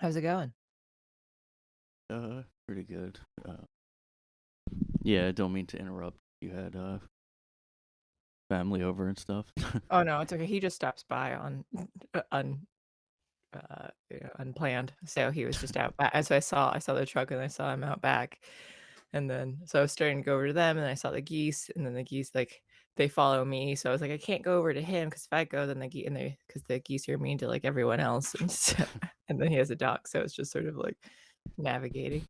How's it going? Pretty good. Yeah, I don't mean to interrupt. You had family over and stuff. Oh no, it's okay. He just stops by on unplanned. So he was just out back. As I saw the truck and I saw him out back. And then so I was starting to go over to them and I saw the geese and then the geese like they follow me. So I was like, I can't go over to him because if I go, then the geese and they because the geese are mean to like everyone else. And so, and then he has a dog. So it's just sort of like navigating.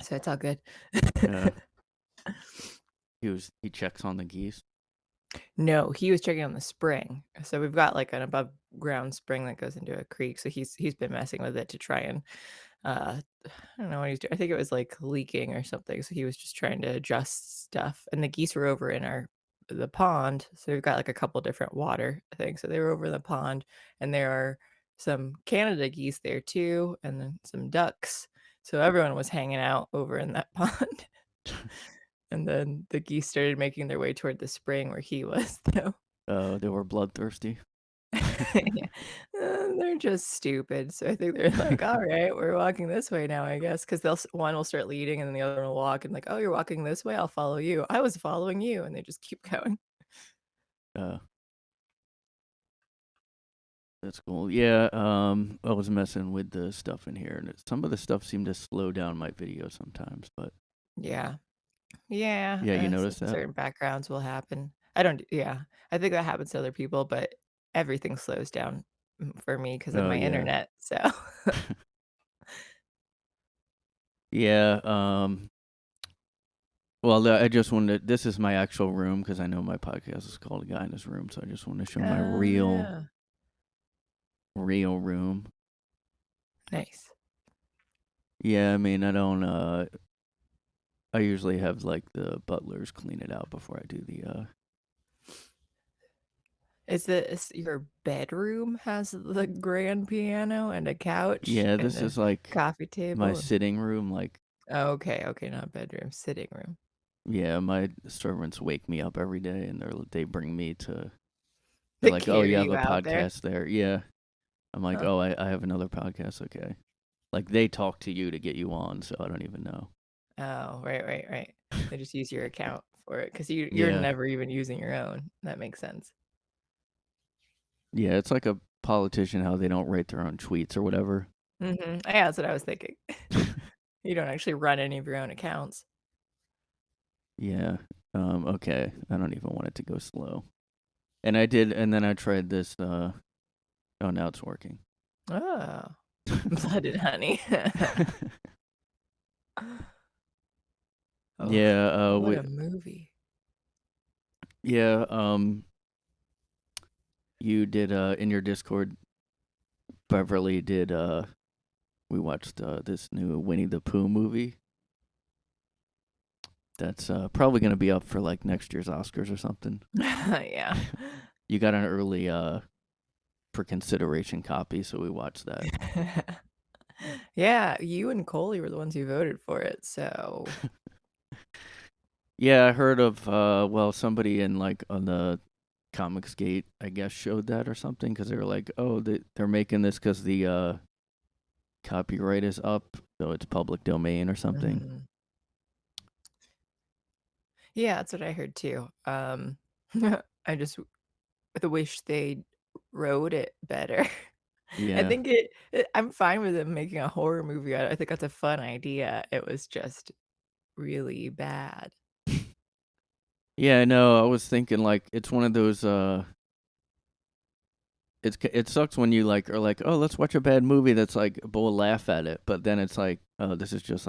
So it's all good. uh, he checks on the geese. No, he was checking on the spring. So we've got like an above ground spring that goes into a creek. So he's been messing with it to try and I don't know what he's doing. I think it was like leaking or something. So he was just trying to adjust stuff. And the geese were over in the pond. So we've got like a couple different water things. So they were over in the pond and there are some Canada geese there too, and then some ducks. So everyone was hanging out over in that pond. And then the geese started making their way toward the spring where he was, though. They were bloodthirsty. Yeah. They're just stupid, so I think they're like, "Alright, we're walking this way now, I guess," 'cause one will start leading and then the other one will walk and like, "Oh, you're walking this way? I'll follow you. I was following you," and they just keep going. uh, that's cool. Yeah. I was messing with the stuff in here, and some of the stuff seemed to slow down my video sometimes. But Yeah. Yeah, yeah, you notice that? certain backgrounds will happen. I don't yeah, I think that happens to other people, but everything slows down, for me because of Oh my yeah. internet, so Yeah. Well, I just wanted. This is my actual room because I know my podcast is called "A Guy in His Room," so I just want to show my Oh, real, yeah. real room. Nice. Yeah, I mean, I don't. I usually have like the butlers clean it out before I do the. Is your bedroom has the grand piano and a couch Yeah, and this a is like coffee my table and sitting room. Like, oh, okay, not bedroom, sitting room. yeah, my servants wake me up every day, and they bring me to. They're They like, "Oh, you carry have you a out there? podcast there?" Yeah, I'm like, Huh. "Oh, I have another podcast." Okay, like they talk to you to get you on, so I don't even know. Oh, right. They just use your account for it 'cause you're Yeah, never even using your own. That makes sense. yeah, it's like a politician how they don't write their own tweets or whatever. Mhm. Yeah, that's what I was thinking. You don't actually run any of your own accounts. Yeah. Okay. I don't even want it to go slow. And I did, and then I tried this. Oh, now it's working. Oh, blood and honey. Oh, Yeah. what a movie. Yeah. You did. In your Discord, Beverly did. We watched this new Winnie the Pooh movie. That's probably gonna be up for like next year's Oscars or something. Yeah. You got an early for consideration copy, so we watched that. Yeah, you and Coley were the ones who voted for it, so Yeah, I heard of well, somebody in like on the comicsgate, I guess, showed that or something because they were like, oh, they're making this because the copyright is up, so it's public domain or something. mhm. Yeah, that's what I heard too. I just wish they wrote it better. I Yeah, think I'm fine with them making a horror movie out of it. I think that's a fun idea. It was just really bad. yeah, no, I was thinking like it's one of those. It sucks when you like are like, oh, let's watch a bad movie that's like, but we'll laugh at it, but then it's like, oh, this just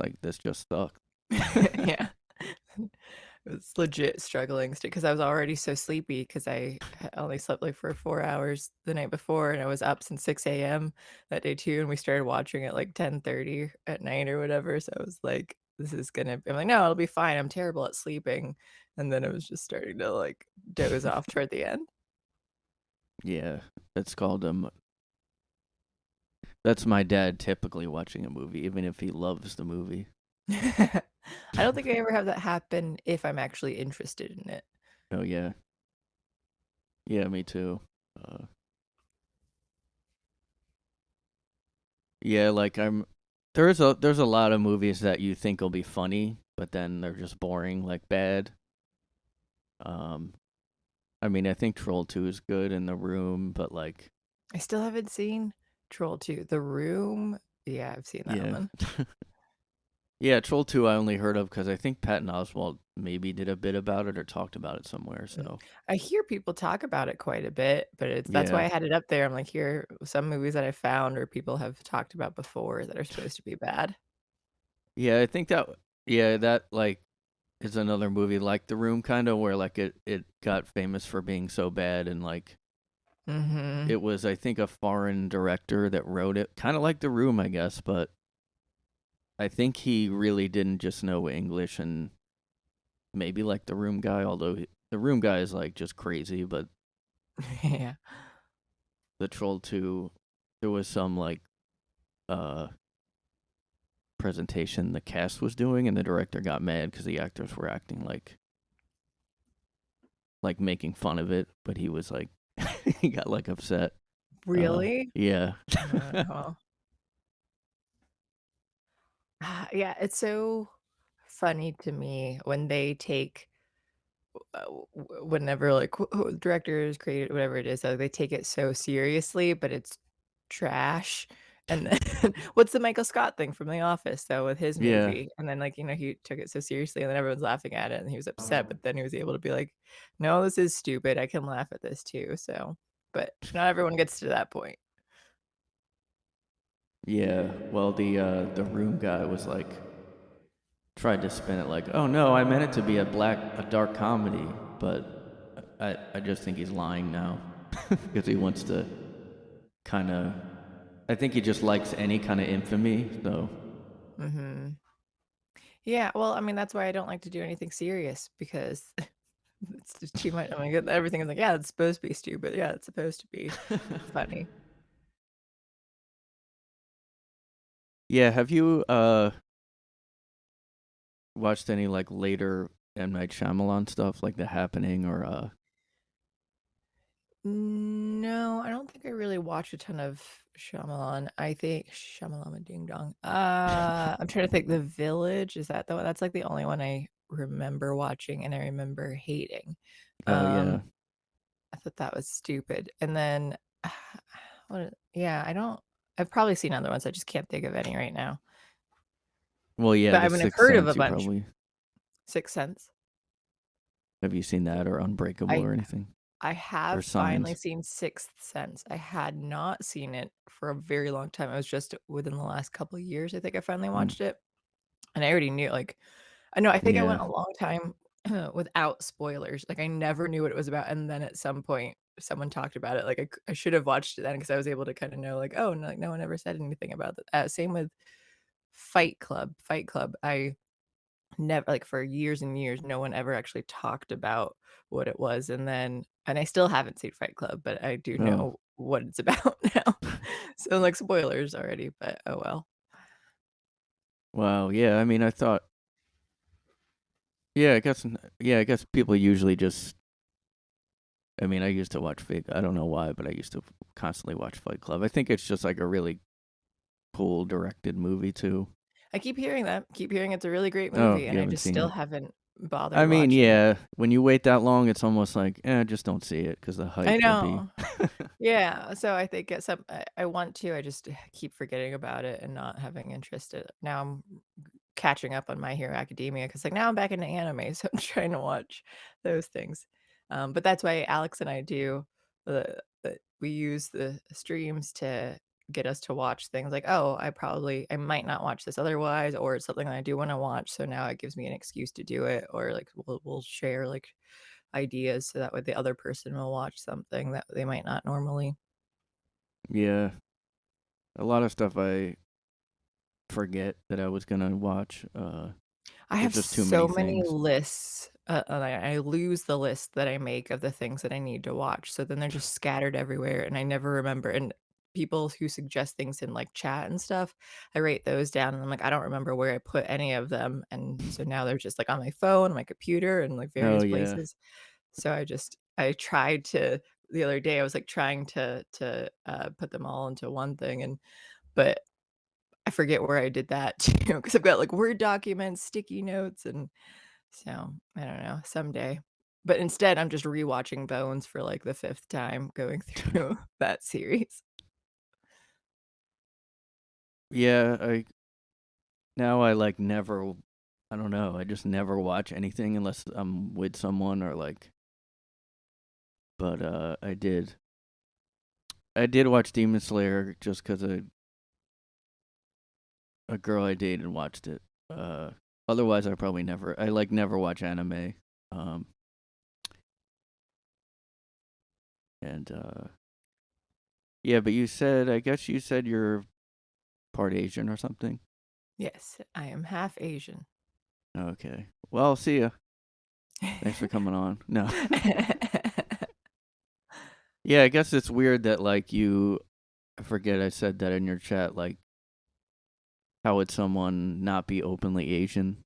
sucks. Yeah. It was legit struggling because I was already so sleepy because only slept like for 4 hours the night before and I was up since 6 a.m. that day too. And we started watching at like 10:30 at night or whatever. So I was like, I'm like, no, it'll be fine. I'm terrible at sleeping. And then it was just starting to like doze off toward the end. Yeah, it's called That's my dad typically watching a movie, even if he loves the movie. I don't think I ever have that happen if I'm actually interested in it. Oh yeah, yeah, me too. Uh, Yeah, like there's a lot of movies that you think will be funny, but then they're just boring, like bad. Um, I mean, I think Troll 2 is good in The Room, but like, I still haven't seen Troll 2. The Room, yeah, I've seen that yeah. one. Yeah, Troll 2 I only heard of because I think Patton Oswalt maybe did a bit about it or talked about it somewhere, Mm. so I hear people talk about it quite a bit, but that's why yeah. I had it up there. I'm like, here are some movies that I found or people have talked about before that are supposed to be bad. Yeah, I think that like is another movie like The Room kinda where like it got famous for being so bad and like Mhm. it was I think a foreign director that wrote it, kinda like The Room, I guess, but I think he really didn't just know English and maybe like The Room guy, although The Room guy is like just crazy, but Yeah. the Troll 2 there was some like uh presentation the cast was doing and the director got mad cuz the actors were acting like making fun of it, but he was like he got like upset. Really? Yeah. Well, yeah, it's so funny to me when they take whenever like directors create whatever it is, they take it so seriously, but it's trash. And then what's the Michael Scott thing from The Office though with his Yeah. movie? And then like he took it so seriously, and then everyone's laughing at it, and he was upset, but then he was able to be like, "No, this is stupid. I can laugh at this too." So, but not everyone gets to that point. Yeah. Well, the Room guy was like tried to spin it like, "Oh no, I meant it to be a dark comedy," but I just think he's lying now because he wants to kind of I think he just likes any kind of infamy, so Mhm. Yeah, well, I mean, that's why I don't like to do anything serious because it's just too much. I mean, everything is like, yeah, it's supposed to be stupid. Yeah, it's supposed to be funny. Yeah, have you watched any like later M Night Shyamalan stuff like The Happening or No, I don't think I really watch a ton of Shyamalan. I think Shyamalama Ding Dong. I'm trying to think. The Village, is that the one? That's like the only one I remember watching and I remember hating. Oh yeah. Um, I thought that was stupid. And then, yeah, I've probably seen other ones. I just can't think of any right now. Well, yeah, But I The mean, I've Sixth heard of a Sense you bunch. probably Sixth Sense. have you seen that or Unbreakable I or anything? I Or have finally Signs? seen Sixth Sense. I had not seen it for a very long time. It was just within the last couple of years, I think I finally Mm, watched it, and I already knew, like I know I think I yeah. went a long time without spoilers, like, I never knew what it was about, and then at some point, someone talked about it, like, I should have watched it then because I was able to kinda know, like, "Oh, no, like, no one ever said anything about it." Same with Fight Club. Fight Club, I never like, for years and years, no one ever actually talked about what it was, and I still haven't seen Fight Club, but I do Oh. know what it's about now. So, like, spoilers already, but oh well. Wow, yeah, I mean, I thought yeah, I guess people usually just I mean, I used to watch Fake I don't know why, but I used to constantly watch Fight Club. I think it's just like a really cool directed movie too. I keep hearing that, keep hearing it's a really great Oh, movie, you and I haven't just seen still it? haven't I bothered mean, watching it. yeah, when you wait that long, it's almost like, just don't see it because the I hype will be know. Yeah, so I think at some I want to, I just keep forgetting about it and not having interest in it. Now I'm catching up on My Hero Academia because like, now I'm back into anime, so I'm trying to watch those things. But that's why Alex and I do we use the streams to get us to watch things like, "Oh, I might not watch this otherwise," or it's something that I do wanna watch, so now it gives me an excuse to do it, or, like, we'll share, like, ideas so that way the other person will watch something that they might not normally. Yeah, a lot of stuff I forget that I was gonna watch, I there's have just too so many many things. lists, and I lose the list that I make of the things that I need to watch, so then they're just scattered everywhere, and I never remember, and people who suggest things in, like, chat and stuff, I write those down, and I'm like, "I don't remember where I put any of them," and so now they're just, like, on my phone, my computer, and, like, Oh, various yeah. places. So I tried to the other day, I was, like, trying to put them all into one thing, but I forget where I did that too, because I've got, like, Word documents, sticky notes, and so, I don't know, someday. But instead, I'm just rewatching Bones for, like, the 5th time, going through that series. Yeah, I now I, like, never I don't know, I just never watch anything unless I'm with someone or, like but, I did watch Demon Slayer just 'cause a girl I dated watched it. Uh, Otherwise, I, like, never watch anime, um, and, yeah, but I guess you said you're part Asian or something? Yes, I am half Asian. Okay. Well, see ya. Thanks for coming on. No. Yeah, I guess it's weird that, like, I forget I said that in your chat, like, how would someone not be openly Asian?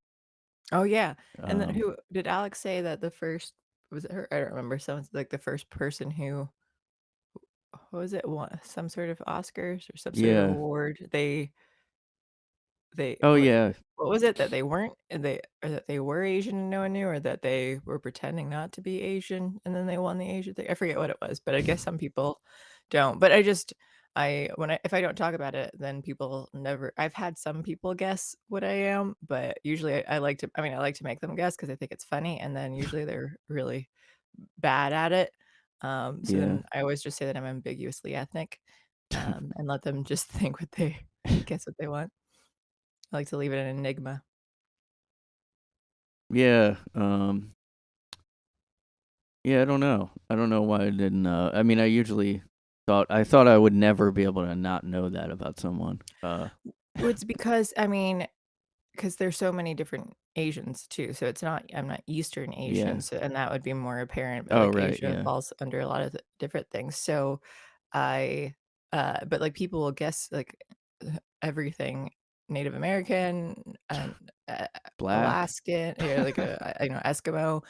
Oh, yeah, and then Um, who did Alex say that the first was it her? I don't remember, someone's like, the first person who what was it? Won some sort of Oscars or some sort of yeah. award, they Oh, yeah. what was it? That they weren't they or that they were Asian and no one knew, or that they were pretending not to be Asian and then they won the Asian thing? I forget what it was, but I guess some people don't. But I when I if I don't talk about it, then people never I've had some people guess what I am, but usually I like to I like to make them guess because I think it's funny, and then usually they're really bad at it. So Yeah. then I always just say that I'm ambiguously ethnic, and let them just think what they guess what they want. I like to leave it an enigma. Yeah, yeah, I don't know. I don't know why I didn't, I mean, I thought I would never be able to not know that about someone. Well, it's because because there's so many different Asians too, so it's not I'm not Eastern Asian, Yeah. so and that would be more apparent, but, Oh, like, right, Asia yeah. falls under a lot of different things, so I but, like, people will guess, like, everything Native American and, Black? Alaskan, like, Eskimo.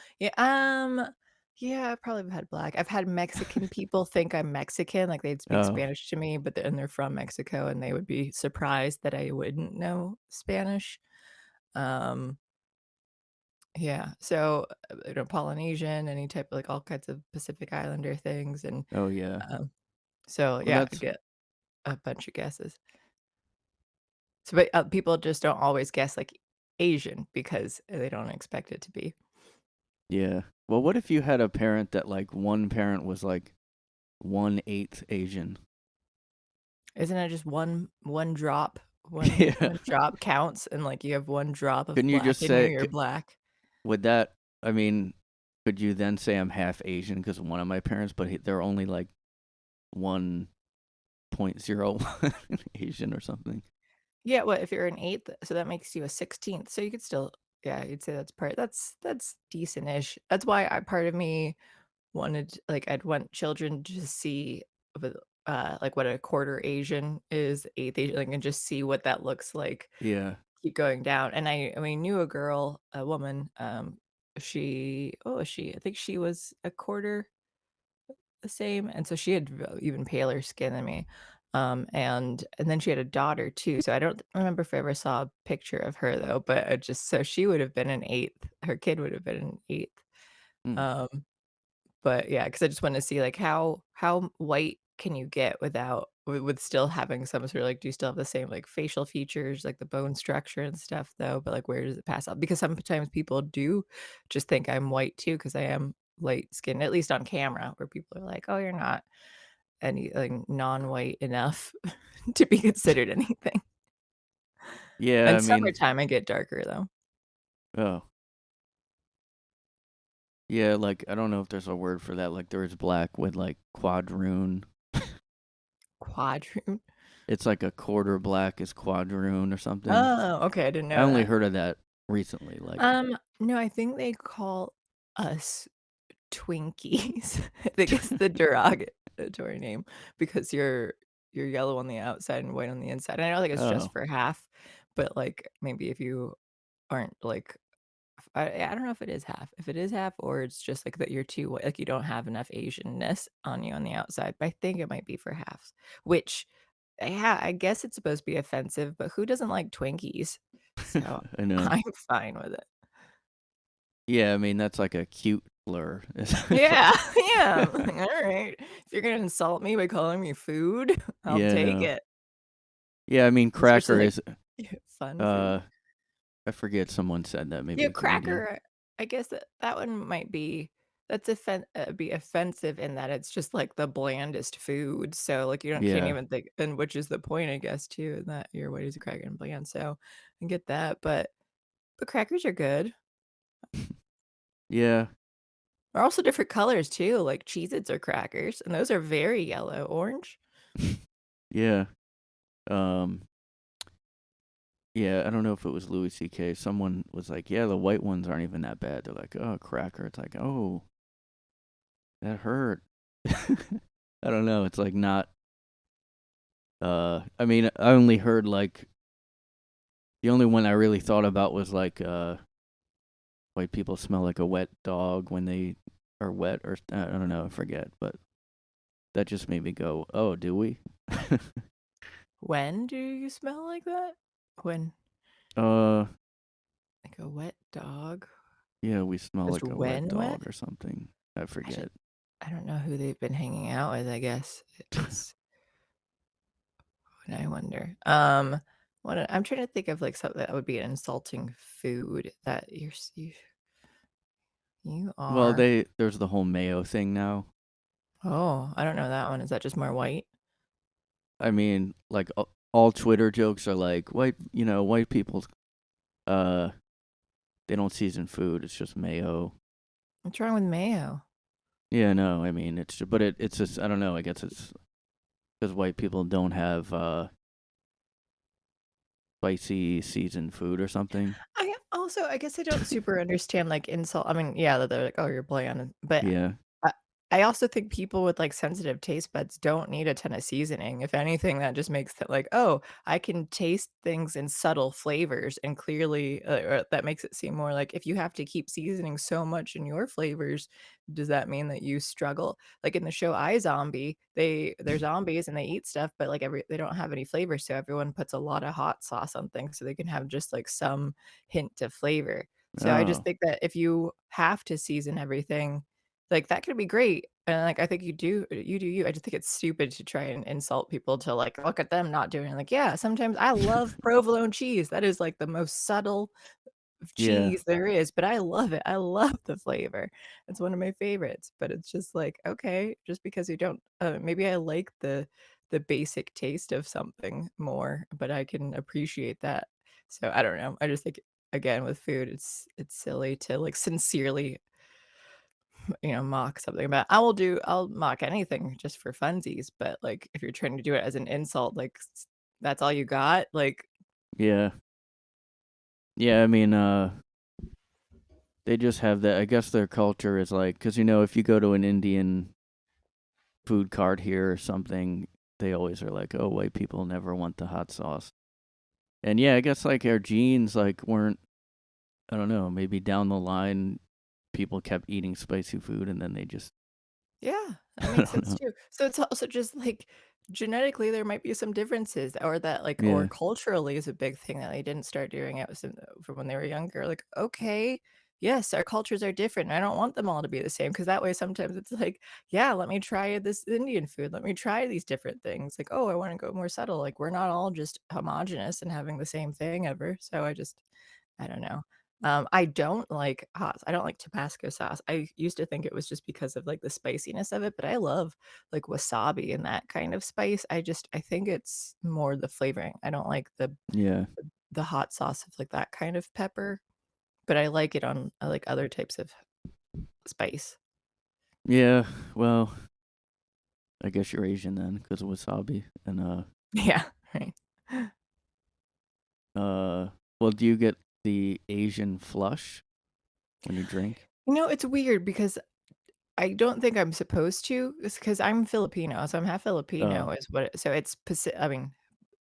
Yeah, I probably have had black. I've had Mexican people think I'm Mexican, like, they'd speak Oh, Spanish to me, but they're from Mexico, and they would be surprised that I wouldn't know Spanish. Um, yeah, so, Polynesian, any type of, like, all kinds of Pacific Islander things, and, oh, yeah. um, so, Well, yeah, I that's get a bunch of guesses. So, but, people just don't always guess, like, Asian because they don't expect it to be. yeah. Well, what if you had a parent that, like, one parent was, like, 1/8 Asian? Isn't it just one drop? Yeah. One drop counts, and, like, you have one drop of Couldn't you black just in you, say you're black. would that I mean, could you then say I'm half Asian because one of my parents, but they're only, like, 1.01 Asian or something? Yeah, well, if you're an 8th, so that makes you a 16th, so you could still yeah, you'd say that's decent-ish. That's why part of me wanted like, I'd want children to see with, like, what a quarter Asian is, eighth Asian, like, and just see what that looks like, Yeah. keep going down, and we knew a woman, I think she was a quarter the same, and so she had even paler skin than me, and then she had a daughter too, so I don't remember if I ever saw a picture of her though, but, just so she would have been an 8th, her kid would have been an 8th, Mm. um but yeah, because I just wanna see, like, how white can you get without with still having some sort of, like do you still have the same, like, facial features, like, the bone structure and stuff, though? But, like, where does it pass out? Because sometimes people do just think I'm white too, because I am light skinned, at least on camera, where people are like, "Oh, you're not any like, non-white enough to be considered anything." Yeah, And I mean summertime, I get darker, though. oh. Yeah, like, I don't know if there's a word for that, like, there is black with, like, quadroon. Quadroon. It's like a quarter black is quadroon or something. Oh, okay, I didn't I know only that. heard of that recently, like No, I think they call us Twinkies. I think it's the derogatory name because you're yellow on the outside and white on the inside. And I don't think it's just oh, for half, but, like, maybe if you aren't, like I don't know if it is half. If it is half or it's just, like, that you're too white, like, you don't have enough Asianness on you on the outside, but I think it might be for halves, which Yeah, I guess it's supposed to be offensive, but who doesn't like Twinkies? So, I know. I'm fine with it. Yeah, I mean, that's like a cute slur. It's Yeah, like yeah, I'm like, "Alright, if you're gonna insult me by calling me food, I'll Yeah, take no. it." Yeah, I mean, Especially, cracker like, is fun food. uh, I forget someone said that, maybe Yeah, a comedian. cracker, I guess that one might be be offensive in that it's just, like, the blandest food, so, like, you don't can't Yeah. even think and which is the point, I guess, too, in that you're what is a cracker and bland, so I get that, but crackers are good. Yeah. They're also different colors too, like Cheez-Its are crackers, and those are very yellow, orange. Yeah. Um, yeah, I don't know if it was Louis CK. Someone was like, "Yeah, the white ones aren't even that bad." They're like, "Oh, cracker." It's like, "Oh, that hurt." I don't know. It's like not I mean, I only heard like the only one I really thought about was like white people smell like a wet dog when they are wet or I don't know, I forget, but that just made me go, "Oh, do we?" When do you smell like that? When uh like a wet dog? yeah, we smell Just like a wet when wet? dog or something. I I should forget. I don't know who they've been hanging out with, I guess. It's what I wonder. What I'm trying to think of, like, something that would be an insulting food that you Well, are there's the whole mayo thing now. oh, I don't know that one. Is that just more white? I mean, like all Twitter jokes are like white people uh they don't season food. It's just mayo. What's wrong with mayo? Yeah, no, I mean but it's just I don't know. I guess it's because white people don't have spicy seasoned food or something. I guess I don't super understand, like, insult I mean, yeah, that they're like, "Oh, you're bland," but Yeah. I I also think people with, like, sensitive taste buds don't need a ton of seasoning. If anything, that just makes it like, "Oh, I can taste things in subtle flavors," and clearly, or that makes it seem more like if you have to keep seasoning so much in your flavors, does that mean that you struggle? Like in the show iZombie, they're zombies and they eat stuff, but, like, they don't have any flavor, so everyone puts a lot of hot sauce on things so they can have just, like, some hint of flavor. So I just Oh, think that if you have to season everything, like, that could be great, and, like, I think you do you. I just think it's stupid to try and insult people to, like, look at them not doing it. Like, yeah, sometimes I love provolone cheese. That is, like, the most subtle of yeah. cheese there is, but I love it. I love the flavor. It's one of my favorites, but it's just like, okay, just because you don't maybe I like the basic taste of something more, but I can appreciate that. So I don't know. I just think again with food, it's silly to like sincerely, mock something about I'll mock anything just for funsies, but like if you're trying to do it as an insult, like that's all you got, like Yeah. Yeah, I mean they just have that I guess their culture is like cuz if you go to an Indian food cart here or something, they always are like, "Oh, white people never want the hot sauce." And yeah, I guess like our genes like weren't I don't know, maybe down the line people kept eating spicy food and then they just yeah, that I makes don't sense know. too. So it's also just like genetically there might be some differences or that like or Yeah. culturally is a big thing that they didn't start doing it from when they were younger. Like, okay, yes, our cultures are different. I don't want them all to be the same because that way sometimes it's like, yeah, let me try this Indian food. Let me try these different things. Like, oh, I want to go more subtle. Like, we're not all just homogenous and having the same thing ever. So I don't know. I don't like Tabasco sauce. I used to think it was just because of, like, the spiciness of it, but I love, like, wasabi and that kind of spice. I think it's more the flavoring. I don't like Yeah. the hot sauce of, like, that kind of pepper, but I like other types of spice. Yeah. Well, I guess you're Asian then cuz of wasabi and Yeah, right. uh well, do you get the Asian flush when you drink? It's weird because I don't think I'm supposed to. It's because 'cause I'm Filipino, so I'm half Oh. Filipino is what it so it's Paci I mean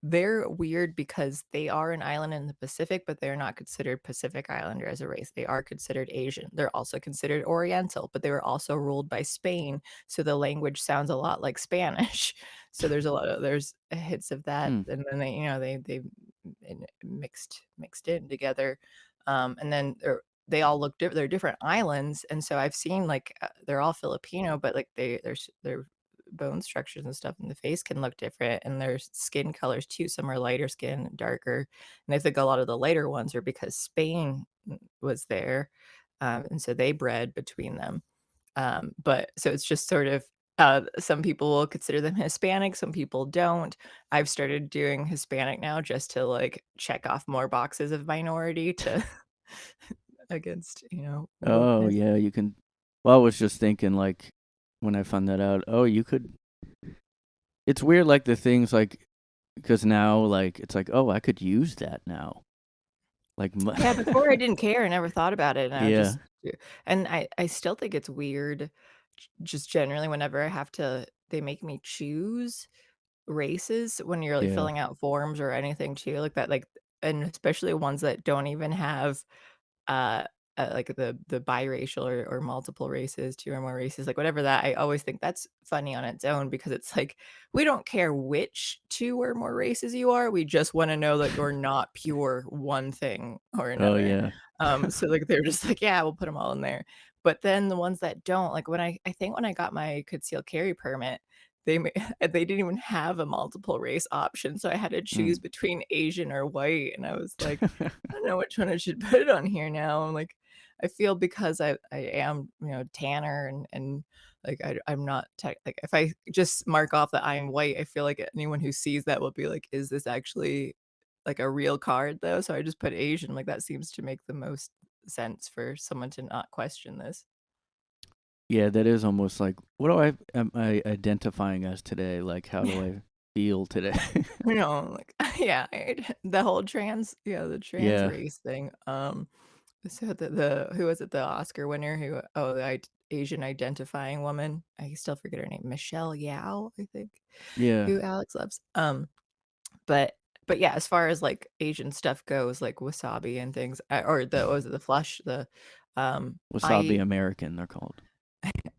they're weird because they are an island in the Pacific, but they're not considered Pacific Islander as a race. They are considered Asian. They're also considered Oriental, but they were also ruled by Spain, so the language sounds a lot like Spanish. So there's hits of that, Hmm. and then they mixed in together, and then they all look they're different islands, and so I've seen, like, they're all Filipino, but, like, their bone structures and stuff in the face can look different, and their skin colors too. Some are lighter skin, darker, and I think a lot of the lighter ones are because Spain was there, and so they bred between them. But so it's just sort of some people will consider them Hispanic, some people don't. I've started doing Hispanic now just to like check off more boxes of minority to against, Oh wokeness. yeah, you can. Well, I was just thinking like when I found that out. Oh, you could. It's weird, like the things like because now like it's like oh I could use that now. Like Yeah, before I didn't care, I never thought about it, and I would yeah just do and I still think it's weird just generally whenever I have to they make me choose races when you're, like, yeah filling out forms or anything too, like that, like and especially ones that don't even have uh, like the biracial or multiple races, 2 or more races, like whatever that I always think that's funny on its own because it's like, we don't care which 2 or more races you are, we just wanna know that you're not pure one thing or oh another. yeah So, like, they're just like, "Yeah, we'll put them all in there." But then the ones that don't, like, when I think when I got my concealed carry permit, they ma they didn't even have a multiple race option, so I had to choose mm. between Asian or white, and I was like, I don't know which one I should put on here now. I'm like, I feel because I am, tanner and like I'm not tech like if I just mark off that I am white, I feel like anyone who sees that will be like, is this actually like a real card though? So I just put Asian, like that seems to make the most sense for someone to not question this. Yeah, that is almost like what do I am I identifying as today? Like how do Yeah. I feel today? Like yeah, the whole the trans yeah race thing. So the who was it? The Oscar winner who the Asian identifying woman. I still forget her name. Michelle Yao, I think, yeah who Alex loves. But yeah, as far as like Asian stuff goes, like wasabi and things, or the what was it? The flush. wasabi I American they're called.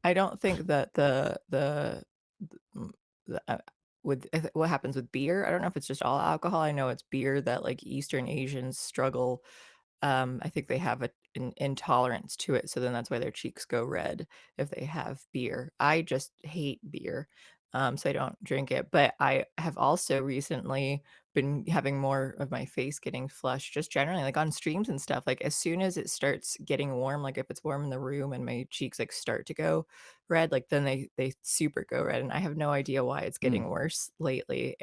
I don't think that mm, the with what happens with beer. I don't know if it's just all alcohol. I know it's beer that like Eastern Asians struggle I think they have an intolerance to it, so then that's why their cheeks go red if they have beer. I just hate beer, so I don't drink it, but I have also recently been having more of my face getting flushed just generally, like, on streams and stuff, like, as soon as it starts getting warm, like, if it's warm in the room and my cheeks, like, start to go red, like, then they super go red, and I have no idea why it's Mm. getting worse lately,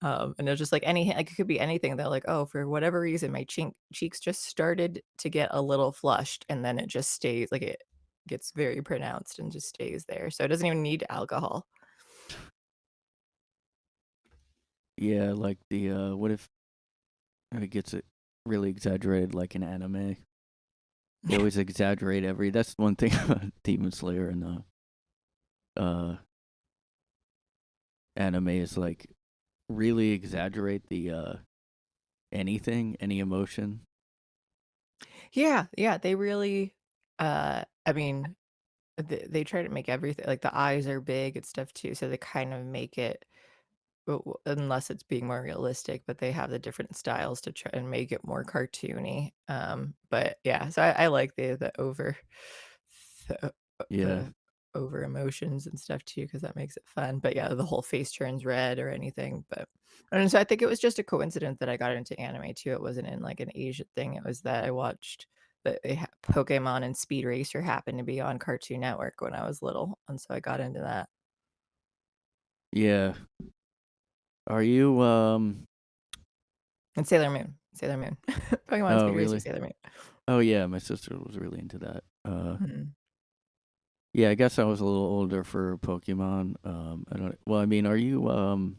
and it's just like like it could be anything that like, oh, for whatever reason, my cheeks just started to get a little flushed, and then it just stays like it gets very pronounced and just stays there. So it doesn't even need alcohol. Yeah, like the what if it gets it really exaggerated like in anime? They always exaggerate every. That's one thing about Demon Slayer and uh anime is like really exaggerate the anything, any emotion. Yeah, yeah, they really, I mean, they try to make everything like the eyes are big and stuff too, so they kind of make it unless it's being more realistic, but they have the different styles to try and make it more cartoony. But yeah, so I like the, Yeah. the over emotions and stuff too because that makes it fun. But yeah, the whole face turns red or anything. But and so I think it was just a coincidence that I got into anime too. It wasn't in like an Asian thing. It was that I watched that Pokemon and Speed Racer happened to be on Cartoon Network when I was little, and so I got into that. Yeah. Are you And Sailor Moon, Sailor Moon. Pokemon oh Speed Racer, really? Sailor Moon. Oh yeah, my sister was really into that. Mhm. Yeah, I guess I was a little older for Pokemon. I don't well, I mean, are you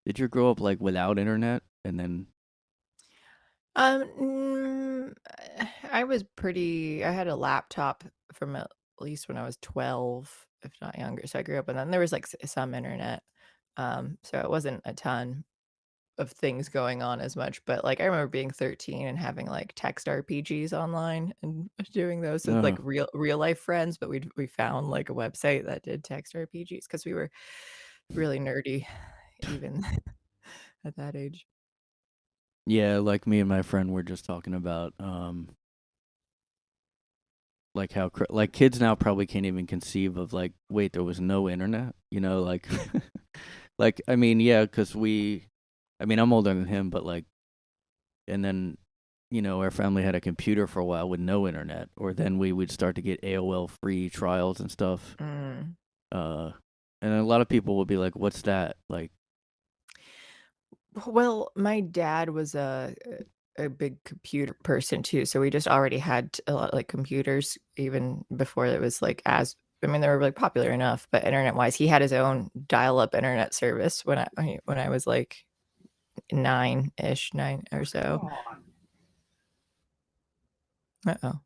did you grow up like without internet and then I was pretty I had a laptop from at least when I was 12, if not younger, so I grew up and then there was, like, some internet, so it wasn't a ton. of things going on as much, but, like, I remember being 13 and having, like, text RPGs online and doing those with, like, Oh. real life friends, but we found, like, a website that did text RPGs because we were really nerdy even at that age. Yeah, like me and my friend were just talking about like how like kids now probably can't even conceive of like wait, there was no internet, you know, like like I mean, yeah, cuz I mean, I'm older than him, but like and then you know, our family had a computer for a while with no internet, or then we would start to get AOL free trials and stuff. Mm. Uh and a lot of people would be like, "What's that?" Like, Well, my dad was a big computer person too, so we just already had a lot like computers even before it was like as I mean, they were like popular enough, but internet-wise, he had his own dial-up internet service when I was like 9-ish, 9 or so. Uh-oh.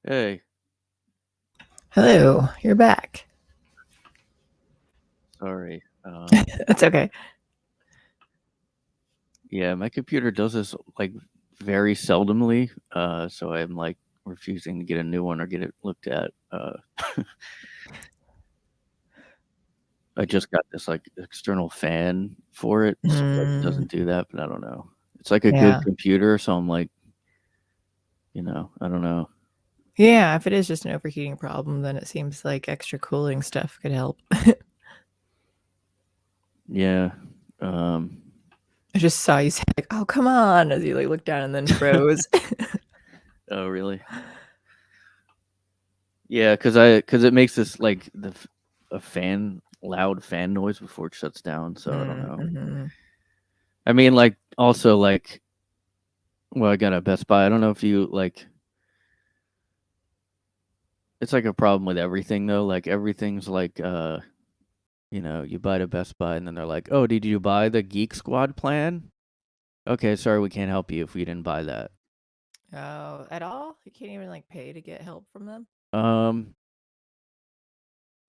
"Hey, Hello, you're back. sorry." That's okay. Yeah, my computer does this like very seldomly, so I'm like refusing to get a new one or get it looked at. I just got this like external fan for it, so like it Mm, doesn't do that, but I don't know. It's like a good yeah. computer, so I'm like, I don't know. Yeah, if it is just an overheating problem, then it seems like extra cooling stuff could help. Yeah. Um, I just saw you say like, "Oh, come on," as you, like, looked down and then froze. oh really? Yeah, cause it makes this like a loud fan noise before it shuts down, so I don't Mm, know. mhm. I mean, like also like well, I got a Best Buy. I don't know if you like it's like a problem with everything though. Like everything's like you buy to Best Buy and then they're like, "Oh, did you buy the Geek Squad plan?" Okay, sorry, we can't help you if we didn't buy that. Oh, at all? You can't even, like, pay to get help from them? Um,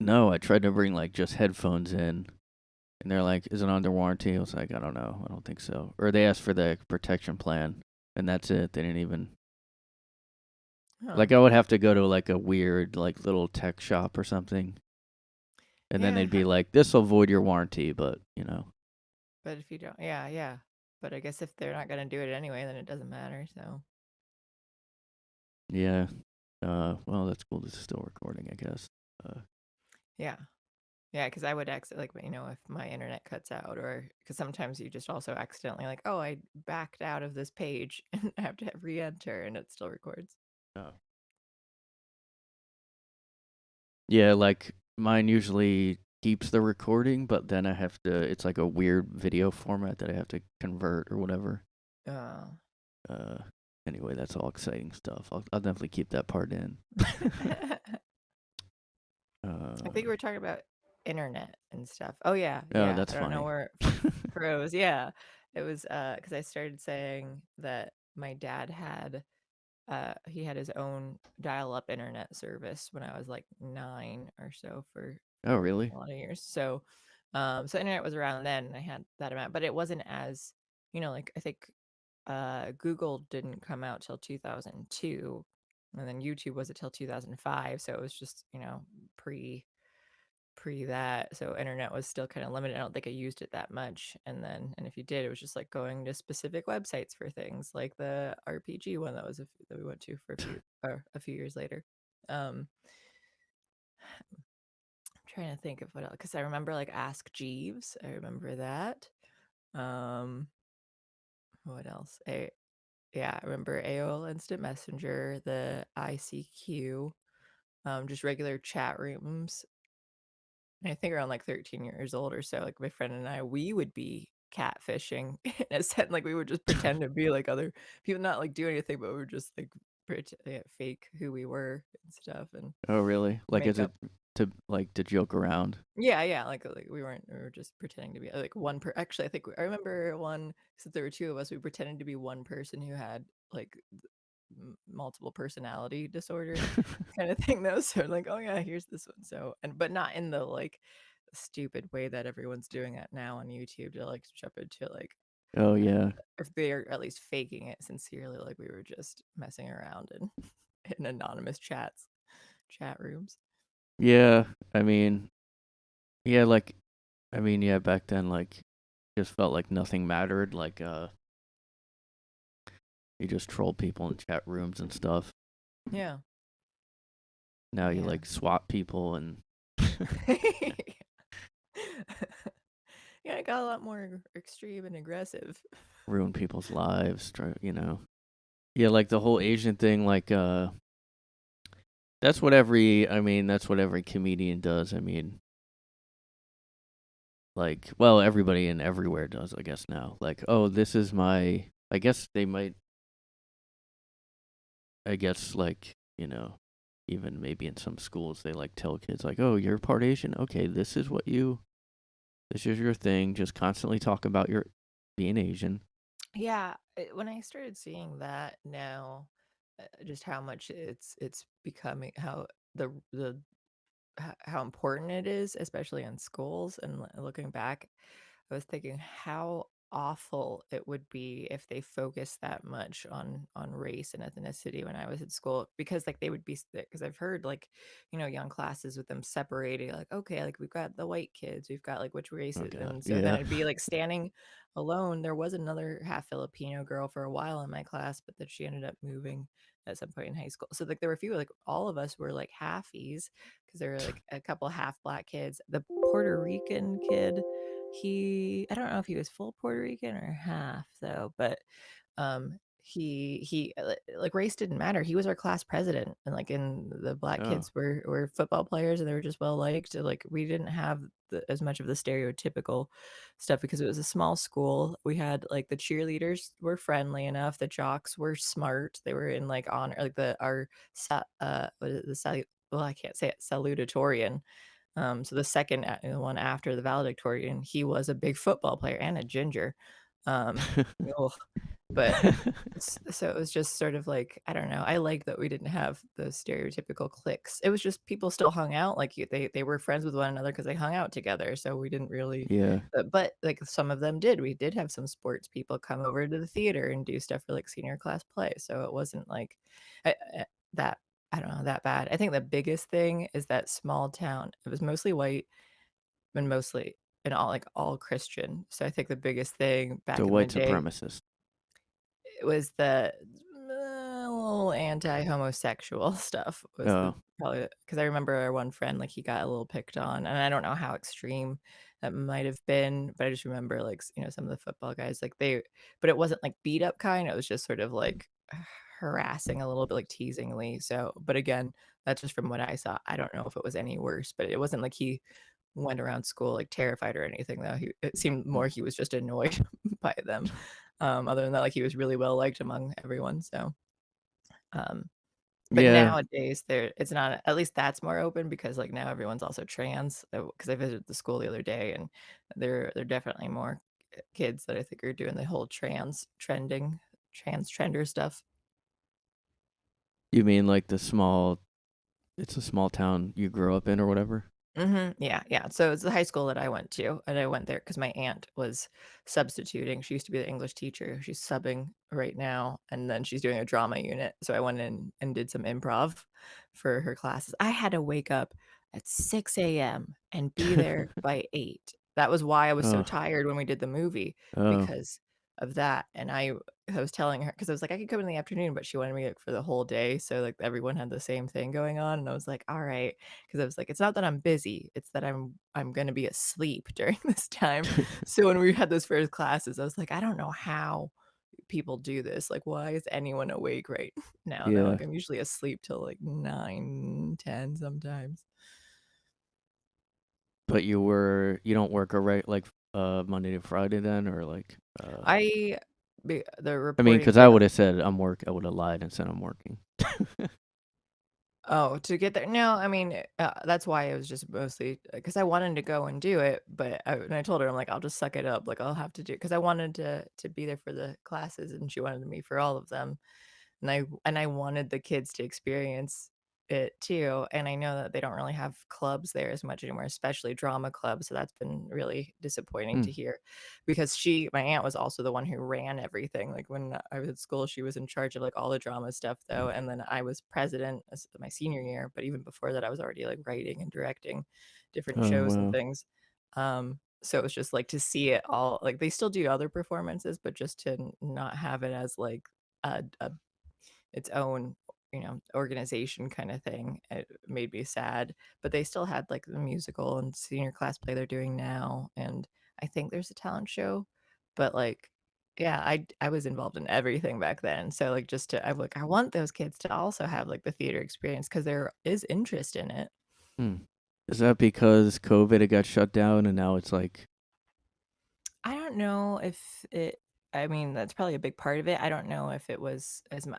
no, I tried to bring like just headphones in and they're like, "Is it under warranty?" I was like, "I don't know. I don't think so." Or they asked for the protection plan and that's it. They didn't even Huh. like I would have to go to like a weird like little tech shop or something and then Yeah, they'd be like, "This will void your warranty," but, but if you don't yeah, yeah. But I guess if they're not gonna do it anyway, then it doesn't matter, so yeah. Well, that's cool. This is still recording, I guess. Uh, yeah. Yeah, because I would like, if my internet cuts out or because sometimes you just also accidentally like, "Oh, I backed out of this page," and I have to re-enter, and it still records. oh. Yeah, like mine usually keeps the recording, but then I have to. It's like a weird video format that I have to convert or whatever. Oh. Uh, anyway, that's all exciting stuff. I'll definitely keep that part in. I think uh, we're talking about internet and stuff. Oh, yeah, oh, yeah. that's I don't know funny. where it froze. Yeah. It was, because I started saying that my dad had, he had his own dial-up internet service when I was, like, 9 or so for Oh, really? a lot of years. So, so internet was around then, and I had that amount, but it wasn't as, like, I think, Google didn't come out till 2002, and then YouTube wasn't till 2005, so it was just, pre pre that, so internet was still kind of limited. I don't think I used it that much. And if you did, it was just like going to specific websites for things like the RPG one that we went to for a few years later. I'm trying to think of what else because I remember like Ask Jeeves. I remember that. Um, what else? Yeah, I remember AOL Instant Messenger, the ICQ, just regular chat rooms. I think around like 13 years old or so, like my friend and I, we would be catfishing in a sense, like we would just pretend to be like other people, not like do anything, but we would just like fake who we were and stuff and Oh, really? Like, is make it up. to joke around? Yeah, yeah, like we were just pretending to be like actually, I think I remember one since there were two of us, we pretended to be one person who had like multiple personality disorder kind of thing though. So like, oh yeah, here's this one. So but not in the like stupid way that everyone's doing it now on YouTube to like jump into like Oh yeah. if they're at least faking it sincerely, like we were just messing around in in anonymous chat rooms. Yeah. I mean, yeah, like I mean, yeah, back then like just felt like nothing mattered. Like you just troll people in chat rooms and stuff. Yeah. Now you Yeah. like swap people and Yeah, it got a lot more extreme and aggressive. ruin people's lives, Yeah, like the whole Asian thing, like that's what every comedian does. I mean, like, well, everybody and everywhere does, I guess now. Like, oh, this is my I guess they might I guess like, even maybe in some schools they like tell kids like, "Oh, you're part Asian. Okay, this is your thing. Just constantly talk about your being Asian." Yeah, when I started seeing that now, just how much it's becoming how the how important it is, especially in schools. And looking back, I was thinking how awful it would be if they focused that much on race and ethnicity when I was in school, because like they would be because I've heard like young classes with them separating like, okay, like we've got the white kids, we've got like which Oh races, god. and so then Yeah. it'd be like standing alone. There was another half Filipino girl for a while in my class, but then she ended up moving at some point in high school. So like there were a few like all of us were like halfies because there were like a couple half black kids. The Puerto Rican kid, I don't know if he was full Puerto Rican or half though, but he like race didn't matter. He was our class president, and like and the black Oh. kids were football players and they were just well liked. Like we didn't have as much of the stereotypical stuff because it was a small school. We had like the cheerleaders were friendly enough, the jocks were smart, they were in like honor, like the our what is it, well, I can't say it, salutatorian. So the second one after the valedictorian, he was a big football player and a ginger. Um, ugh, but so it was just sort of like, I don't know. I like that we didn't have those stereotypical cliques. It was just people still hung out like they were friends with one another because they hung out together. So we didn't really, Yeah. but like some of them did. We did have some sports people come over to the theater and do stuff for like senior class play. So it wasn't like that. I don't know, that bad. I think the biggest thing is that small town. It was mostly white and mostly and all Christian. So I think the biggest thing So back in the white day supremacist. it was the little anti-homosexual stuff was the Oh. probably because I remember our one friend, like, he got a little picked on, and I don't know how extreme that might have been, but I just remember, like, some of the football guys, like, but it wasn't, like, beat up kind, it was just sort of, like, harassing a little bit, like, teasingly, so but again, that's just from what I saw. I don't know if it was any worse, but it wasn't like he went around school, like, terrified or anything, though. It seemed more he was just annoyed by them. Other than that, like, he was really well liked among everyone, so, um but Yeah. nowadays, it's not at least that's more open because, like, now everyone's also trans, because I visited the school the other day, and there are definitely more kids that I think are doing the whole trans trender stuff. You mean like it's a small town you grew up in or whatever? Mhm, yeah, yeah, so it's the high school that I went to, and I went there because my aunt was substituting. She used to be the English teacher, she's subbing right now, and then she's doing a drama unit, so I went in and did some improv for her classes. I had to wake up at 6 a.m. and be there by 8. That was why I was so Oh. tired when we did the movie, Oh. because of that, and I was telling her because I was like, "I could come in the afternoon," but she wanted me, like, for the whole day, so, like, everyone had the same thing going on, and I was like, "Alright." 'Cause I was like, "It's not that I'm busy, it's that I'm gonna be asleep during this time." So when we had those first classes, I was like, "I don't know how people do this, like, why is anyone awake right now?" And Yeah. like, I'm usually asleep till, like, 9, 10 sometimes. But you don't work a like Monday to Friday then or like I the I mean, reporting cuz I job. would have said I would have lied and said I'm working. Oh, to get there? No, I mean, that's why it was just mostly because I wanted to go and do it, but and I told her, I'm like, "I'll just suck it up, like, I'll have to do," because I wanted to be there for the classes, and she wanted me for all of them. and I wanted the kids to experience it too, and I know that they don't really have clubs there as much anymore, especially drama clubs, so that's been really disappointing Hmm. to hear because my aunt was also the one who ran everything, like, when I was at school, she was in charge of, like, all the drama stuff, though, and then I was president as my senior year, but even before that, I was already, like, writing and directing different Oh shows and wow. things, so it was just, like, to see it all like, they still do other performances, but just to not have it as, like, a its own, organization kinda thing. It made me sad, but they still had, like, the musical and senior class play they're doing now, and I think there's a talent show, but, like, yeah, I was involved in everything back then, so, like, just to I'm like, I want those kids to also have, like, the theater experience because there is interest in it. Hmm. Is that because COVID it got shut down and now it's like, I don't know if it I mean, that's probably a big part of it. I don't know if it was as mu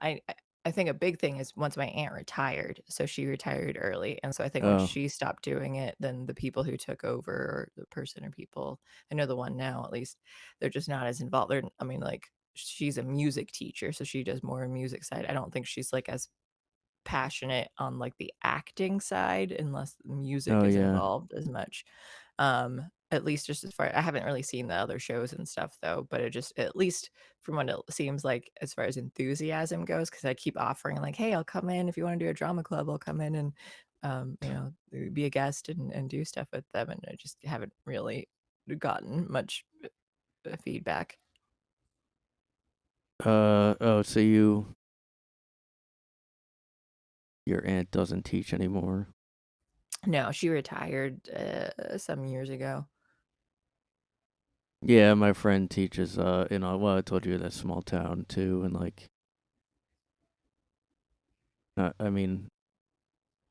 I think a big thing is once my aunt retired, so she retired early, and so I think once oh, she stopped doing it, then the people who took over or the person or people I know the one now at least, they're just not as involved. I mean, like, she's a music teacher, so she does more music side. I don't think she's, like, as passionate on, like, the acting side unless music oh is yeah. involved as much. At least just as far I haven't really seen the other shows and stuff though, but it just at least from what it seems like as far as enthusiasm goes, because I keep offering like, "Hey, I'll come in if you wanna do a drama club, I'll come in and, be a guest and do stuff with them," and I just haven't really gotten much, feedback. Oh, so your aunt doesn't teach anymore. No, she retired, some years ago. Yeah, my friend teaches well, I told you that small town too, and like I mean,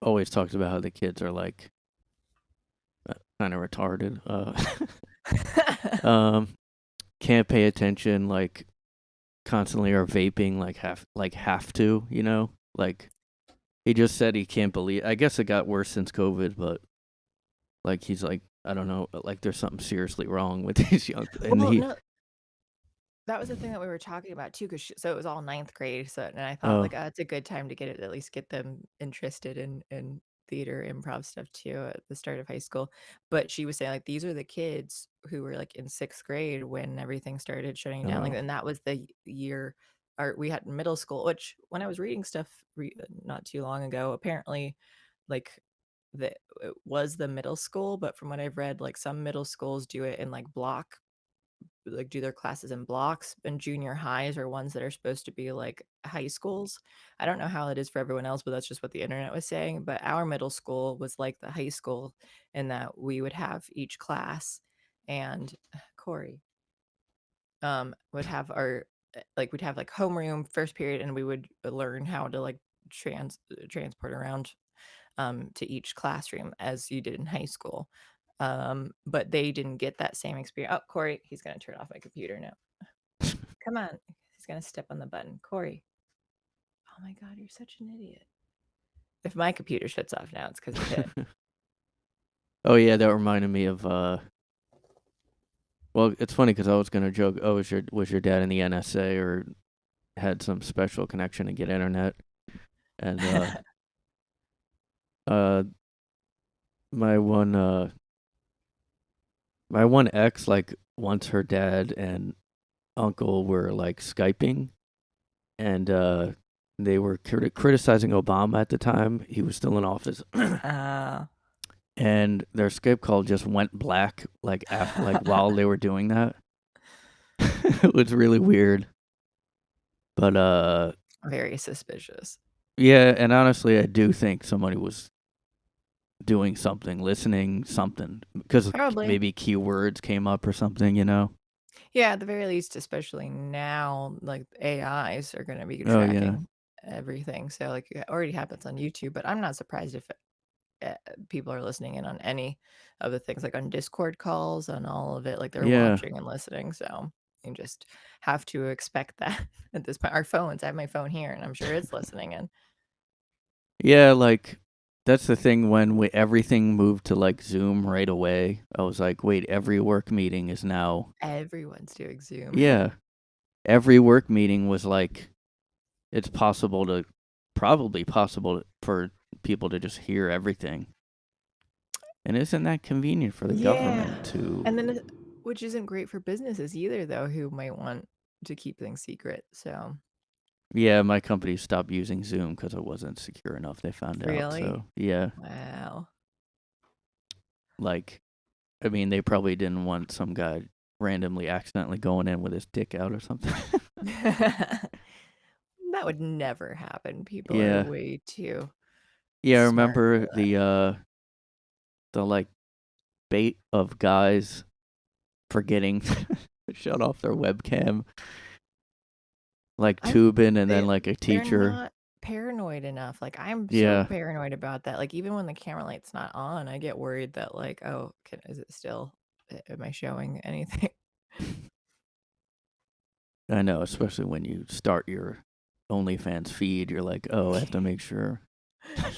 always talks about how the kids are like kind of retarded. Um can't pay attention, like constantly are vaping, like have to, Like he just said he can't believe. I guess it got worse since COVID, but like he's like I don't know, like there's something seriously wrong with these young and Well, he no, that was the thing that we were talking about too, because so it was all ninth grade, so and I thought oh like, it's a good time to at least get them interested in theater, improv stuff too at the start of high school, but she was saying, like, these are the kids who were, like, in 6th grade when everything started shutting down, like, oh and that was the year we had middle school, which when I was reading stuff not too long ago, apparently, like, it was the middle school, but from what I've read, like, some middle schools do it in, like do their classes in blocks and junior highs are ones that are supposed to be like high schools. I don't know how it is for everyone else, but that's just what the internet was saying. But our middle school was like the high school in that we would have each class and Corey would have like we'd have like homeroom first period and we would learn how to like transport around to each classroom as you did in high school. But they didn't get that same experience. Oh, Corey, he's gonna turn off my computer now. Come on. He's gonna step on the button. Corey. Oh my god, you're such an idiot. If my computer shuts off now, it's because of him. oh yeah, that reminded me of well, it's funny because I was gonna joke, oh, was your dad in the NSA or had some special connection to get internet, and uh my one uh my one ex, like once her dad and uncle were like Skyping, and they were criticizing Obama at the time. He was still in office, uh, and their Skype call just went black, like like while they were doing that. It was really weird, but very suspicious. yeah, and honestly, I do think somebody was doing something, listening something, because Probably. maybe keywords came up or something. Yeah, at the very least, especially now, like AIs are gonna be Oh yeah, tracking everything. So like it already happens on YouTube, but I'm not surprised if people are listening in on any of the things like on Discord calls, on all of it, like they're yeah, watching and listening. So you just have to expect that at this point. Our phones, I have my phone here and I'm sure it's listening in. yeah. Like that's the thing when everything moved to like Zoom right away. I was like, wait, every work meeting is now. Everyone's doing Zoom. Yeah, every work meeting was like it's possible to probably possible for people to just hear everything. And isn't that convenient for the Yeah, government to and then which isn't great for businesses either, though, who might want to keep things secret, so Yeah, my company stopped using Zoom because it wasn't secure enough. They found out. really? So yeah, Wow. like I mean, they probably didn't want some guy randomly accidentally going in with his dick out or something. That would never happen. People are Yeah. way too Yeah, I smart for remember that. the like bait of guys forgetting to shut off their webcam, like I tubing and then they like a they're teacher. not paranoid enough, like, I'm so Yeah. paranoid about that, like, even when the camera light's not on, I get worried that, like, "Oh, can is it still am I showing anything?" I know, especially when you start your OnlyFans feed, you're like, "Oh, I have to make sure."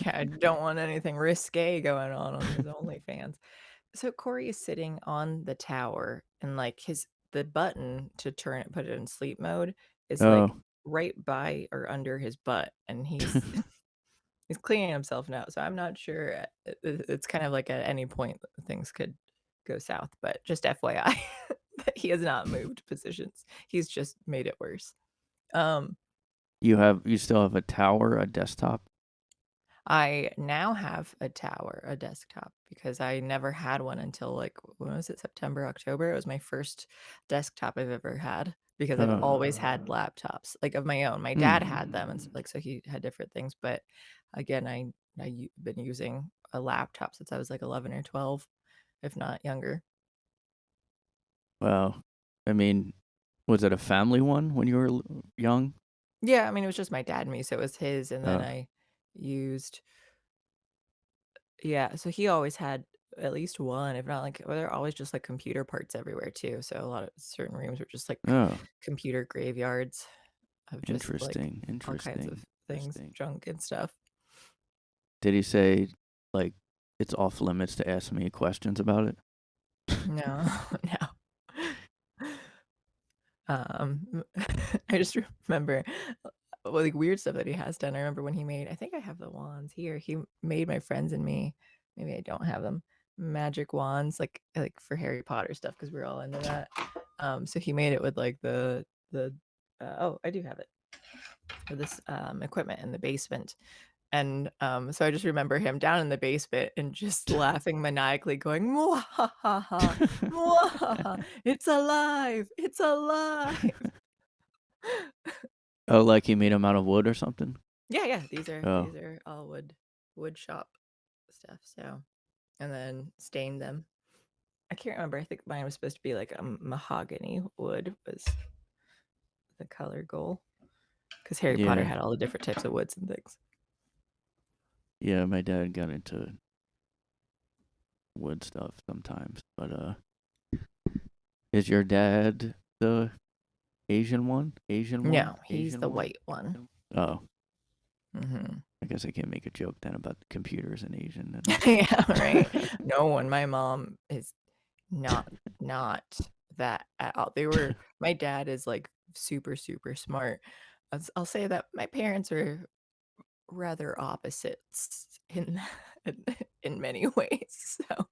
Yeah, I don't want anything risque going on his OnlyFans. So Corey is sitting on the tower and like the button to turn it put it in sleep mode is like Oh. right by or under his butt and he's cleaning himself now. So I'm not sure it's kind of like at any point things could go south, but just FYI that he has not moved positions. He's just made it worse. Um You still have a tower, a desktop? I now have a tower, a desktop, because I never had one until like when was it? September, October. It was my first desktop I've ever had because I've Oh. always had laptops like of my own. My Hmm. dad had them and like so he had different things, but again, been using a laptop since I was like 11 or 12, if not younger. Well, I mean, was it a family one when you were young? Yeah, I mean it was just my dad and me, so it was his, and then Oh. I used yeah, so he always had at least one, if not like well, there are always just like computer parts everywhere too. So a lot of certain rooms were just like Oh. computer graveyards of just like Interesting. all kinds of Interesting. things, Interesting. junk and stuff. Did he say like it's off limits to ask me questions about it? No, no. I just remember like weird stuff that he has done. I remember when he made, I think I have the wands here. He made my friends and me, maybe I don't have them, magic wands like for Harry Potter stuff because we're all into that. So he made it with like the oh, I do have it. For this equipment in the basement. And so I just remember him down in the basement and just laughing maniacally, going, "Mwahaha, mwahaha, it's alive, it's alive." Oh, like he made them out of wood or something? Yeah, yeah, Oh. these are all wood shop stuff. So and then stained them. I can't remember. I think mine was supposed to be like a mahogany wood was the color goal because Harry Potter Yeah. had all the different types of woods and things. Yeah, my dad got into wood stuff sometimes. But is your dad the Asian one? Asian one? No, he's Asian the one? white one. Oh, Hmm. I guess I can't make a joke then about computers and Asian Yeah, right. and No, and my mom is not not that at all. They were my dad is, like, super, super smart. I'll say that my parents are rather opposites in in in many ways. So,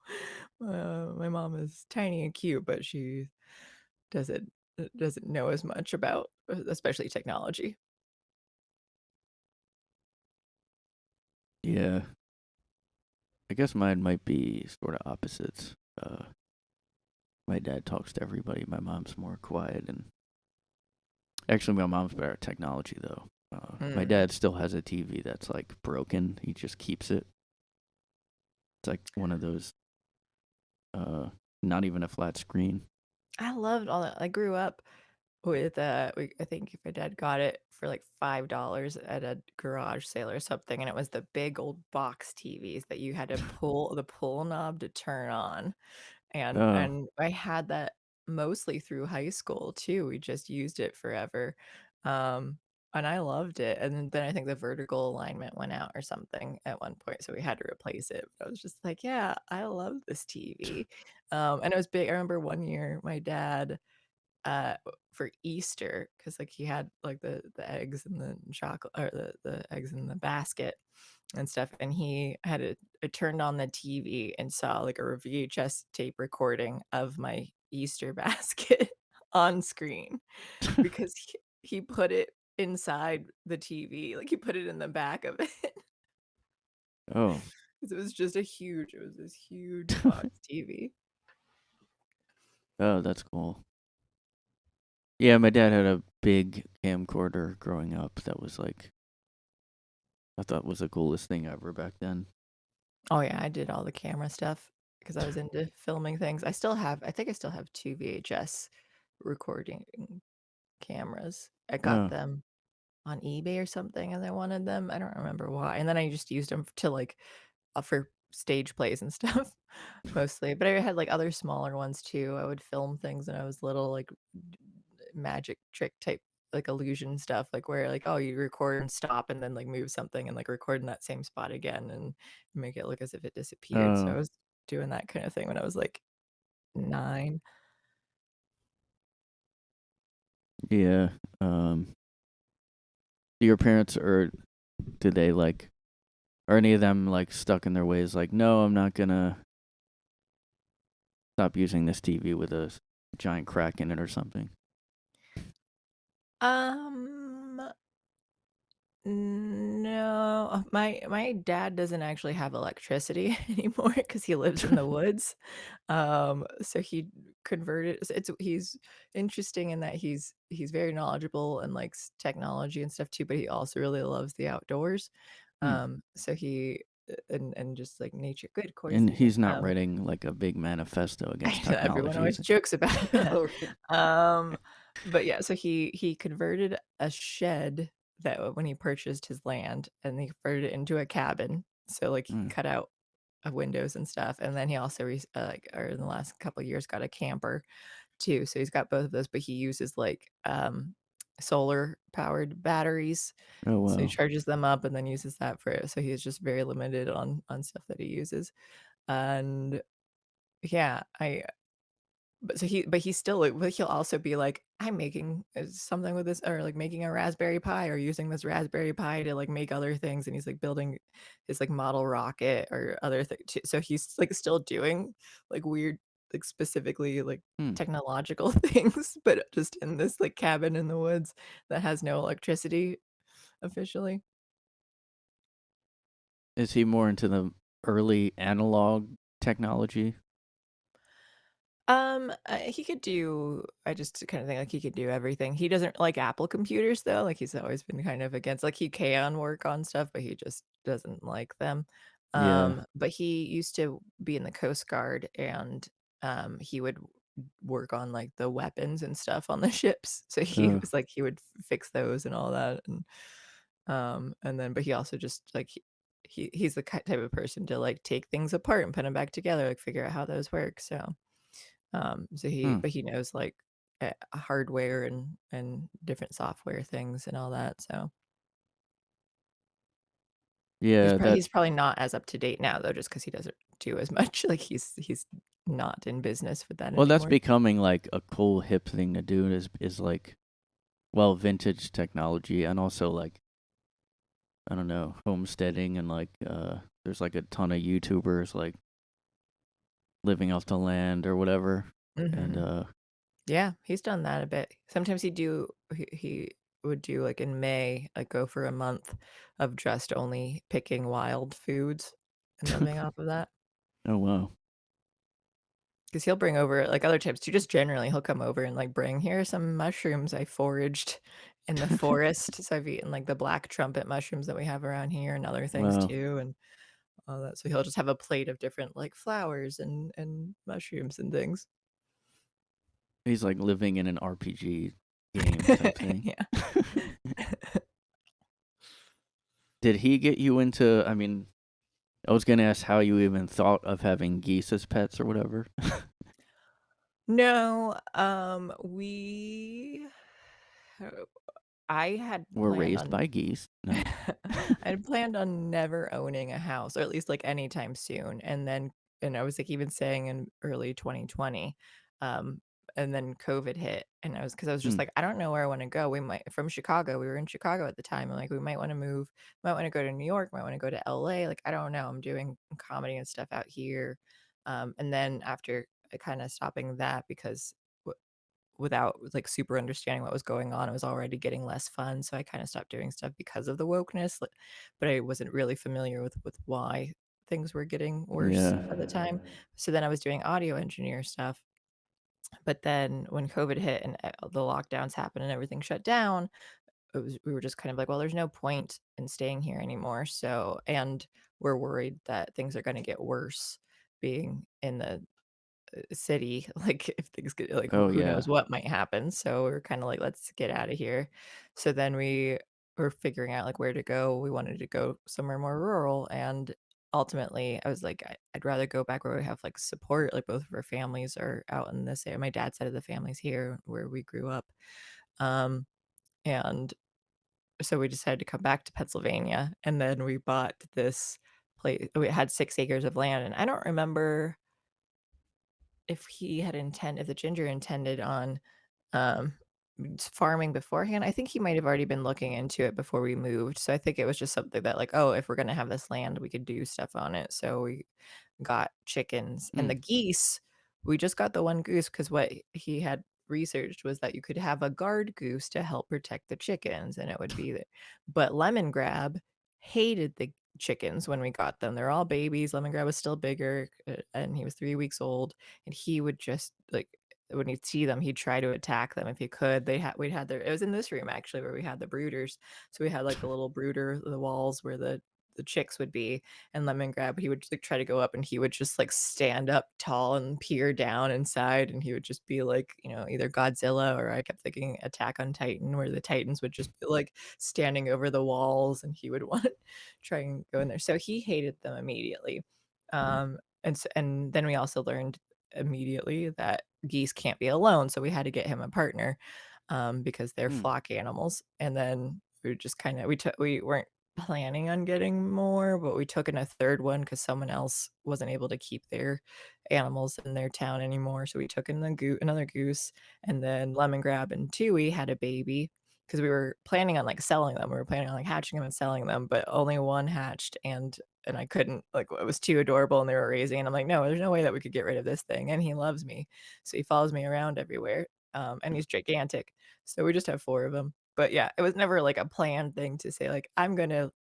my mom is tiny and cute, but she doesn't doesn't know as much about, especially technology. yeah. I guess mine might be sort of opposites. My dad talks to everybody. My mom's more quiet, and actually, my mom's better at technology though. My Mm. dad still has a TV that's like broken. He just keeps it. It's like one of those, uh, not even a flat screen. I loved all that. I grew up with, I think my dad got it for, like, $5 at a garage sale or something, and it was the big old box TVs that you had to pull the pull knob to turn on, Oh, and I had that mostly through high school too, we just used it forever, um, and I loved it, and then I think the vertical alignment went out or something at one point, so we had to replace it, but I was just like, "Yeah, I love this TV," and it was big. I remember one year, my dad uh, for Easter, because like, he had, like, the eggs and the chocolate or the eggs in the basket and stuff, and he had it turned on the TV and saw, like, a VHS tape recording of my Easter basket on screen because he put it inside the TV, like, he put it in the back of it. Oh. 'Cause it was this huge box TV. Oh, that's cool. Yeah, my dad had a big camcorder growing up that was like I thought was the coolest thing ever back then. Oh, yeah, I did all the camera stuff because I was into filming things. I think I still have 2 VHS recording cameras. I got Oh. them on eBay or something, and I wanted them. I don't remember why, and then I just used them to, like, for stage plays and stuff mostly, but I had, like, other smaller ones too. I would film things when I was little, like, magic trick type, like, illusion stuff, like, where, like, oh, you record and stop and then, like, move something and, like, record in that same spot again and make it look as if it disappeared, so I Oh, was doing that kinda thing when I was, like, 9. yeah. Your parents or did they like are any of them like stuck in their ways like, "No, I'm not gonna stop using this TV with a giant crack in it or something." Um No, my dad doesn't actually have electricity anymore because he lives in the woods. So he converted he's interesting in that he's very knowledgeable and likes technology and stuff too, but he also really loves the outdoors. Hmm. So he and just like nature good, of course. And he's not writing like a big manifesto I against know everyone technology, always is it? jokes about that. Oh, really? Um, but yeah, so he converted a shed that when he purchased his land, and he converted it into a cabin. So, like, he Mm. cut out, windows and stuff, and then he also like, or in the last couple of years, got a camper too. So he's got both of those, but he uses, like, solar powered batteries. Oh, So he wow. charges them up and then uses that for so he's just very limited on stuff that he uses. And yeah, I but he's still like but he'll also be like, "I'm making, something with this," or, like, making a Raspberry Pi or using this Raspberry Pi to, like, make other things, and he's, like, building his, like, model rocket or other thing too. So he's, like, still doing, like, weird, like, specifically, like, Hmm. technological things, but just in this, like, cabin in the woods that has no electricity officially. Is he more into the early analog technology? He could do I just kinda think, like, he could do everything. He doesn't like Apple computers, though, like, he's always been kind of against like, he can work on stuff, but he just doesn't like them. Yeah. But he used to be in the Coast Guard, and, he would work on, like, the weapons and stuff on the ships. So he Oh. was like he would fix those and all that, and then but he also just, like, he's the type of person to, like, take things apart and put them back together, like, figure out how those work, so Hmm. he knows, like, hardware and different software things and all that, so Yeah, that he's probably not as up to date now, though, just because he doesn't do as much, like, he's not in business with that well, that's anymore. becoming like a cool hip thing to do is like well, vintage technology and also like I don't know, homesteading and like there's like a ton of YouTubers like living off the land or whatever. And Mhm. Yeah, he's done that a bit. Sometimes he would do, like, in May, like, go for a month of just only picking wild foods and living off of that. oh wow. 'Cause he'll bring over like, other times too, just generally, he'll come over and, like, bring, "Here are some mushrooms I foraged in the forest." So I've eaten, like, the black trumpet mushrooms that we have around here and other things Wow. too, and all that. So he'll just have a plate of different, like, flowers and mushrooms and things. He's like living in an RPG game type thing. Yeah. Did he get you into I mean, I was gonna ask how you even thought of having geese as pets or whatever. No, we I had Were planned raised on by geese. No. I had planned on never owning a house, or at least, like, anytime soon, and I was, like, even saying in early 2020, um, and then COVID hit, and I was just Mm. like, "I don't know where I wanna go." We might from Chicago, we were in Chicago at the time, and, like, we might wanna move, might wanna go to New York, might wanna go to LA, like, I don't know, I'm doing comedy and stuff out here, and then after, kinda stopping that because without, like, super understanding what was going on, it was already getting less fun, so I kinda stopped doing stuff because of the wokeness, like, but I wasn't really familiar with why things were getting worse Yeah. at the time. So then I was doing audio engineer stuff, but then when COVID hit and, the lockdowns happened and everything shut down, we were just kind of like, "Well, there's no point in staying here anymore," so and we're worried that things are gonna get worse being in the city, like, if things get like, Oh, who yeah. knows what might happen, so we're kinda like, "Let's get out of here." So then we were figuring out, like, where to go. We wanted to go somewhere more rural, and ultimately, I was like, I'd rather go back where we have, like, support, like, both of our families are out in this area. My dad's side of the family's here where we grew up, um, and so we decided to come back to Pennsylvania, and then we bought this place. We had 6 acres of land, and I don't remember if the ginger intended on, um, farming beforehand. I think he might have already been looking into it before we moved, so I think it was just something that, like, "Oh, if we're gonna have this land, we could do stuff on it," so we got chickens, and Mm. the geese, we just got the 1 goose because what he had researched was that you could have a guard goose to help protect the chickens, and it would be the but Lemongrab hated the chickens when we got them. They're all babies. Lemongrab was still bigger, and he was 3 weeks old, and he would just, like, when he'd see them, he'd try to attack them if he could. We'd had their it was in this room actually where we had the brooders. So we had, like, the little brooder, the walls where the chicks would be, and Lemongrab, he would just, like, try to go up, and he would just, like, stand up tall and peer down inside, and he would just be like, either Godzilla, or I kept thinking Attack on Titan, where the Titans would just be, like, standing over the walls, and he would wanna try and go in there. So he hated them immediately. And then we also learned immediately that geese can't be alone, so we had to get him a partner, because they're Mm. flock animals, and then we just kinda we weren't planning on getting more, but we took in a 3rd one because someone else wasn't able to keep their animals in their town anymore, so we took in another goose, and then Lemongrab and Tui had a baby because we were planning on, like, selling them. We were planning on, like, hatching them and selling them, but only 1 hatched, and I couldn't, like, it was too adorable, and they were raising, and I'm like, "No, there's no way that we could get rid of this thing," and he loves me, so he follows me around everywhere, and he's gigantic, so we just have 4 of them. But yeah, it was never like a planned thing to say, like, "I'm gonna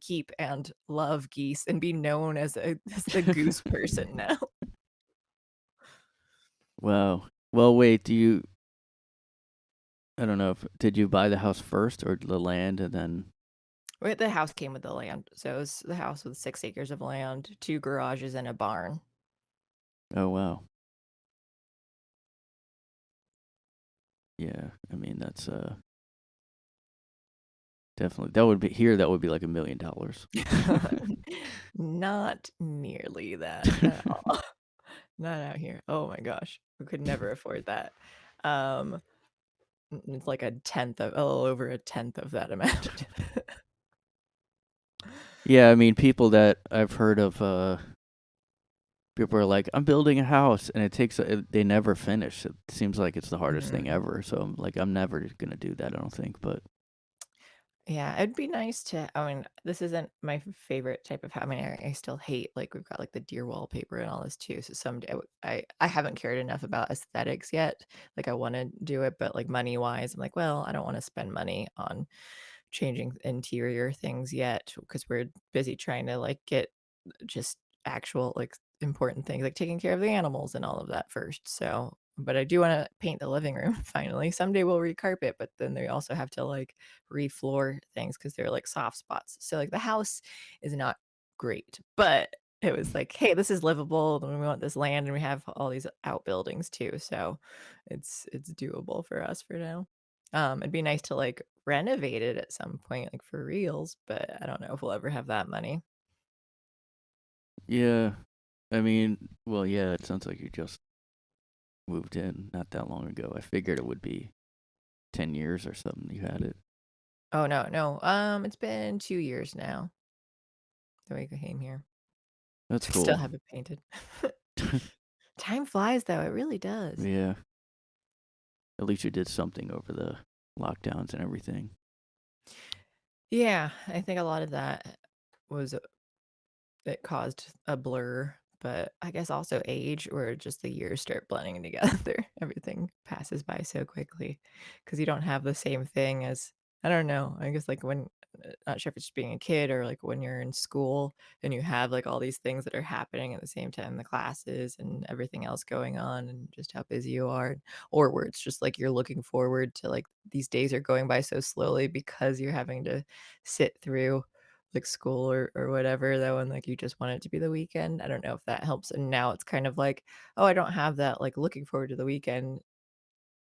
keep and love geese and be known as a as the goose person now." Wow. Well, wait, I don't know if did you buy the house first or the land and then The house came with the land, so it was the house with 6 acres of land, 2 garages, and a barn. oh, wow. Yeah, I mean, that's, definitely that would be like $1,000,000. Not nearly that at all. Not out here. Oh my gosh, we could never afford that. Um, it's like a little over a tenth of that amount. Yeah, I mean, people that I've heard of, people are like, "I'm building a house," and they never finish. It seems like it's the hardest thing Mhm. ever, so I'm like, I'm never gonna do that, I don't think, but Yeah, it'd be nice to I mean, this isn't my favorite type of I mean, I still hate, like, we've got, like, the deer wallpaper and all this too, so someday I haven't cared enough about aesthetics yet. Like, I wanna do it, but, like, money-wise, I'm like, "Well, I don't wanna spend money on changing interior things yet because 'cause we're busy trying to, like, get just actual, like, important things, like taking care of the animals and all of that first, so but I do wanna paint the living room finally. Someday we'll recarpet, but then they also have to, like, refloor things because 'cause they're, like, soft spots. So, like, the house is not great, but it was like, "Hey, this is livable, and we want this land, and we have all these outbuildings too," so it's doable for us for now. It'd be nice to, like, renovate it at some point, like, for reals, but I don't know if we'll ever have that money. yeah. I mean, well, yeah, it sounds like you just moved in not that long ago. I figured it would be 10 years or something you had it. Oh, no, no, it's been 2 years now that we came here. That's We still cool. haven't painted. Time flies, though, it really does. Yeah. At least you did something over the lockdowns and everything. Yeah, I think a lot of that was it caused a blur, but I guess also age where just the years start blending together. Everything passes by so quickly because you don't have the same thing as I don't know. I guess like when not sure if it's just being a kid or like when you're in school and you have like all these things that are happening at the same time, the classes and everything else going on and just how busy you are, or where it's just like you're looking forward to like these days are going by so slowly because you're having to sit through like school or whatever though, and like you just want it to be the weekend. I don't know if that helps. And now it's kind of like, oh, I don't have that like looking forward to the weekend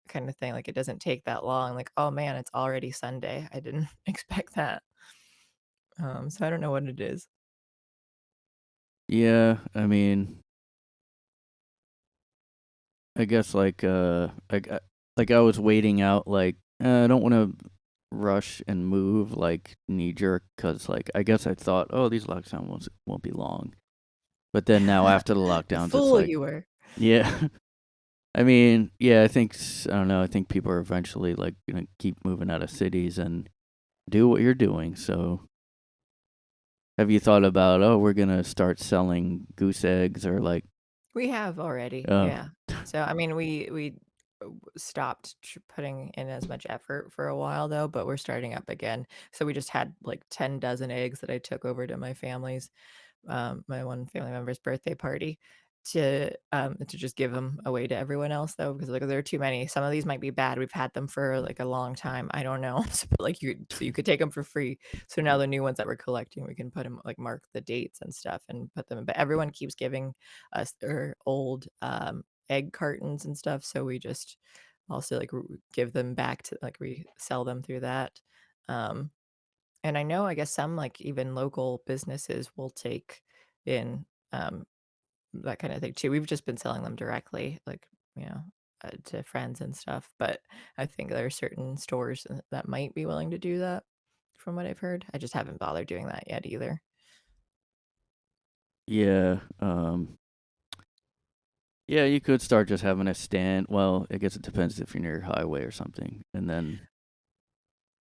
kind of thing. Like it doesn't take that long. Like, oh man, it's already Sunday. I didn't expect that. So I don't know what it is. Yeah, I mean, I guess like I was waiting out like I don't want to rush and move like knee jerk because like I guess I thought oh these lockdowns won't be long, but then now after the The lockdowns it's fool like you were. yeah. I mean, yeah, I think I don't know. I think people are eventually like gonna keep moving out of cities and do what you're doing. So, have you thought about oh we're gonna start selling goose eggs or like We have already, oh yeah. So, I mean, we stopped putting in as much effort for a while though, but we're starting up again. So we just had like 10 dozen eggs that I took over to my family's my one family member's birthday party to just give them away to everyone else though because like there are too many. Some of these might be bad. We've had them for like a long time. I don't know. Like you could take them for free. So now the new ones that we're collecting, we can put them like mark the dates and stuff and put them in. But everyone keeps giving us their old egg cartons and stuff. So we just also like give them back to like resell them through that. Um, and I know, I guess some like even local businesses will take in that kind of thing too. We've just been selling them directly, like, you know, to friends and stuff. But I think there are certain stores that might be willing to do that from what I've heard. I just haven't bothered doing that yet either. yeah yeah you could start just having a stand. Well, I guess it depends if you're near a highway or something, and then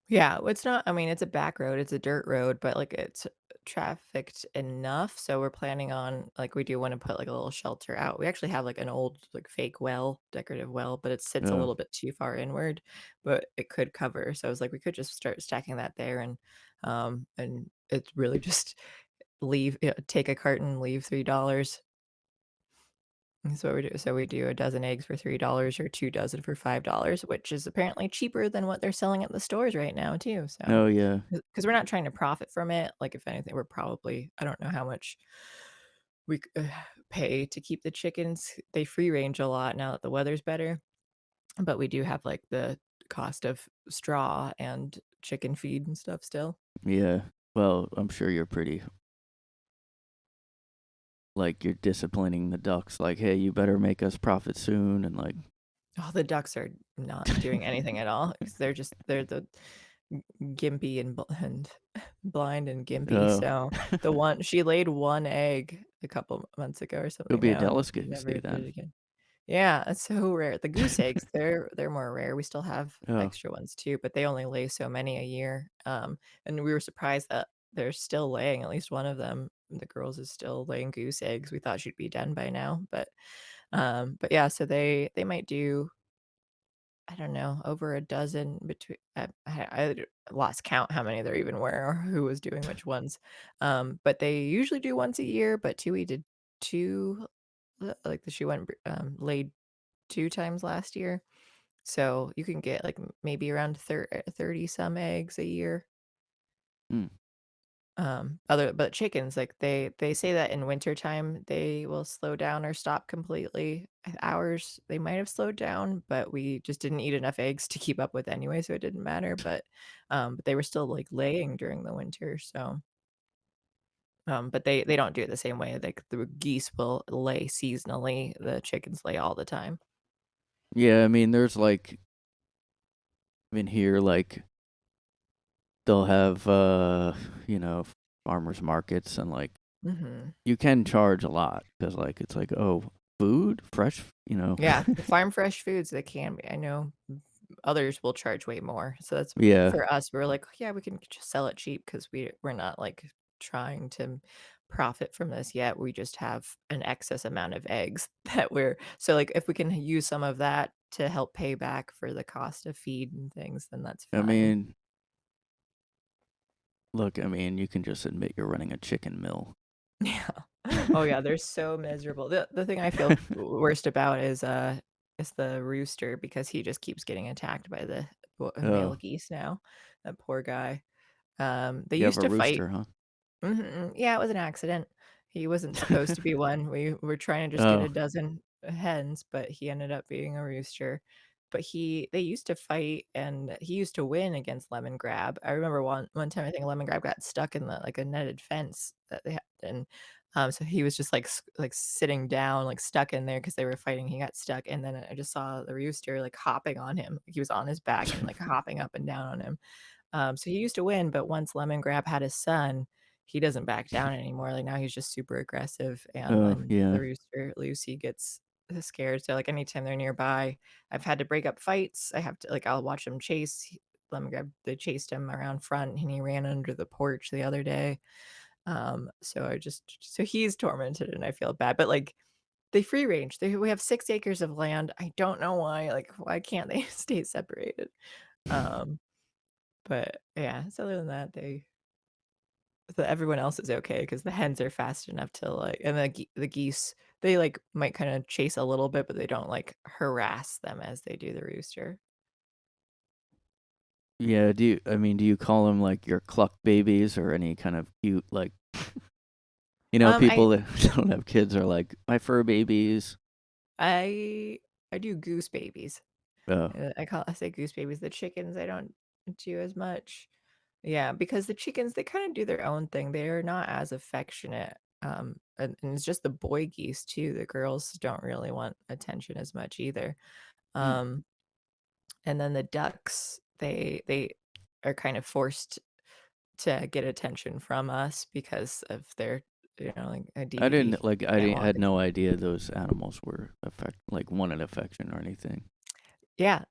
Yeah, well, it's not I mean, it's a back road, it's a dirt road, but, like, it's trafficked enough, so we're planning on like, we do wanna put, like, a little shelter out. We actually have, like, an old, like, fake well, decorative well, but it sits a oh little bit too far inward, but it could cover, so I was like, we could just start stacking that there and it's really just take a carton, leave $3. That's what we do. So we do a dozen eggs for $3 or 2 dozen for $5, which is apparently cheaper than what they're selling at the stores right now too, so oh yeah because we're not trying to profit from it, like, if anything, we're probably I don't know how much we pay to keep the chickens. They free range a lot now that the weather's better, but we do have, like, the cost of straw and chicken feed and stuff still. yeah. Well, I'm sure you're pretty like you're disciplining the ducks. Like, hey, you better make us profit soon, and like Oh, the ducks are not doing anything at all 'cause they're the gimpy and blind and gimpy, oh so the one she laid 1 egg a couple months ago or it'll something be a now and delicacy never did it then. again. Yeah, it's so rare. The goose eggs, they're more rare. We still have Oh extra ones too, but they only lay so many a year, and we were surprised that they're still laying, at least one of them, the girls is still laying goose eggs. We thought she'd be done by now, but yeah, so they might do I don't know, over a dozen between I lost count how many there even were or who was doing which ones. But they usually do once a year, but Tui did 2, like, she went laid 2 times last year. So you can get, like, maybe around 30 some eggs a year. mm, Other but chickens, like, they say that in wintertime, they will slow down or stop completely. Ours, they might have slowed down, but we just didn't eat enough eggs to keep up with anyway, so it didn't matter, but they were still, like, laying during the winter, so, but they don't do it the same way, like, the geese will lay seasonally, the chickens lay all the time. yeah. I mean, there's like in here like they'll have you know farmers markets and like Mhm. you can charge a lot because like it's like oh food, fresh, you know. Yeah, the farm fresh foods, they can be. I know others will charge way more. So that's Yeah. for us, we're like, "Yeah, we can just sell it cheap because we're not, like, trying to profit from this yet. We just have an excess amount of eggs that we're so, like, if we can use some of that to help pay back for the cost of feed and things, then that's I fine." mean, look, I mean, you can just admit you're running a chicken mill. Yeah. Oh, yeah, they're so miserable. The thing I feel worst about is the rooster because he just keeps getting attacked by the male Oh, geese now. That poor guy. They you have used a to fight. rooster, huh? Mhm, yeah, it was an accident. He wasn't supposed to be one. We were trying to just get a Oh, dozen hens, but he ended up being a rooster. But they used to fight, and he used to win against Lemon Grab. I remember one time I think Lemon Grab got stuck in the like a netted fence that they had, and so he was just like like sitting down, like stuck in there because they were fighting. He got stuck, and then I just saw the rooster like hopping on him. Like, he was on his back and like hopping up and down on him. So he used to win, but once Lemon Grab had his son, he doesn't back down anymore. Like now he's just super aggressive, and oh, when the yeah. rooster leaves, he gets scared. So like anytime they're nearby, I've had to break up fights. I have to like I'll watch him chase Lemon Grab. They chased him around front, and he ran under the porch the other day. So so he's tormented, and I feel bad. But like they free range. We have 6 acres of land. I don't know why. Like why can't they stay separated? Um, but yeah. So other than that, everyone else is okay because the hens are fast enough to, like and the geese, they, like, might kinda chase a little bit, but they don't, like, harass them as they do the rooster. Yeah, do you call them, like, your cluck babies or any kind of cute, like, I people that don't have kids are like, "My fur babies." I I do goose babies. Oh, I say goose babies. The chickens, I don't do as much. Yeah, because the chickens, they kinda do their own thing. They're not as affectionate, and it's just the boy geese too. The girls don't really want attention as much either. hmm. Um And then the ducks, they are kind of forced to get attention from us because of their, like, a DD. I Can't didn't walk had it. no idea those animals were wanted affection or anything. Yeah,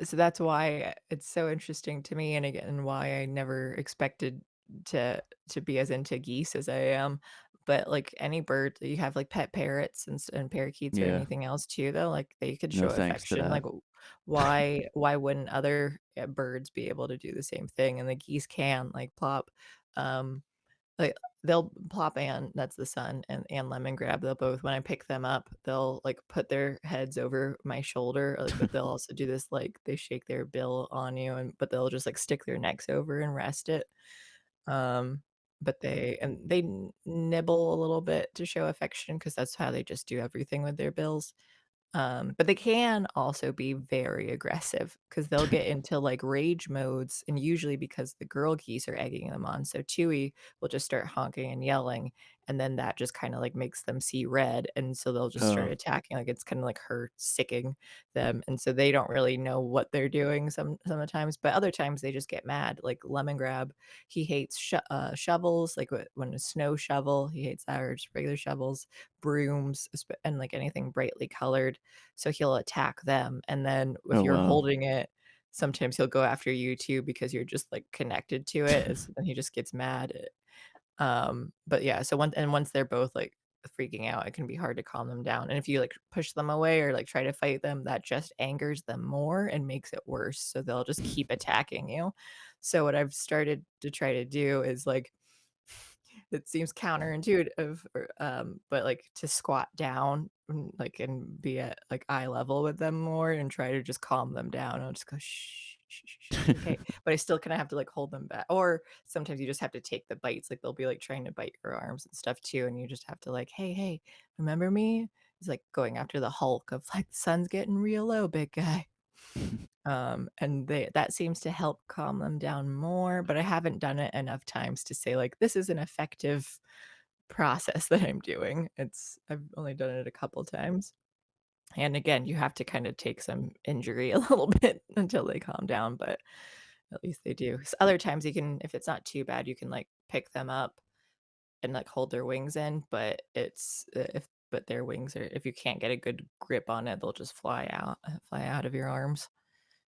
so that's why it's so interesting to me, and again, why I never expected to be as into geese as I am. But, like, any bird that you have, like, pet parrots and parakeets or Yeah, anything else too, though, like, they could no show thanks to affection, that. like, why wouldn't other, birds be able to do the same thing? And the geese can, like, plop, um like, they'll plop and that's the sun, and lemon grab, they'll both when I pick them up, they'll, like, put their heads over my shoulder, like, but they'll also do this, like, they shake their bill on you, but they'll just, like, stick their necks over and rest it. Um, but they nibble a little bit to show affection because that's how they just do everything with their bills. But they can also be very aggressive because 'cause they'll get into, like, rage modes, and usually because the girl geese are egging them on, so Chewy will just start honking and yelling, and then that just kinda, like, makes them see red, and so they'll just start Oh, attacking, like, it's kinda like her sicking them, and so they don't really know what they're doing some of the times, but other times they just get mad, like Lemon Grab, he hates shovels, like, when a snow shovel, he hates that, or just regular shovels, brooms, and, like, anything brightly colored, so he'll attack them, and then if oh you're wow. holding it, sometimes he'll go after you too because you're just, like, connected to it, and he just gets mad. But yeah, so once they're both, like, freaking out, it can be hard to calm them down, and if you, like, push them away or, like, try to fight them, that just angers them more and makes it worse, so they'll just keep attacking you. So what I've started to try to do is, like, it seems counterintuitive, but, like, to squat down, like, and be at, like, eye level with them more and try to just calm them down. I'll just go, "Shh, shh, shh, shh, it's okay," but I still kinda have to, like, hold them back, or sometimes you just have to take the bites, like, they'll be, like, trying to bite your arms and stuff too, and you just have to, like, "Hey, hey, remember me?" It's like going after the Hulk of, like, "The sun's getting real low, big guy." And that seems to help calm them down more, but I haven't done it enough times to say, like, "This is an effective process that I'm doing." I've only done it a couple times. And again, you have to kinda take some injury a little bit until they calm down, but at least they do. Other times you can if it's not too bad, you can, like, pick them up and, like, hold their wings in, but if but their wings are if you can't get a good grip on it, they'll just fly out of your arms,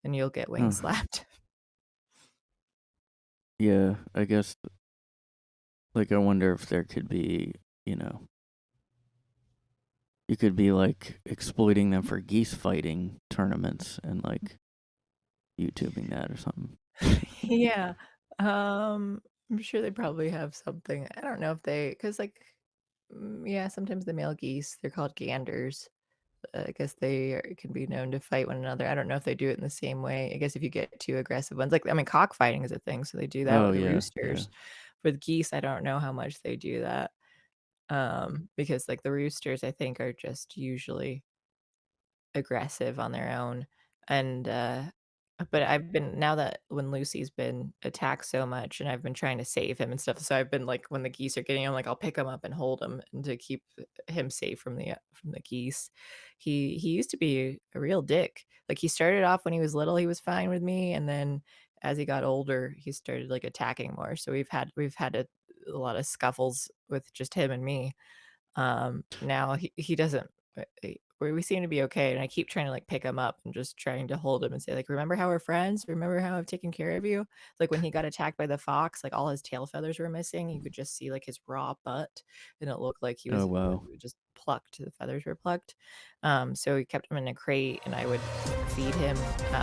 and you'll get wing Huh. slapped. Yeah, I guess, like, I wonder if there could be, you know, you could be, like, exploiting them for geese fighting tournaments and, like, YouTubing that or something. Yeah. I'm sure they probably have something. I don't know if they, because yeah, sometimes the male geese, they're called ganders. I guess can be known to fight one another. I don't know if they do it in the same way. I guess if you get too aggressive ones, like I mean, cockfighting is a thing, so they do that Oh, with the yeah, yeah. roosters. With geese, I don't know how much they do that. Because like the roosters, I think are just usually aggressive on their own, and, but I've been now that when Lucy's been attacked so much and I've been trying to save him and stuff, so I've been, like, when the geese are getting him, like, I'll pick him up and hold him and to keep him safe from the geese. He used to be a real dick. Like, he started off when he was little, he was fine with me, and then as he got older, he started, like, attacking more, so we've had a lot of scuffles with just him and me. Now he doesn't we seem to be okay, and I keep trying to, like, pick him up and just trying to hold him and say, like, "Remember how we're friends? Remember how I've taken care of you?" Like, when he got attacked by the fox, like, all his tail feathers were missing, you could just see, like, his raw butt, and it looked like he Oh, was wow. just plucked, the feathers were plucked. So we kept him in a crate, and I would feed him,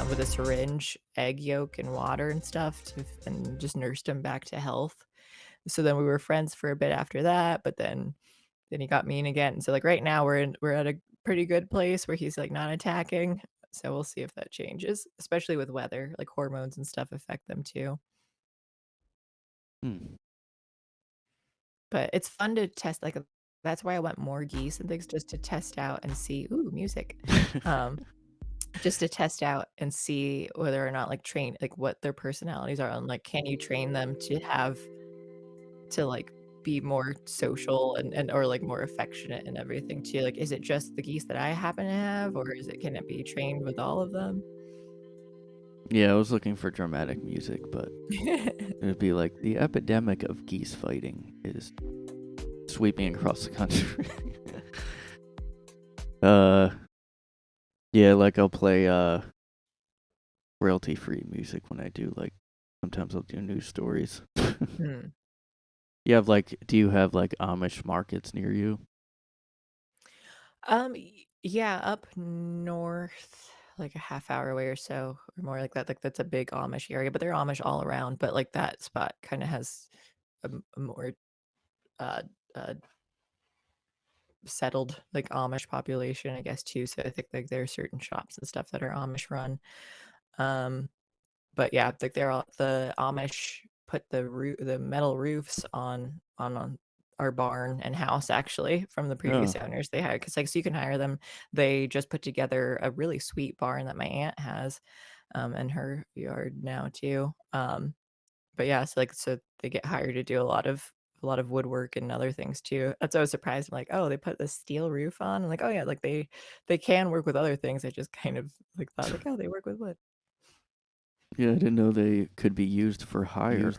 with a syringe, egg yolk and water and stuff and just nursed him back to health. So then we were friends for a bit after that, but then he got mean again. So, like, right now we're at a pretty good place where he's, like, not attacking, so we'll see if that changes, especially with weather, like, hormones and stuff affect them too. Hmm. But it's fun to test, like, that's why I want more geese and things just to test out and see ooh, music. Um, just to test out and see whether or not, like, what their personalities are and, like, can you train them to, like, be more social and or, like, more affectionate and everything too? Like, is it just the geese that I happen to have, or can it be trained with all of them? Yeah, I was looking for dramatic music, but it'd be like, "The epidemic of geese fighting is sweeping across the country." Uh, yeah, like, I'll play, royalty-free music when I do, like sometimes I'll do news stories. Hmm. Do you have, like, Amish markets near you? Yeah, up north, like a half hour away or so, or more like that. Like that's a big Amish area, but they're Amish all around. But like that spot kind of has a more uh, uh, settled like Amish population, I guess too. So I think like there are certain shops and stuff that are Amish run. Um, But yeah, like they're all the Amish put the metal roofs on our barn and house actually from the previous Oh, owners they hired because like so you can hire them. They just put together a really sweet barn that my aunt has, in her yard now too. But yeah, so they get hired to do a lot of woodwork and other things too. That's why I was surprised. I'm like, oh, they put the steel roof on. I'm like, oh yeah, like they can work with other things. I just kind of like thought like, oh, they work with wood. yeah, I didn't know they could be used for hire.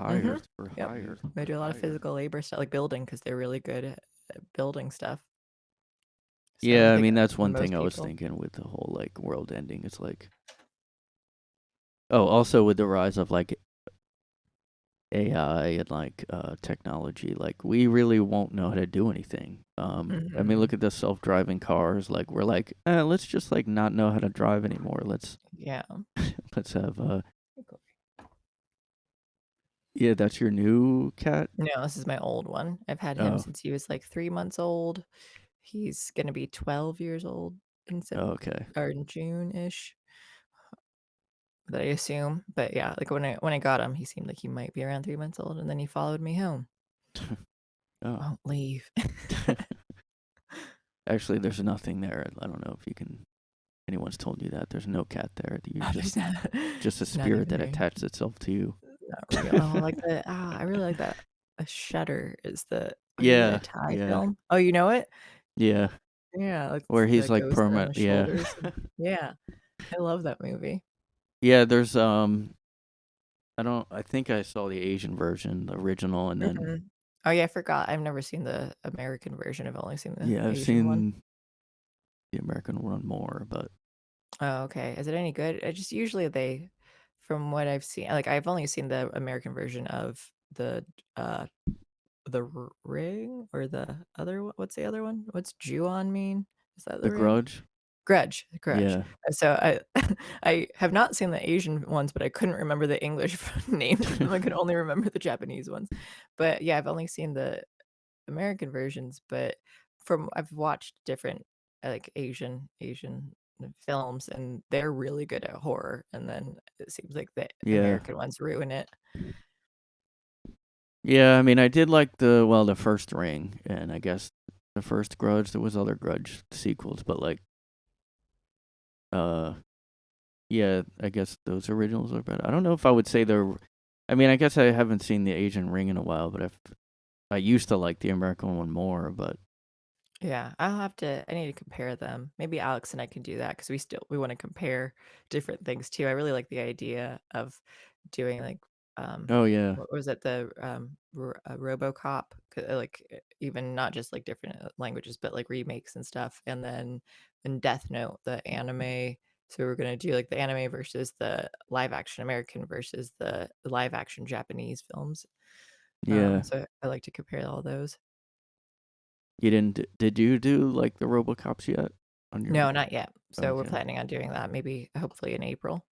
Mhm. Yep. They do a lot of physical labor stuff, like building, because 'cause they're really good at building stuff. So, I Yeah, I think, mean, that's for one thing most I was people thinking with the whole, like, world ending. It's like also with the rise of, like, AI and, like, technology, like, we really won't know how to do anything. I mean, look Mhm. at the self-driving cars, like, we're like, let's just, like, not know how to drive anymore. Yeah. Let's have, yeah, that's your new cat? No, this is my old one. I've had him Oh, since he was, like, 3 months old. He's gonna be 12 years old in oh, okay. in June-ish, that I assume, but yeah, like, when I got him, he seemed like he might be around 3 months old, and then he followed me home. Oh. Won't leave. Actually, there's nothing there. I don't know if anyone's told you that. There's no cat there. You're Oh, just a there's not spirit even that real. attached itself to you. Not real. Oh, like I really like that. A Shudder is the what is it, a Yeah, Thai yeah, film? Oh, you know it? yeah. Yeah, like Where he's the like ghost on permanent. his Yeah, shoulders. Yeah, I love that movie. yeah. I don't. I think I saw the Asian version, the original, and then Mhm. Oh, yeah, I forgot. I've never seen the American version. I've only seen the Yeah, I've Asian one. seen the American one more, but Oh, okay. Is it any good? I just usually they from what I've seen like, I've only seen the American version of uh, the Ring or the other one what's the other one? What's Ju-on mean? Is that The the Ring? Grudge? Grudge, Grudge. Yeah. So I I have not seen the Asian ones, but I couldn't remember the English names of them. I could only remember the Japanese ones. But, yeah, I've only seen the American versions, but I've watched different, like, Asian films, and they're really good at horror, and then it seems like the Yeah. American ones ruin it. Yeah, I mean, I did like the first Ring, and I guess the first Grudge, there was other Grudge sequels, but, like, uh, yeah, I guess those originals are better. I don't know if I would say they're I mean, I guess I haven't seen the Asian Ring in a while, but I used to like the American one more, but Yeah, I need to compare them. Maybe Alex and I can do that because we wanna compare different things too. I really like the idea of doing, like, oh, yeah. what was it? The, RoboCop, even not just, like, different, languages, but, like, remakes and stuff, and then in Death Note, the anime. So we're gonna do, like, the anime versus the live action American versus the live action Japanese films. Yeah. So I like to compare all those. You didn't did you do, like, the RoboCops yet on your No, not yet. So we're okay. planning on doing that maybe hopefully in April.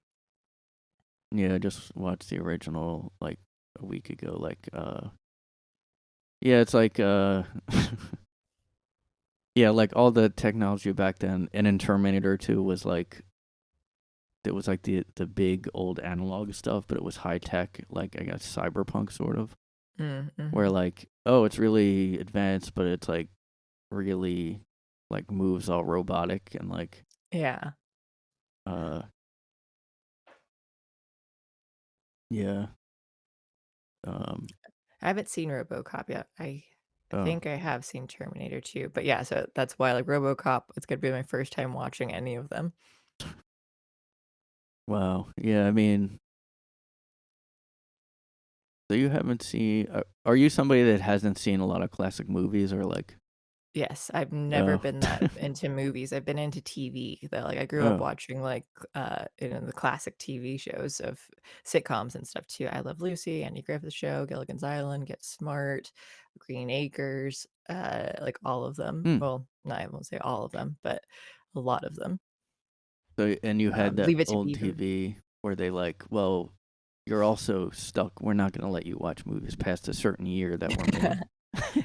Yeah, I just watched the original, like, a week ago, like, yeah, it's like, yeah, like, all the technology back then and in Terminator 2 was, like it was, like, the big old analog stuff, but it was high tech, like, I guess, cyberpunk sort of, where, Mhm. like, oh, it's really advanced, but it's, like, really, like, moves all robotic and, like, Yeah. uh yeah, um, I haven't seen RoboCop yet. I oh, think I have seen Terminator 2, but yeah, so that's why, like, RoboCop, it's gonna be my first time watching any of them. wow, yeah, I mean, so you haven't seen are you somebody that hasn't seen a lot of classic movies or, like Yes, I've never oh, been that into movies. I've been into TV, though, like, I grew up oh, watching, like, the classic TV shows of sitcoms and stuff too. I Love Lucy, Andy Griffith Show, Gilligan's Island, Get Smart, Green Acres, like, all of them. hmm. Well, no, I won't say all of them, but a lot of them. So and you had that Leave It to old Beaver. TV where they like, "Well, you're also stuck. We're not gonna let you watch movies past a certain year that were made."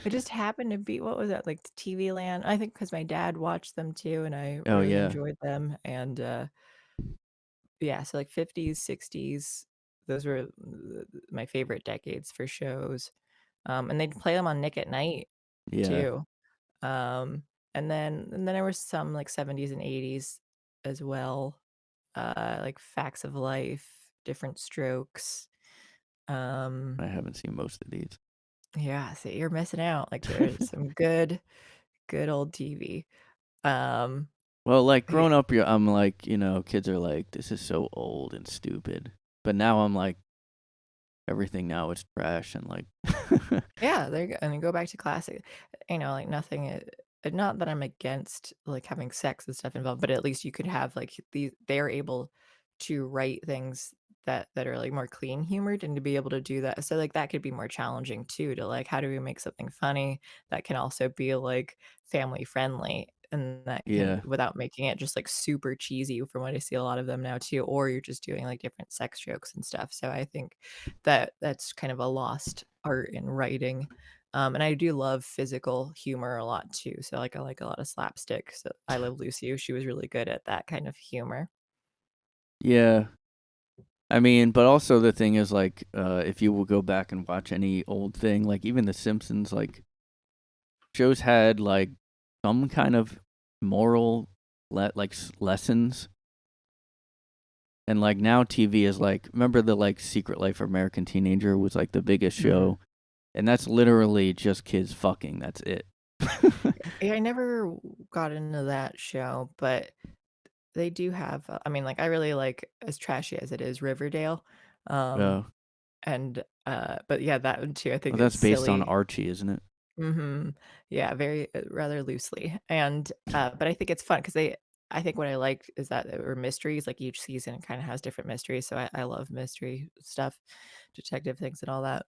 It just happened to be what was that, like, the TV Land? I think because my dad watched them too, and I Oh, really yeah. enjoyed them, and, yeah, so, like, 50s, 60s, those were my favorite decades for shows, and they'd play them on Nick at Night Yeah, too, and then there was some, like, 70s and 80s as well, like Facts of Life, Different Strokes, um I haven't seen most of these. yeah, so you're missing out, like, there's some good old TV. Um, Well, like, y growing up, I'm like, kids are like, "This is so old and stupid." But now I'm like, everything now is trash and, like yeah, there you go, and then go back to classic, like, nothing, not that I'm against, like, having sex and stuff involved, but at least you could have, like, they're able to write things that are, like, more clean humored and to be able to do that so, like, that could be more challenging too to, like, how do we make something funny that can also be, like, family friendly and that can Yeah. without making it just, like, super cheesy from what I see a lot of them now too, or you're just doing, like, different sex jokes and stuff, so I think that's kind of a lost art in writing. And I do love physical humor a lot too. So I like a lot of slapstick. So I Love Lucy. She was really good at that kind of humor. Yeah. I mean, but also the thing is, like, if you will go back and watch any old thing, like, even The Simpsons, like, shows had, like, some kind of moral lessons. And, like, now TV is, like remember the, like, Secret Life of American Teenager was, like, the biggest Mhm. show, and that's literally just kids fucking, that's it. Yeah, I never got into that show, but they do have. I mean, like I really like as trashy as it is Riverdale. Um, Oh, and But yeah, that one too, I Well, think is that's based on silly. Archie, isn't it? Mhm. Yeah, very rather loosely, and, but I think it's fun because I think what I like is that there were mysteries, like, each season kinda has different mysteries, so I love mystery stuff, detective things and all that.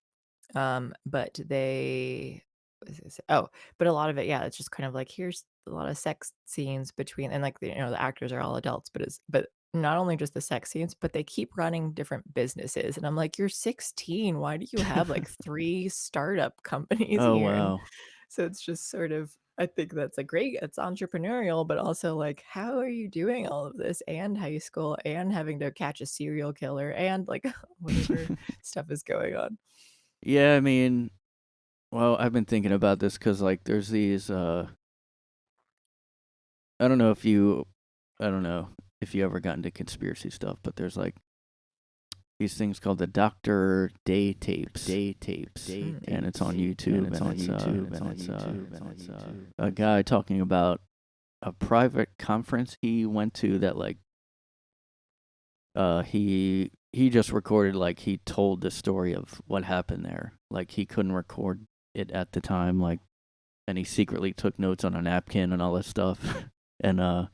But they what was I gonna say? Oh, but a lot of it, yeah, it's just kind of like, here's a lot of sex scenes between and, like, the actors are all adults, but not only just the sex scenes, but they keep running different businesses, and I'm like, "You're 16, why do you have, like, 3 startup companies Oh, here?" And wow. so it's just sort of I think that's a great it's entrepreneurial, but also, like, how are you doing all of this and high school and having to catch a serial killer and, like, whatever stuff is going on? Yeah, I mean, well, I've been thinking about this because, like, there's these, I don't know if you I don't know if you ever got into conspiracy stuff, but there's, like, these things called the Doctor tapes, and it's on YouTube, and it's a guy talking about a private conference he went to that, like, he just recorded, like, he told the story of what happened there. Like, he couldn't record it at the time, like, and he secretly took notes on a napkin and all that stuff. And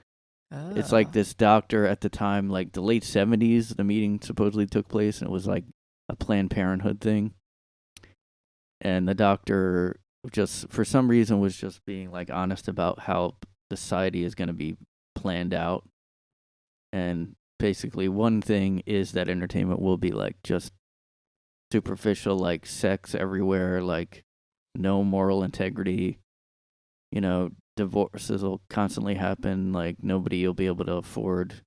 it's like Oh. this doctor at the time, like the late 70s, the meeting supposedly took place, and it was like a Planned Parenthood thing. And the doctor just, for some reason, was just being like honest about how society is going to be planned out. And basically, one thing is that entertainment will be like just superficial, like sex everywhere, like no moral integrity. Divorces will constantly happen. Like nobody will be able to afford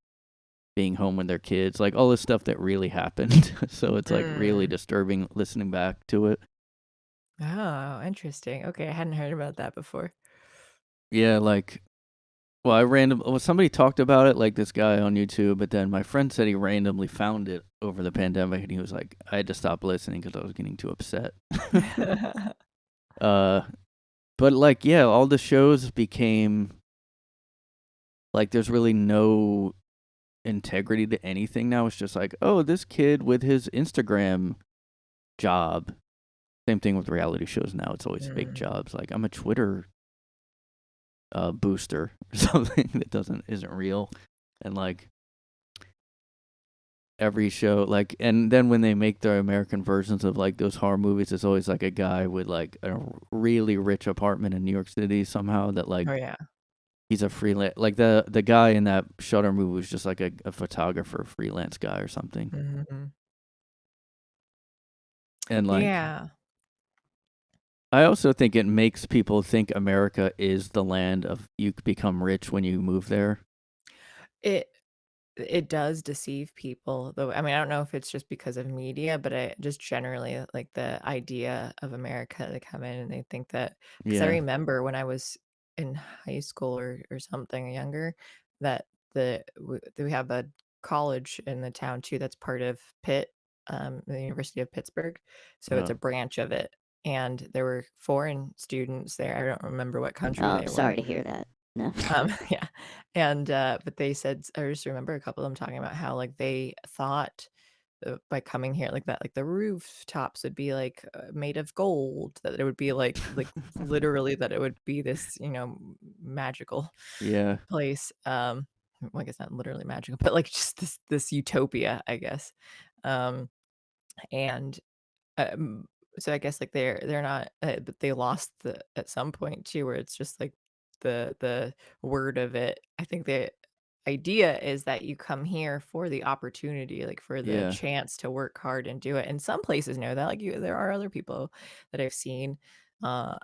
being home with their kids, like all this stuff that really happened. So it's like really Mm. disturbing listening back to it. Oh, interesting. Okay, I hadn't heard about that before. Yeah, like, well, somebody talked about it, like this guy on YouTube, but then my friend said he randomly found it over the pandemic, and he was like, I had to stop listening because I was getting too upset. uh, but like, yeah, all the shows became like, there's really no integrity to anything now. It's just like, oh, this kid with his Instagram job. Same thing with reality shows now. It's always fake Mm. jobs. Like, I'm a Twitter booster or something that isn't real. And like every show, like, and then when they make their American versions of like those horror movies, it's always like a guy with like a really rich apartment in New York City somehow that like Oh, yeah. he's a freelance, like the guy in that Shutter movie was just like a photographer freelance guy or something. Mhm. And like Yeah. I also think it makes people think America is the land of you become rich when you move there. It It does deceive people, though. I mean, I don't know if it's just because of media, but I just generally like the idea of America. They come in and they think that because I Yeah. remember when I was in high school or something younger, that we have a college in the town too that's part of Pitt, the University of Pittsburgh. So it's Uh, a branch of it, and there were foreign students there. I don't remember what country Oh, they sorry were. to hear that. No. Yeah, and, but they said I just remember a couple of them talking about how, like, they thought, by coming here like that, like, the rooftops would be, like, made of gold, that it would be, literally that it would be this, magical yeah. place, well, I guess not literally magical, but, like, just this utopia, I guess, and um, so I guess, like, they're not, but they lost at some point too, where it's just, like, the word of it. I think the idea is that you come here for the opportunity, like, for the Yeah. chance to work hard and do it, and some places know that, like, there are other people that I've seen, uh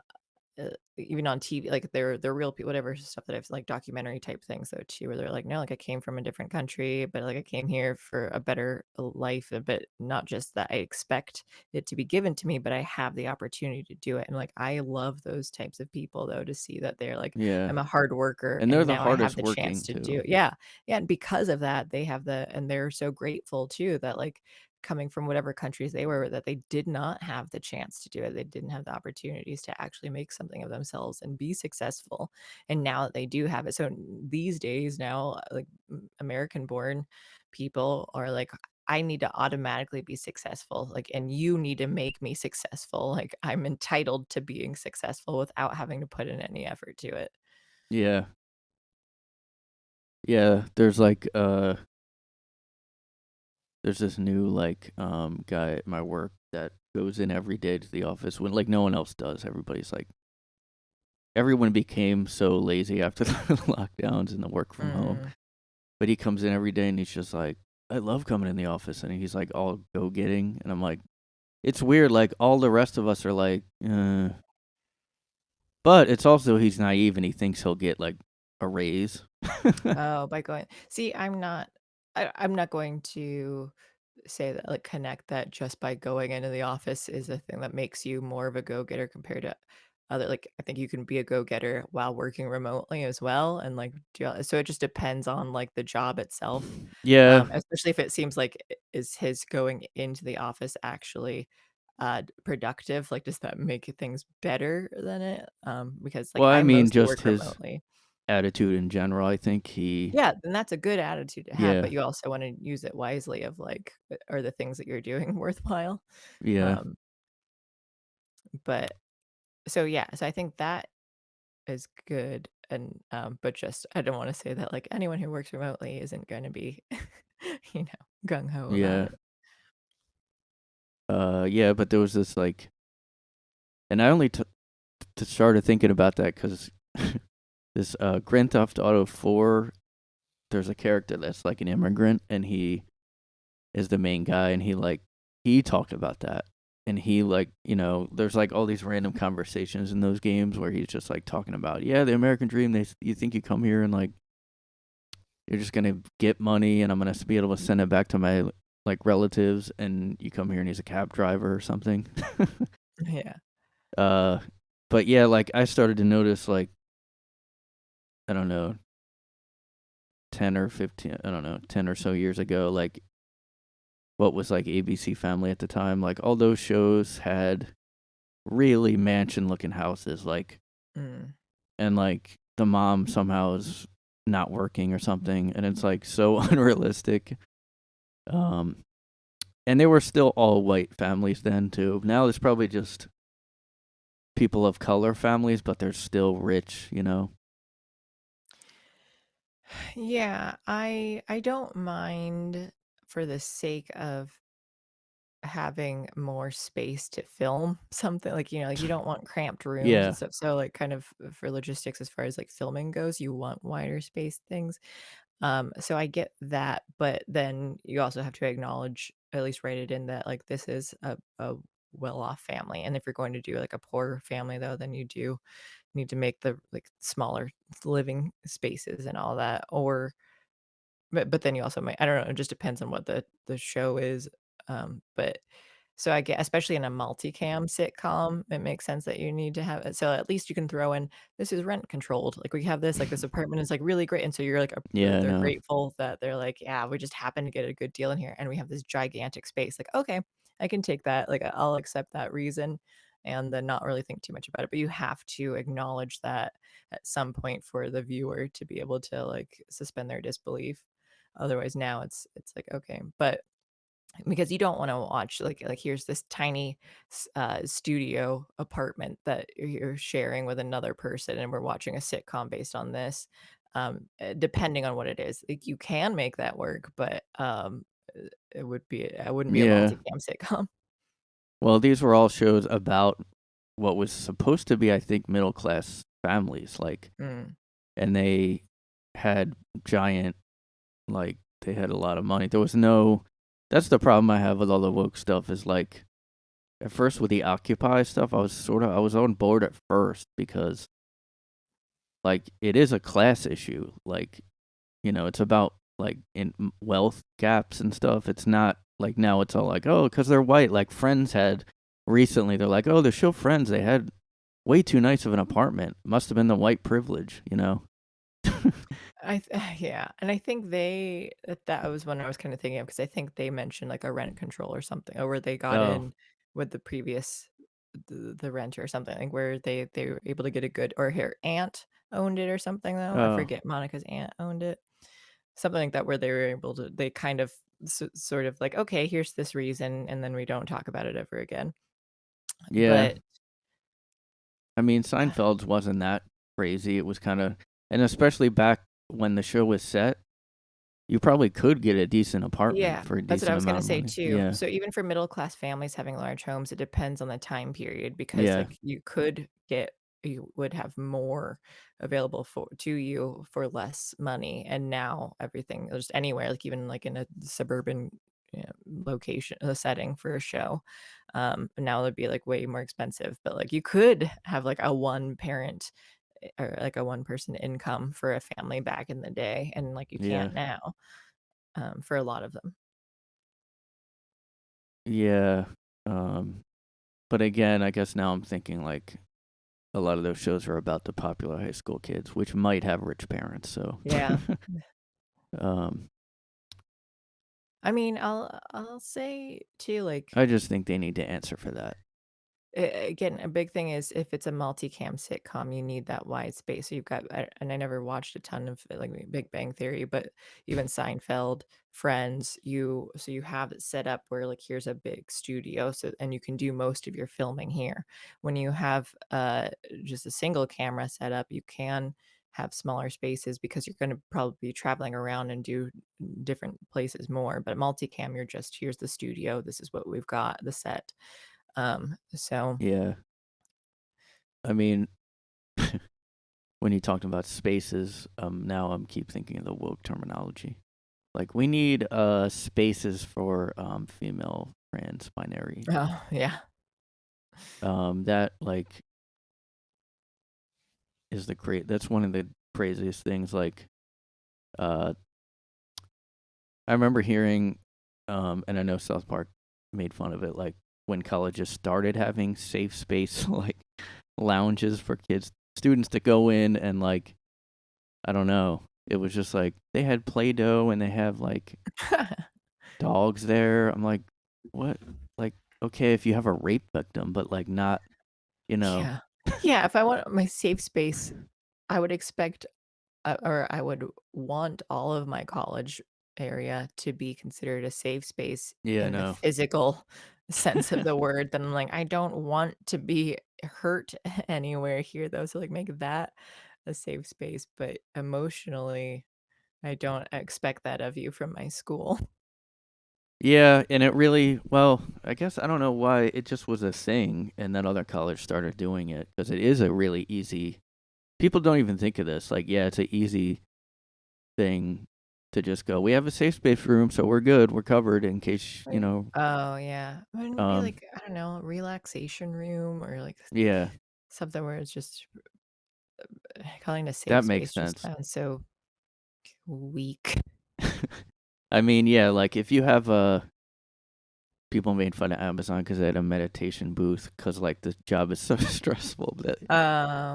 even on TV, like they're real people, whatever stuff that I've like documentary type things though too, where they're like, no, like I came from a different country, but like I came here for a better life, but not just that I expect it to be given to me, but I have the opportunity to do it. And like I love those types of people though, to see that they're like, Yeah. I'm a hard worker And they're and the now I have hardest the chance working to too. do it. Yeah. Yeah. And because of that, and they're so grateful too that like coming from whatever countries they were, that they did not have the chance to do it. They didn't have the opportunities to actually make something of themselves and be successful. And now that they do have it, so these days now, like American born people are like I need to automatically be successful, like, and you need to make me successful. Like, I'm entitled to being successful without having to put in any effort to it. Yeah. Yeah, there's this new like guy at my work that goes in every day to the office when like no one else does. Everyone became so lazy after the lockdowns and the work from home. Mm. But he comes in every day and he's just like, I love coming in the office, and he's like all go getting, and I'm like, it's weird. Like all the rest of us are like, but it's also he's naive and he thinks he'll get like a raise. Oh, by going see, I'm not going to say that, like, connect that just by going into the office is a thing that makes you more of a go-getter compared to other like, I think you can be a go-getter while working remotely as well, and, like, so it just depends on, like, the job itself, Yeah. especially if it seems like is his going into the office actually, productive? Like, does that make things better than it? Because, like, Well, I I mean, mostly just work his remotely. attitude in general. I think he, Yeah, and that's a good attitude to have, yeah, but you also wanna use it wisely of, like, are the things that you're doing worthwhile? yeah, Um, but so, yeah, so I think that is good, and, but just I don't wanna say that, like, anyone who works remotely isn't gonna be, gung ho about yeah, it. yeah. But there was this like, and I only started thinking about that because this Grand Theft Auto 4, there's a character that's like an immigrant, and he is the main guy, and he talked about that, and he like there's like all these random conversations in those games where he's just like talking about the American dream. You think you come here and like you're just gonna get money, and I'm gonna be able to send it back to my like relatives, and you come here and he's a cab driver or something. Yeah. uh, but yeah, like I started to notice like I don't know 10 or 15, I don't know 10 or so years ago, like what was like ABC Family at the time, like all those shows had really mansion looking houses, like, Mm. and like the mom somehow is not working or something, and it's like so unrealistic. Um, and they were still all white families then too. Now there's probably just people of color families, but they're still rich. Yeah, I don't mind for the sake of having more space to film something, like, like, you don't want cramped rooms and Yeah, stuff, so, like, kind of for logistics as far as, like, filming goes, you want wider space things, so I get that, but then you also have to acknowledge, at least write it in that, like, this is a well-off family, and if you're going to do, like, a poor family, though, then you do need to make the, like, smaller living spaces and all that, or but then you also might I don't know, it just depends on what the show is, but so I get especially in a multicam sitcom, it makes sense that you need to have it so at least you can throw in, "This is rent controlled," like, we have this, like, this apartment is, like, really great, and so you're, like, yeah, I they're know. grateful that they're like, "Yeah, we just happened to get a good deal in here, and we have this gigantic space," like, "Okay, I can take that," like, I'll accept that reason and then not really think too much about it, but you have to acknowledge that at some point for the viewer to be able to, like, suspend their disbelief. Otherwise, now it's like, okay, but because you don't wanna watch, like, here's this tiny studio apartment that you're sharing with another person, and we're watching a sitcom based on this, depending on what it is. Like, you can make that work, but, it wouldn't be a Yeah. multicam sitcom. Well, these were all shows about what was supposed to be, I think, middle class families, like, Mm. and they had giant, like, they had a lot of money. There was no. That's the problem I have with all the woke stuff. Is like at first with the Occupy stuff, I was on board at first because like it is a class issue. Like it's about like in wealth gaps and stuff. It's not like now it's all like, oh, because they're white. Like Friends had recently, they're like, oh, the show Friends, they had way too nice of an apartment. Must have been the white privilege. Yeah, and I think that was when I was kinda thinking of because I think they mentioned, like, a rent control or something, or where they got Oh, in with the previous the renter or something, like, where they were able to get a good or her aunt owned it or something, though, I oh, forget, Monica's aunt owned it. Something like that where they were able to they kind of sort of like, okay, here's this reason, and then we don't talk about it ever again. Yeah. But I mean, Seinfeld's wasn't that crazy. It was kind of, and especially back when the show was set, you probably could get a decent apartment yeah, for a that's what I decent was gonna amount of say money. too. Yeah. So even for middle class families having large homes, it depends on the time period because, Yeah. like, you would have more available for to you for less money, and now everything just anywhere, like, even, like, in a suburban, location setting for a show, now it'd be, like, way more expensive, but, like, you could have, like, a one-parent, or, like, a one-person income for a family back in the day, and, like, you Yeah. can't now, for a lot of them. Yeah. Um, but again, I guess now I'm thinking like a lot of those shows are about the popular high school kids, which might have rich parents. So, Yeah. um, I mean, I'll say too, like, I just think they need to answer for that. again, a big thing is if it's a multicam sitcom, you need that wide space. So you've got, and I never watched a ton of like Big Bang Theory, but even Seinfeld, Friends, you have it set up where like here's a big studio, so and you can do most of your filming here. When you have just a single camera setup, you can have smaller spaces because you're going to probably be traveling around and do different places more. But multicam, you're just here's the studio, this is what we've got, the set. So Yeah. I mean, when you talked about spaces, now I'm keep thinking of the woke terminology. Like we need spaces for female trans binary. oh, yeah. That like is the great. That's one of the craziest things. Like, uh, I remember hearing, and I know South Park made fun of it. Like when colleges started having safe space, like lounges for kids, students to go in and like I don't know. It was just like they had Play-Doh and they have like dogs there. I'm like, what? Like, okay, if you have a rape victim, but like not, you know. Yeah. Yeah, if I want my safe space, I would expect, or I would want all of my college area to be considered a safe space Yeah, in the no. physical sense of the word. Then I'm like, I don't want to be hurt anywhere here, though. So, like, make that a safe space. But emotionally, I don't expect that of you from my school. Yeah, and it really, well, I guess I don't know why it just was a thing and then other college started doing it because it is a really easy. People don't even think of this. Like, yeah, it's an easy thing to just go. We have a safe space room, so we're good. We're covered in case, Right. Oh, yeah. Wouldn't be um like, I don't know, relaxation room or like yeah, something where it's just calling it a safe that makes space just sense. sounds so weak. I mean, yeah, like if you have people made fun of Amazon because they had a meditation booth because like the job is so stressful that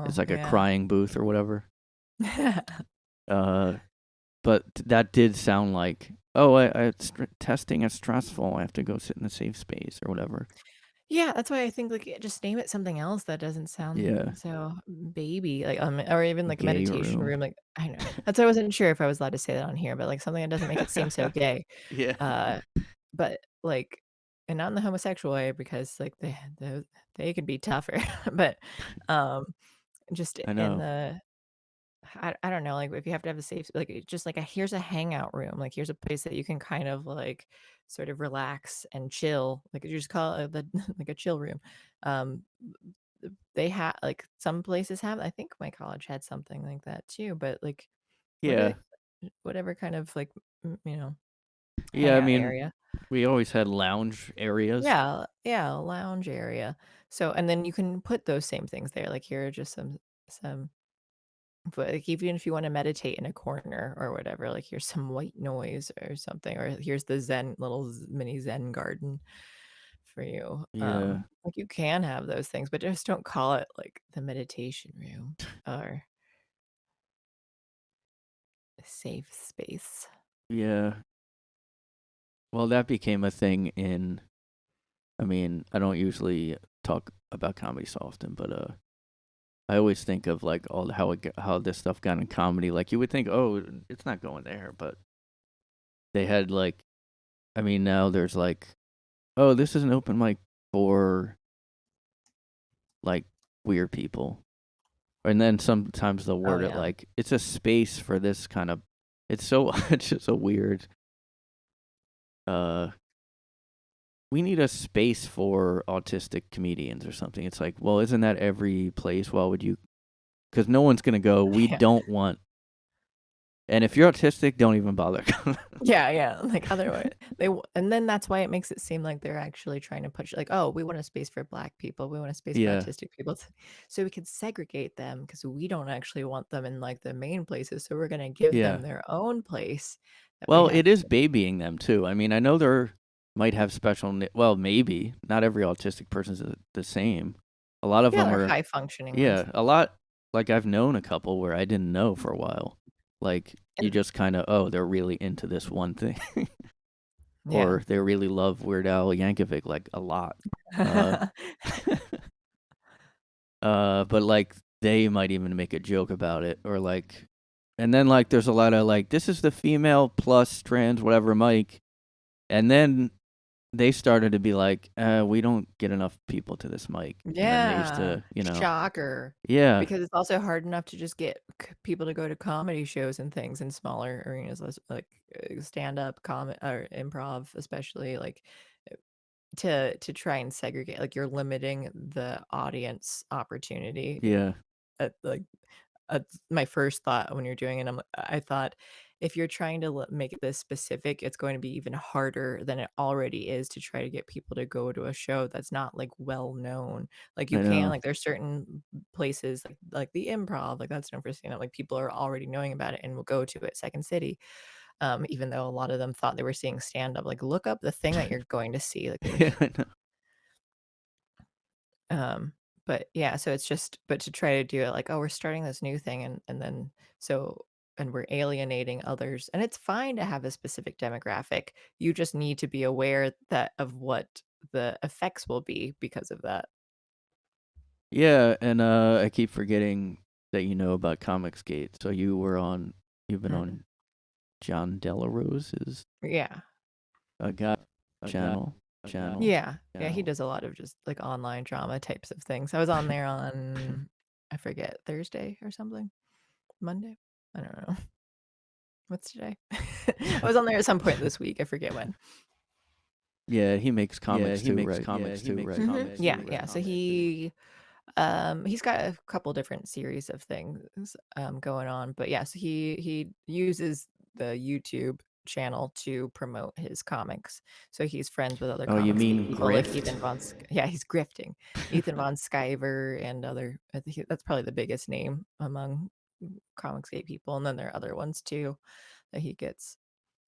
it's Oh, like a yeah. crying booth or whatever. Uh, but that did sound like, oh, testing is stressful. I have to go sit in a safe space or whatever. Yeah, that's why I think, like, just name it something else that doesn't sound Yeah, so baby, like, or even, like, a gay meditation room. room, like, I know that's why I wasn't sure if I was allowed to say that on here, but, like, something that doesn't make it seem so gay, Yeah, uh, but, like, and not in the homosexual way because, like, they could be tougher, but, um, just I in know. the I don't know, like, if you have to have a safe like, just like a here's a hangout room, like, here's a place that you can kind of, like, sort of relax and chill, like, you just call it the like a chill room. Um, they have like, some places have I think my college had something like that too, but, like, what Yeah, it whatever kind of, like, yeah. I hangout mean, area. we always had lounge areas. Yeah, yeah, lounge area. So and then you can put those same things there, like, here are just some but, like, even if you wanna meditate in a corner or whatever, like, here's some white noise or something, or here's the zen little mini zen garden for you. Yeah, Like, you can have those things, but just don't call it, like, the meditation room or a safe space. yeah. Well, that became a thing in. I mean, I don't usually talk about comedy so often, but I always think of like all how how this stuff got in comedy. Like you would think, oh, it's not going there, but they had like I mean, now there's like, oh, this is an open mic for like weird people. And then sometimes they'll Oh word it yeah. like it's a space for this kind of. It's so it's just a weird. Uh, we need a space for autistic comedians or something. It's like, well, isn't that every place? Well, would you? Because no one's gonna go. We Yeah. don't want. And if you're autistic, don't even bother. Yeah, yeah, like, otherwise and then that's why it makes it seem like they're actually trying to push like, "Oh, we want a space for Black people, we want a space for Yeah, autistic people, so we can segregate them because we don't actually want them in, like, the main places, so we're gonna give them yeah. their own place that we Well, have." it is babying them too. I mean, I know there might have special. Well, maybe not every autistic person is the same. A lot of Yeah, them they're are. high functioning ones. Yeah, a lot. Like I've known a couple where I didn't know for a while. Like you And just kind of, oh, they're really into this one thing, yeah. or they really love Weird Al Yankovic like a lot. Uh, but like they might even make a joke about it, or like, and then like there's a lot of like, this is the female plus trans whatever mic, and then they started to be like, we don't get enough people to this mic, and then they used Yeah, to, shocker, yeah, because it's also hard enough to just get people to go to comedy shows and things in smaller arenas, like stand-up comedy or improv, especially like to try and segregate. Like you're limiting the audience opportunity. yeah, Like my first thought when you're doing it, I thought if you're trying to make this specific, it's going to be even harder than it already is to try to get people to go to a show that's not like well known. Like you I can, know. like there's certain places like the Improv, like that's known for stand up. Like people are already knowing about it and will go to it. Second City, even though a lot of them thought they were seeing stand up. Like look up the thing that you're going to see. Like Yeah, there's I know. Um, but yeah, so it's just but to try to do it like, "Oh, we're starting this new thing," and then so and we're alienating others, and it's fine to have a specific demographic. You just need to be aware that of what the effects will be because of that. Yeah, and I keep forgetting that you know about comicsgate. So you've been Mm. on John Delarose's Yeah. guy channel. Yeah. Yeah, he does a lot of just, like, online drama types of things. I was on there on I forget, Thursday or something? Monday? I don't know. What's today? I was on there at some point this week, I forget when. Yeah, he makes comics too, right? Mhm. Yeah, yeah, so he's got a couple different series of things, going on, but yeah, so he uses the YouTube channel to promote his comics. So he's friends with other Oh, you Comicsgate mean people like grift? Ethan Von Sk yeah, he's grifting. Ethan Von Sciver and other I think that's probably the biggest name among Comicsgate people, and then there are other ones too that he gets.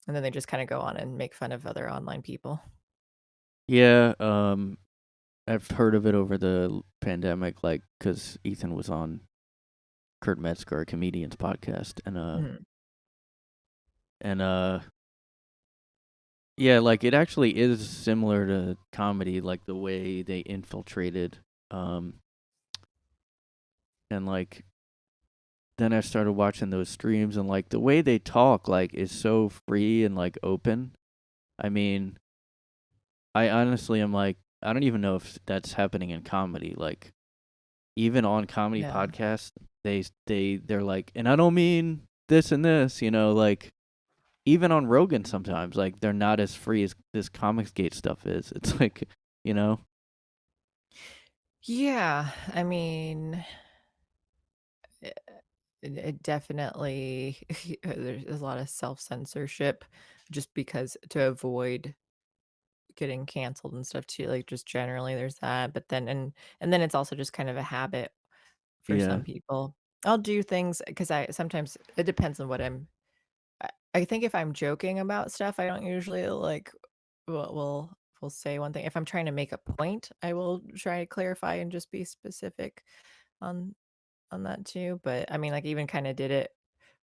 And then they just kinda go on and make fun of other online people. Yeah, I've heard of it over the pandemic, like, because Ethan was on Kurt Metzger, a comedian's podcast, Mhm. and yeah, like it actually is similar to comedy, like the way they infiltrated, um, and like then I started watching those streams, and like the way they talk, like is so free and like open. I mean, I honestly am like, I don't even know if that's happening in comedy, like. Even on comedy Yeah. podcasts, they're like, and I don't mean this and this, like even on Rogan sometimes, like they're not as free as this Comicsgate stuff is. It's like, you know, Yeah, I mean it definitely there's a lot of self-censorship just because to avoid getting canceled and stuff too, like, just generally there's that, but then and then it's also just kind of a habit for yeah, some people. I'll do things because I sometimes it depends on what I think if I'm joking about stuff, I don't usually, like, will say one thing. If I'm trying to make a point, I will try to clarify and just be specific on that too, but I mean, like, even kinda did it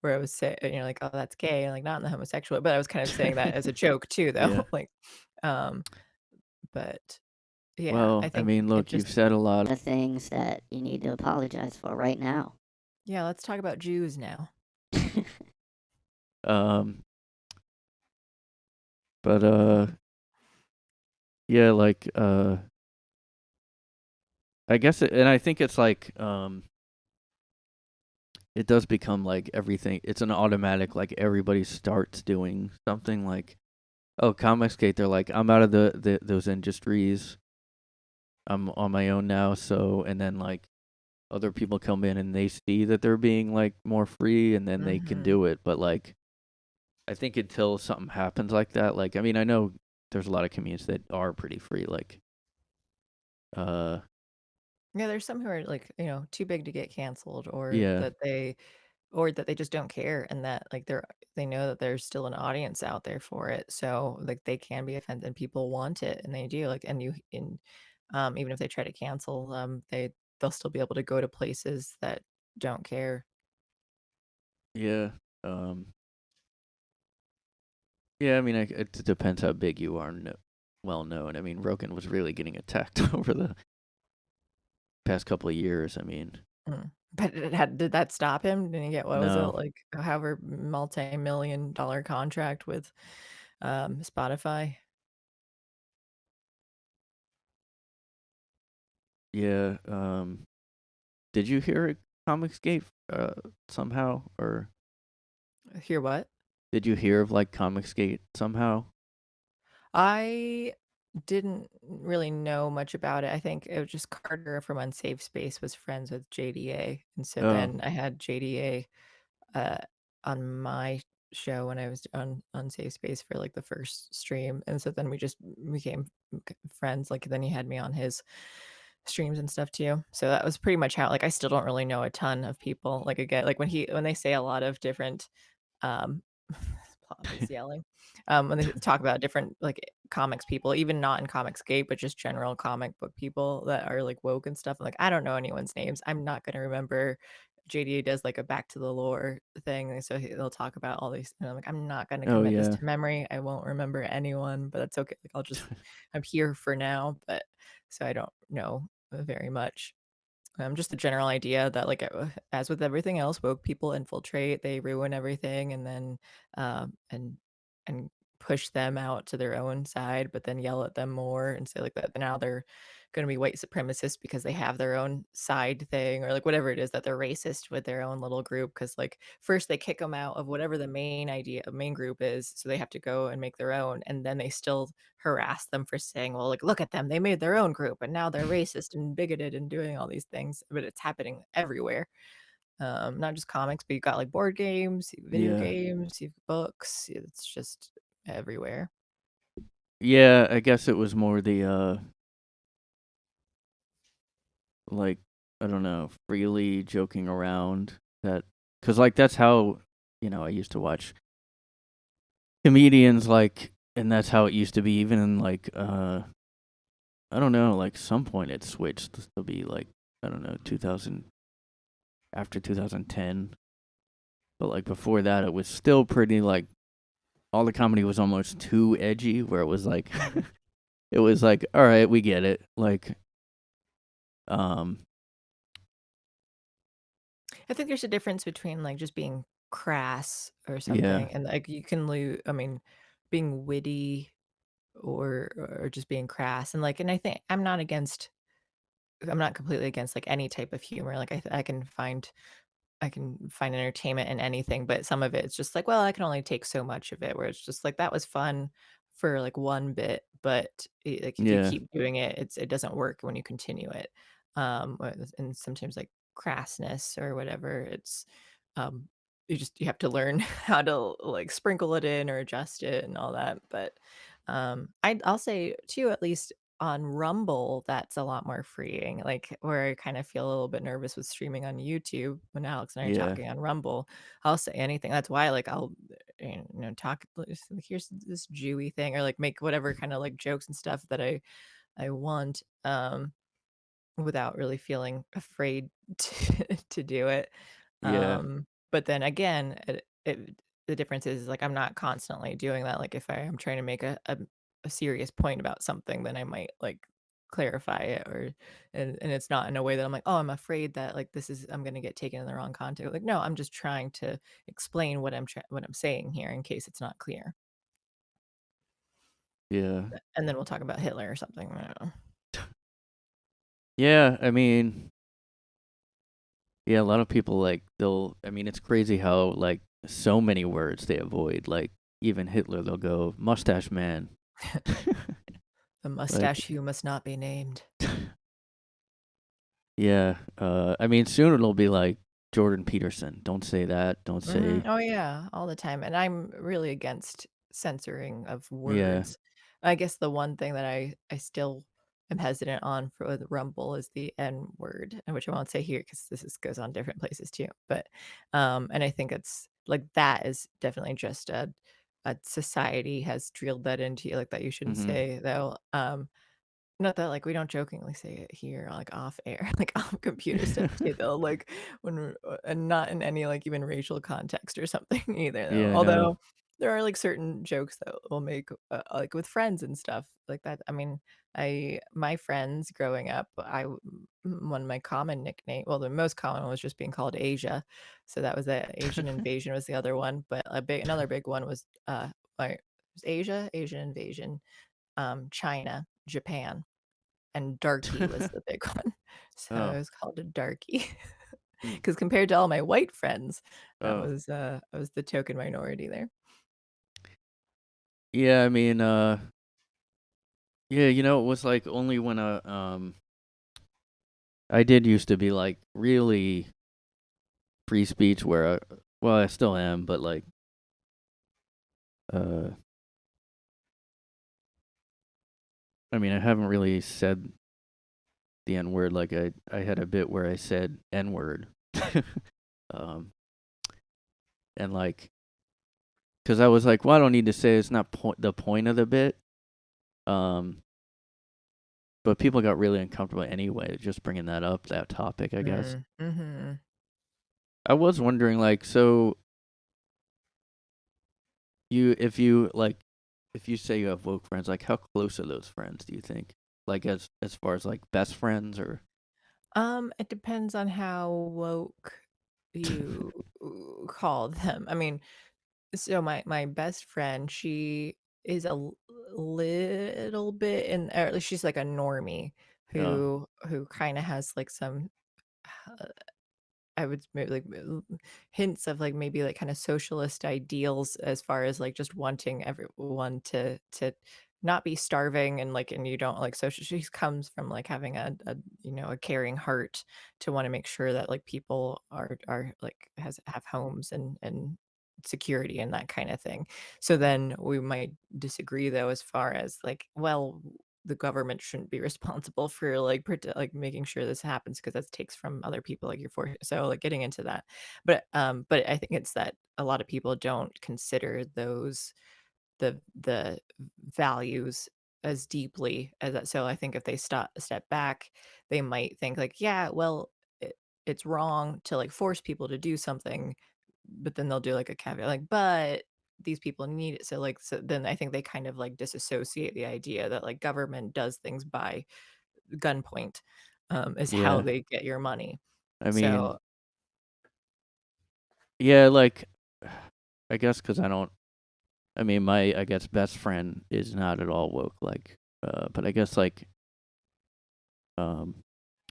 where I was like, "Oh, that's gay," like, not in the homosexual but I was kind of saying that as a joke too, yeah. though, like, um, but yeah, I Well, I think mean, it look, you've just said a lot. The things that you need to apologize for right now. yeah, let's talk about Jews now. Um, But yeah, like I guess and I think it's like it does become like everything. It's an automatic, like everybody starts doing something like, oh, comicsgate. They're like, I'm out of those industries. I'm on my own now. So, and then like other people come in and they see that they're being like more free, and then they can Mhm. do it. But like, I think until something happens like that, like, I mean, I know there's a lot of comedians that are pretty free, like, uh, Yeah, there's some who are like, too big to get canceled yeah, or that they just don't care and that like they know that there's still an audience out there for it. So like they can be offended and people want it and they do like and you in even if they try to cancel they'll still be able to go to places that don't care. yeah, um, yeah. I mean, it depends how big you are, well known. I mean, Rogan was really getting attacked over the past couple of years. I mean, Mm. But did that stop him? Did he get what was it no, like however multi-million dollar contract with Spotify? yeah. Did you hear it, Comicsgate, somehow, or Hear what? did you hear of like Comicsgate somehow? I didn't really know much about it. I think it was just Carter from Unsafe Space was friends with JDA, and so Oh, then I had JDA uh, on my show when I was on Unsafe Space for like the first stream, and so then we just became friends. Like then he had me on his streams and stuff too. So that was pretty much how. Like I still don't really know a ton of people. Like again, like when they say a lot of different um Plum is yelling. When they talk about different like comics people, even not in Comicsgate, but just general comic book people that are like woke and stuff. Like I don't know anyone's names. I'm not gonna remember. JDA does like a back to the lore thing, and so they'll talk about all these. And I'm like, I'm not gonna oh commit this yeah, to memory. I won't remember anyone, but that's okay. Like I'm here for now, but so I don't know very much. Just the general idea that, like, as with everything else, woke people infiltrate, they ruin everything, and then and push them out to their own side, but then yell at them more and say like that. Now they're going to be white supremacists because they have their own side thing, or like whatever it is that they're racist with their own little group. Because like first they kick them out of whatever the main group is, so they have to go and make their own, and then they still harass them for saying, "Well, like, look at them. They made their own group and now they're racist and bigoted and doing all these things." But it's happening everywhere. Not just comics, but you've got like board games, video yeah, games, you've books. It's just everywhere. yeah. I guess it was more the like, I don't know, freely joking around that, because like that's how, I used to watch comedians, like, and that's how it used to be. Even in like I don't know, like some point it switched to be like, I don't know, 2000, after 2010. But like before that, it was still pretty like, all the comedy was almost too edgy, where it was like Mhm. it was like, all right, we get it. Like, um, I think there's a difference between like just being crass or yeah, something, and like you can lose. I mean, being witty or just being crass, and like, and I think I'm not completely against like any type of humor. Like I can find entertainment in anything, but some of it's just like, well, I can only take so much of it, where it's just like that was fun for like one bit, but like if you yeah, keep doing it, it doesn't work when you continue it. And sometimes like crassness or whatever, it's um, you have to learn how to like sprinkle it in or adjust it and all that. But I'll say too, at least on Rumble, that's a lot more freeing, like, where I kind of feel a little bit nervous with streaming on YouTube when Alex and I are yeah, talking on Rumble. I'll say anything. That's why, like, I'll, talk, like, here's this Jewy thing, or like make whatever kind of like jokes and stuff that I want. Without really feeling afraid to do it. yeah, But then again, the difference is like I'm not constantly doing that. Like if I am trying to make a serious point about something, then I might like clarify it or and it's not in a way that I'm like, oh, I'm afraid that like I'm gonna get taken in the wrong context. Like, no, I'm just trying to explain what I'm saying here in case it's not clear. Yeah. and then we'll talk about Hitler or something. I don't know. Yeah, I mean, yeah, a lot of people like I mean, it's crazy how like so many words they avoid. Like even Hitler, they'll go mustache man. The Like, mustache who must not be named. yeah, I mean, soon it'll be like Jordan Peterson. Don't say that. Don't say, Oh yeah, all the time. And I'm really against censoring of yeah. words. I guess the one thing that I still am hesitant on for the Rumble is the N word, and which I won't say here because goes on different places too. But and I think it's like that is definitely just a society has drilled that into you, like that you shouldn't Mm-hmm. say though. Not that, like, we don't jokingly say it here, like, off air, like, off computer stuff too, though, like, when we're and not in any, like, even racial context or something either, though. Yeah, I know. Although, there are, like, certain jokes that we'll make, like, with friends and stuff like that. I mean, my friends growing up, one of my common nickname well, the most common one was just being called Asia, so that was the Asian invasion was the other one, but another big one was, like, was Asia, Asian invasion, China, Japan. And darky was the big one. So I Oh. was called a darky. Mm. Because compared to all my white friends, Oh. I was the token minority there. Yeah, I mean, yeah, it was like only when I did used to be like really free speech where well, I still am, but like uh I mean, I haven't really said the N word. Like I had a bit where I said N word. um and like cuz I was like, well, I don't need to say it's not the point of the bit. Um but people got really uncomfortable anyway just bringing that topic, I guess. Mhm. I was wondering like so if you like if you say you have woke friends, like how close are those friends, do you think? Like as far as like best friends or It depends on how woke you call them. I mean, so my best friend, she is little bit in or at least she's like a normie oh, who kinda has, like, some I would maybe like hints of like maybe like kind of socialist ideals as far as like just wanting everyone to not be starving and like and you don't like social she comes from like having a a caring heart to want to make sure that like people are like have homes and security and that kind of thing. So then we might disagree though as far as like well the government shouldn't be responsible for like like making sure this happens because that takes from other people like your for so like getting into that. But I think it's that a lot of people don't consider those the values as deeply as that. So I think if they step back, they might think like, yeah, well, it's wrong to like force people to do something, but then they'll do like a caveat, like, but these people need it. So like, so then I think they kind of like disassociate the idea that like government does things by gunpoint, is how yeah. they get your money. I So mean, yeah, like I guess cuz I don't I mean, my I guess best friend is not at all woke like but I guess like um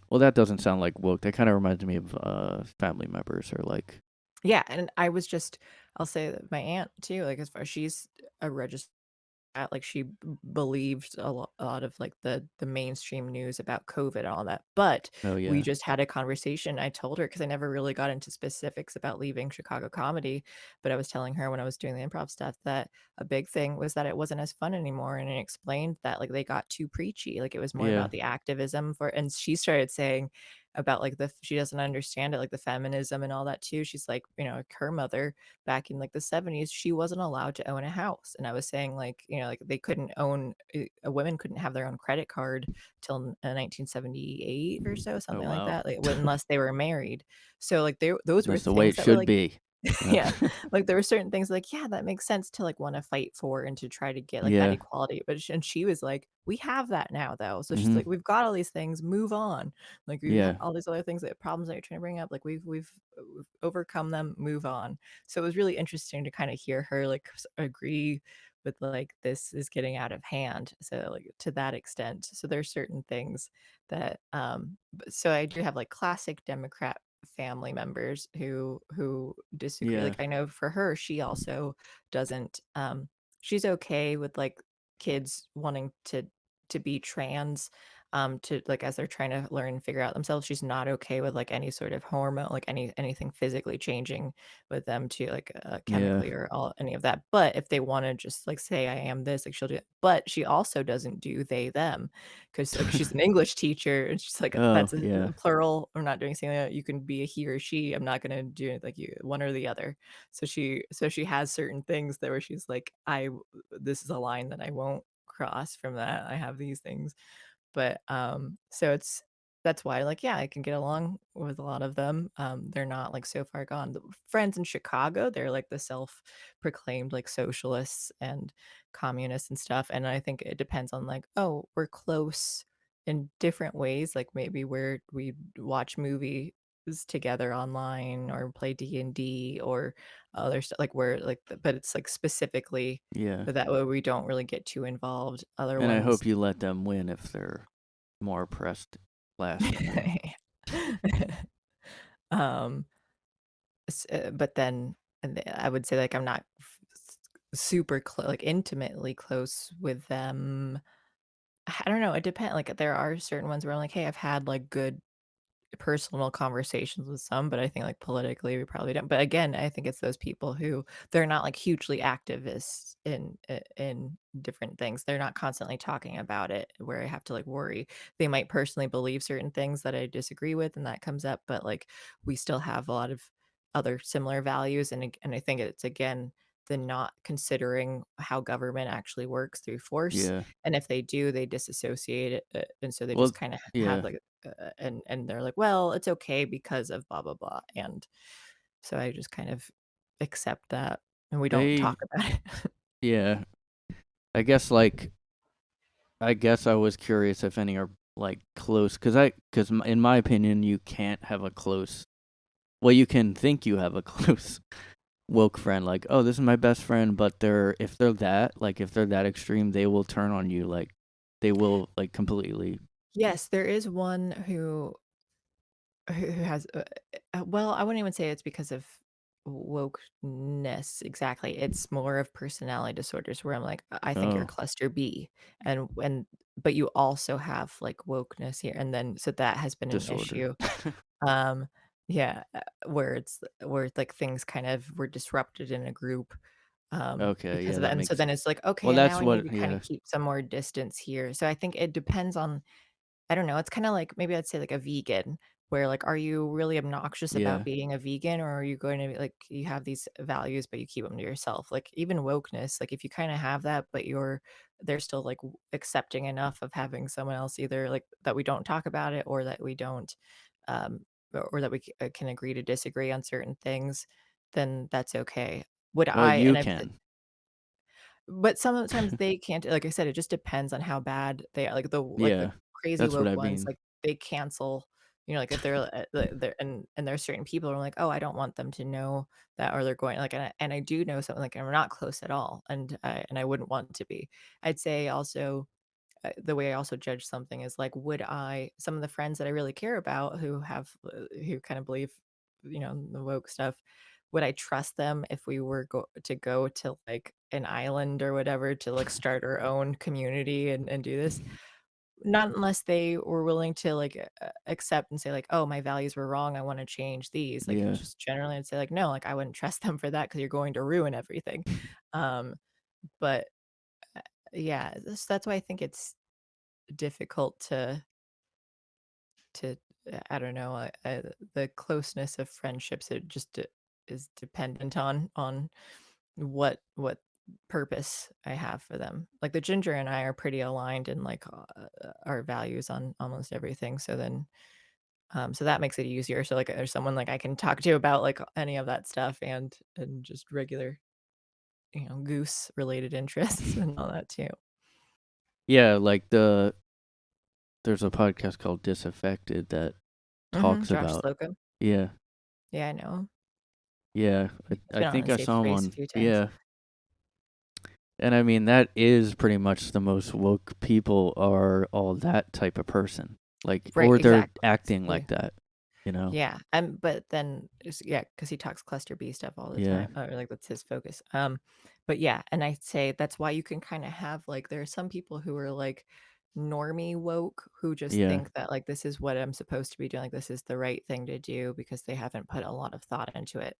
well, that doesn't sound like woke. That kind of reminds me of family members or like yeah, and I was just I'll say that my aunt too, like as far as she's a registered like she believed a lot of like the mainstream news about COVID and all that. But oh we yeah. just had a conversation. I told her because I never really got into specifics about leaving Chicago comedy, but I was telling her when I was doing the improv stuff that a big thing was that it wasn't as fun anymore. And I explained that like they got too preachy. Like it was more Yeah. about the activism for and she started saying about like she doesn't understand it, like the feminism and all that too. She's like, like her mother back in like the 70s, she wasn't allowed to own a house. And I was saying like, like they couldn't own a women couldn't have their own credit card till 1978 or so, Oh something like wow. that, like unless they were married. So like those were That's the way things it that were should like be. yeah, like, there were certain things like, yeah, that makes sense to, like, wanna fight for and to try to get, like, that Yeah. equality, but she was like, "We have that now, though." So she's like, Mhm. "We've got all these things, move on. Like, we've got Yeah. all these other things that problems that you're trying to bring up, like, we've overcome them, move on." So it was really interesting to kinda hear her, like, agree but like this is getting out of hand. So like to that extent. So there's certain things that so I do have like classic Democrat family members who disagree. Yeah. Like I know for her, she also doesn't she's okay with like kids wanting to be trans to like as they're trying to learn and figure out themselves. She's not okay with like any sort of hormone, like anything physically changing with them to like Yeah. chemically or all any of that. But if they want to just like say I am this, like she'll do it. But she also doesn't do they them because like she's an English teacher and she's like Oh, that's a yeah. plural. I'm not doing something that you can be a he or she. I'm not gonna do it like you one or the other. So she has certain things that where she's like this is a line that I won't cross from that. I have these things. But, so that's why, like, yeah, I can get along with a lot of them. They're not, like, so far gone. The friends in Chicago, they're, like, the self-proclaimed, like, socialists and communists and stuff, and I think it depends on, like, oh, we're close in different ways, like, maybe we watch movies together online or play D&D or other stuff, like, where, like, but it's, like, specifically Yeah. but that way we don't really get too involved. Other And I ones hope you let them win if they're more oppressed class than you. Um, but then I would say, like, I'm not super like, intimately close with them. I don't know, it depends. Like, there are certain ones where I'm like, "Hey, I've had, like, good personal conversations with some, but I think, like, politically, we probably don't." But again, I think it's those people who they're not, like, hugely activists in different things. They're not constantly talking about it where I have to, like, worry. They might personally believe certain things that I disagree with, and that comes up, but, like, we still have a lot of other similar values, and I think it's, again, the not considering how government actually works through force, Yeah. and if they do, they disassociate it, and so they just Well, kinda have, yeah. like, and they're like, "Well, it's okay because of blah, blah, blah," and so I just kind of accept that, and we don't They talk about it. yeah. I guess I was curious if any are like close cuz in my opinion you can't have a close. Well, you can think you have a close woke friend like, "Oh, this is my best friend," but if they're that extreme, they will turn on you like they will like completely. Yes, there is one who has, well, I wouldn't even say it's because of wokeness exactly. It's more of personality disorders where I'm like, I think you're Oh, cluster B, and but you also have like wokeness here, and then so that has been an disorder. issue. Um, yeah, where like things kind of were disrupted in a group Okay, because yeah, of that, that and so makes then it's like okay, well, and now that's I need what to kind of yeah. keep some more distance here. So I think it depends on I don't know, it's kinda like maybe I'd say like a vegan, where, like, are you really obnoxious about Yeah. being a vegan, or are you going to be like, you have these values, but you keep them to yourself? Like, even wokeness, like, if you kinda have that, but they're still, like, accepting enough of having someone else either, like, that we don't talk about it or that we don't, um, or that we can agree to disagree on certain things, then that's okay. Would Oh, I you and I've can. but sometimes they can't like I said, it just depends on how bad they are, like, the Yeah. crazy That's what woke I ones, mean. like, they cancel, like, if they're, they're and there's certain people who are like, "Oh, I don't want them to know that," or they're going like, and I do know something, like, we're not close at all, and I wouldn't want to be. I'd say also, the way I also judge something is, like, would I some of the friends that I really care about who kind of believe, the woke stuff, would I trust them if we were go to, like, an island or whatever to, like, start our own community and do this? Not unless they were willing to, like, accept and say, like, "Oh, my values were wrong, I wanna change these." Like, Yeah. just generally, I'd say, like, "No, like, I wouldn't trust them for that because 'cause you're going to ruin everything." Um, but, yeah, that's why I think it's difficult to I don't know, the closeness of friendships, it just is dependent on what purpose I have for them. Like the ginger and I are pretty aligned in like our values on almost everything. So then so that makes it easier. So like there's someone like I can talk to about like any of that stuff and just regular, goose related interests and all that too. Yeah, there's a podcast called Disaffected that talks Josh about Slocum. yeah. Yeah, I know him. Yeah. He's I been on think the I Safe saw Space a one. few times. Yeah. And I mean, that is pretty much the most woke people are all that type of person. Like, Right, or they're exactly. acting Yeah. like that, you know? Yeah, but then yeah, because he talks cluster B stuff all the Yeah. time, or like that's his focus. But yeah, and I'd say that's why you can kind of have like there are some people who are like normie woke who just Yeah. think that like this is what I'm supposed to be doing, like this is the right thing to do because they haven't put a lot of thought into it.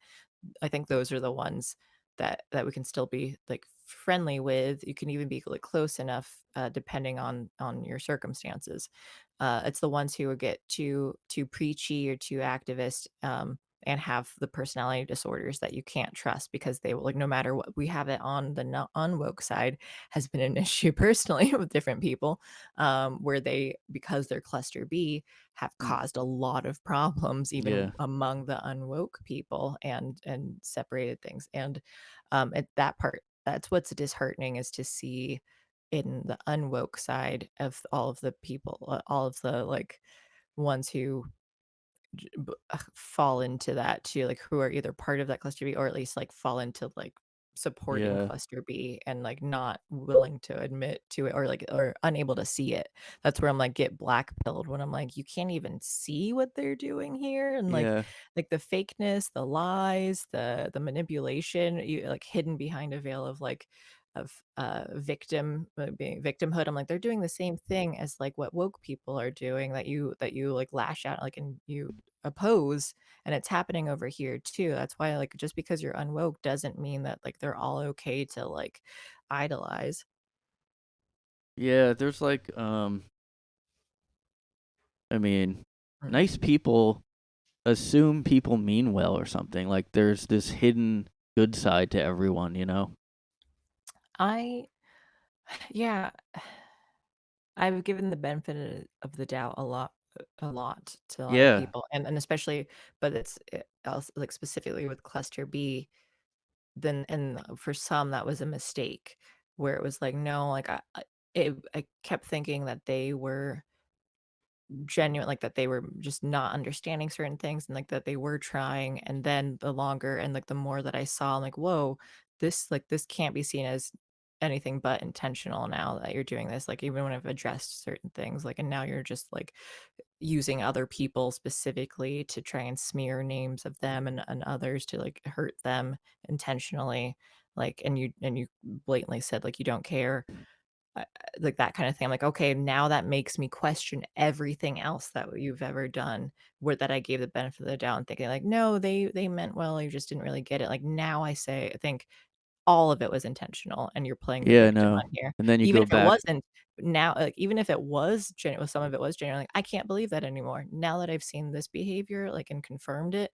I think those are the ones that we can still be like friendly with. You can even be like close enough, depending on your circumstances. It's the ones who would get too preachy or too activist, and have the personality disorders that you can't trust because they will like no matter what we have it on the not unwoke side has been an issue personally with different people, where they because they're cluster B have Mm. caused a lot of problems even Yeah. among the unwoke people and separated things. And at that part, that's what's disheartening is to see in the unwoke side of all of the people, all of the like ones who fall into that too, like who are either part of that cluster B or at least like fall into like supporting Yeah. cluster B and like not willing to admit to it or like or unable to see it. That's where I'm like get black pilled when I'm like you can't even see what they're doing here and Yeah. like the fakeness, the lies, the manipulation, you like hidden behind a veil of like of victim being victimhood. I'm like they're doing the same thing as like what woke people are doing that you like lash out like and you oppose, and it's happening over here too. That's why like just because you're unwoke doesn't mean that like they're all okay to like idolize. Yeah. There's like, I mean, Mm. nice people assume people mean well or something. Like, there's this hidden good side to everyone, you know? I yeah, I've given the benefit of the doubt a lot to a lot of Yeah. people, and especially, but it's also like specifically with cluster B. Then and for some that was a mistake, where it was like no, like I kept thinking that they were genuine, like that they were just not understanding certain things and like that they were trying. And then the longer and like the more that I saw, I'm like, whoa, this can't be seen as anything but intentional now that you're doing this. Like even when I've addressed certain things, like and now you're just like using other people specifically to try and smear names of them and others to like hurt them intentionally. Like and you blatantly said like you don't care, uh, like that kind of thing. I'm like, okay, now that makes me question everything else that you've ever done, where that I gave the benefit of the doubt and thinking like, no, they meant well, you just didn't really get it. Like now I think all of it was intentional and you're playing the Yeah. victim No. on here. And then you Even go if it back. wasn't now, like even if it was genuine, some of it was genuine, like I can't believe that anymore. Now that I've seen this behavior, like and confirmed it,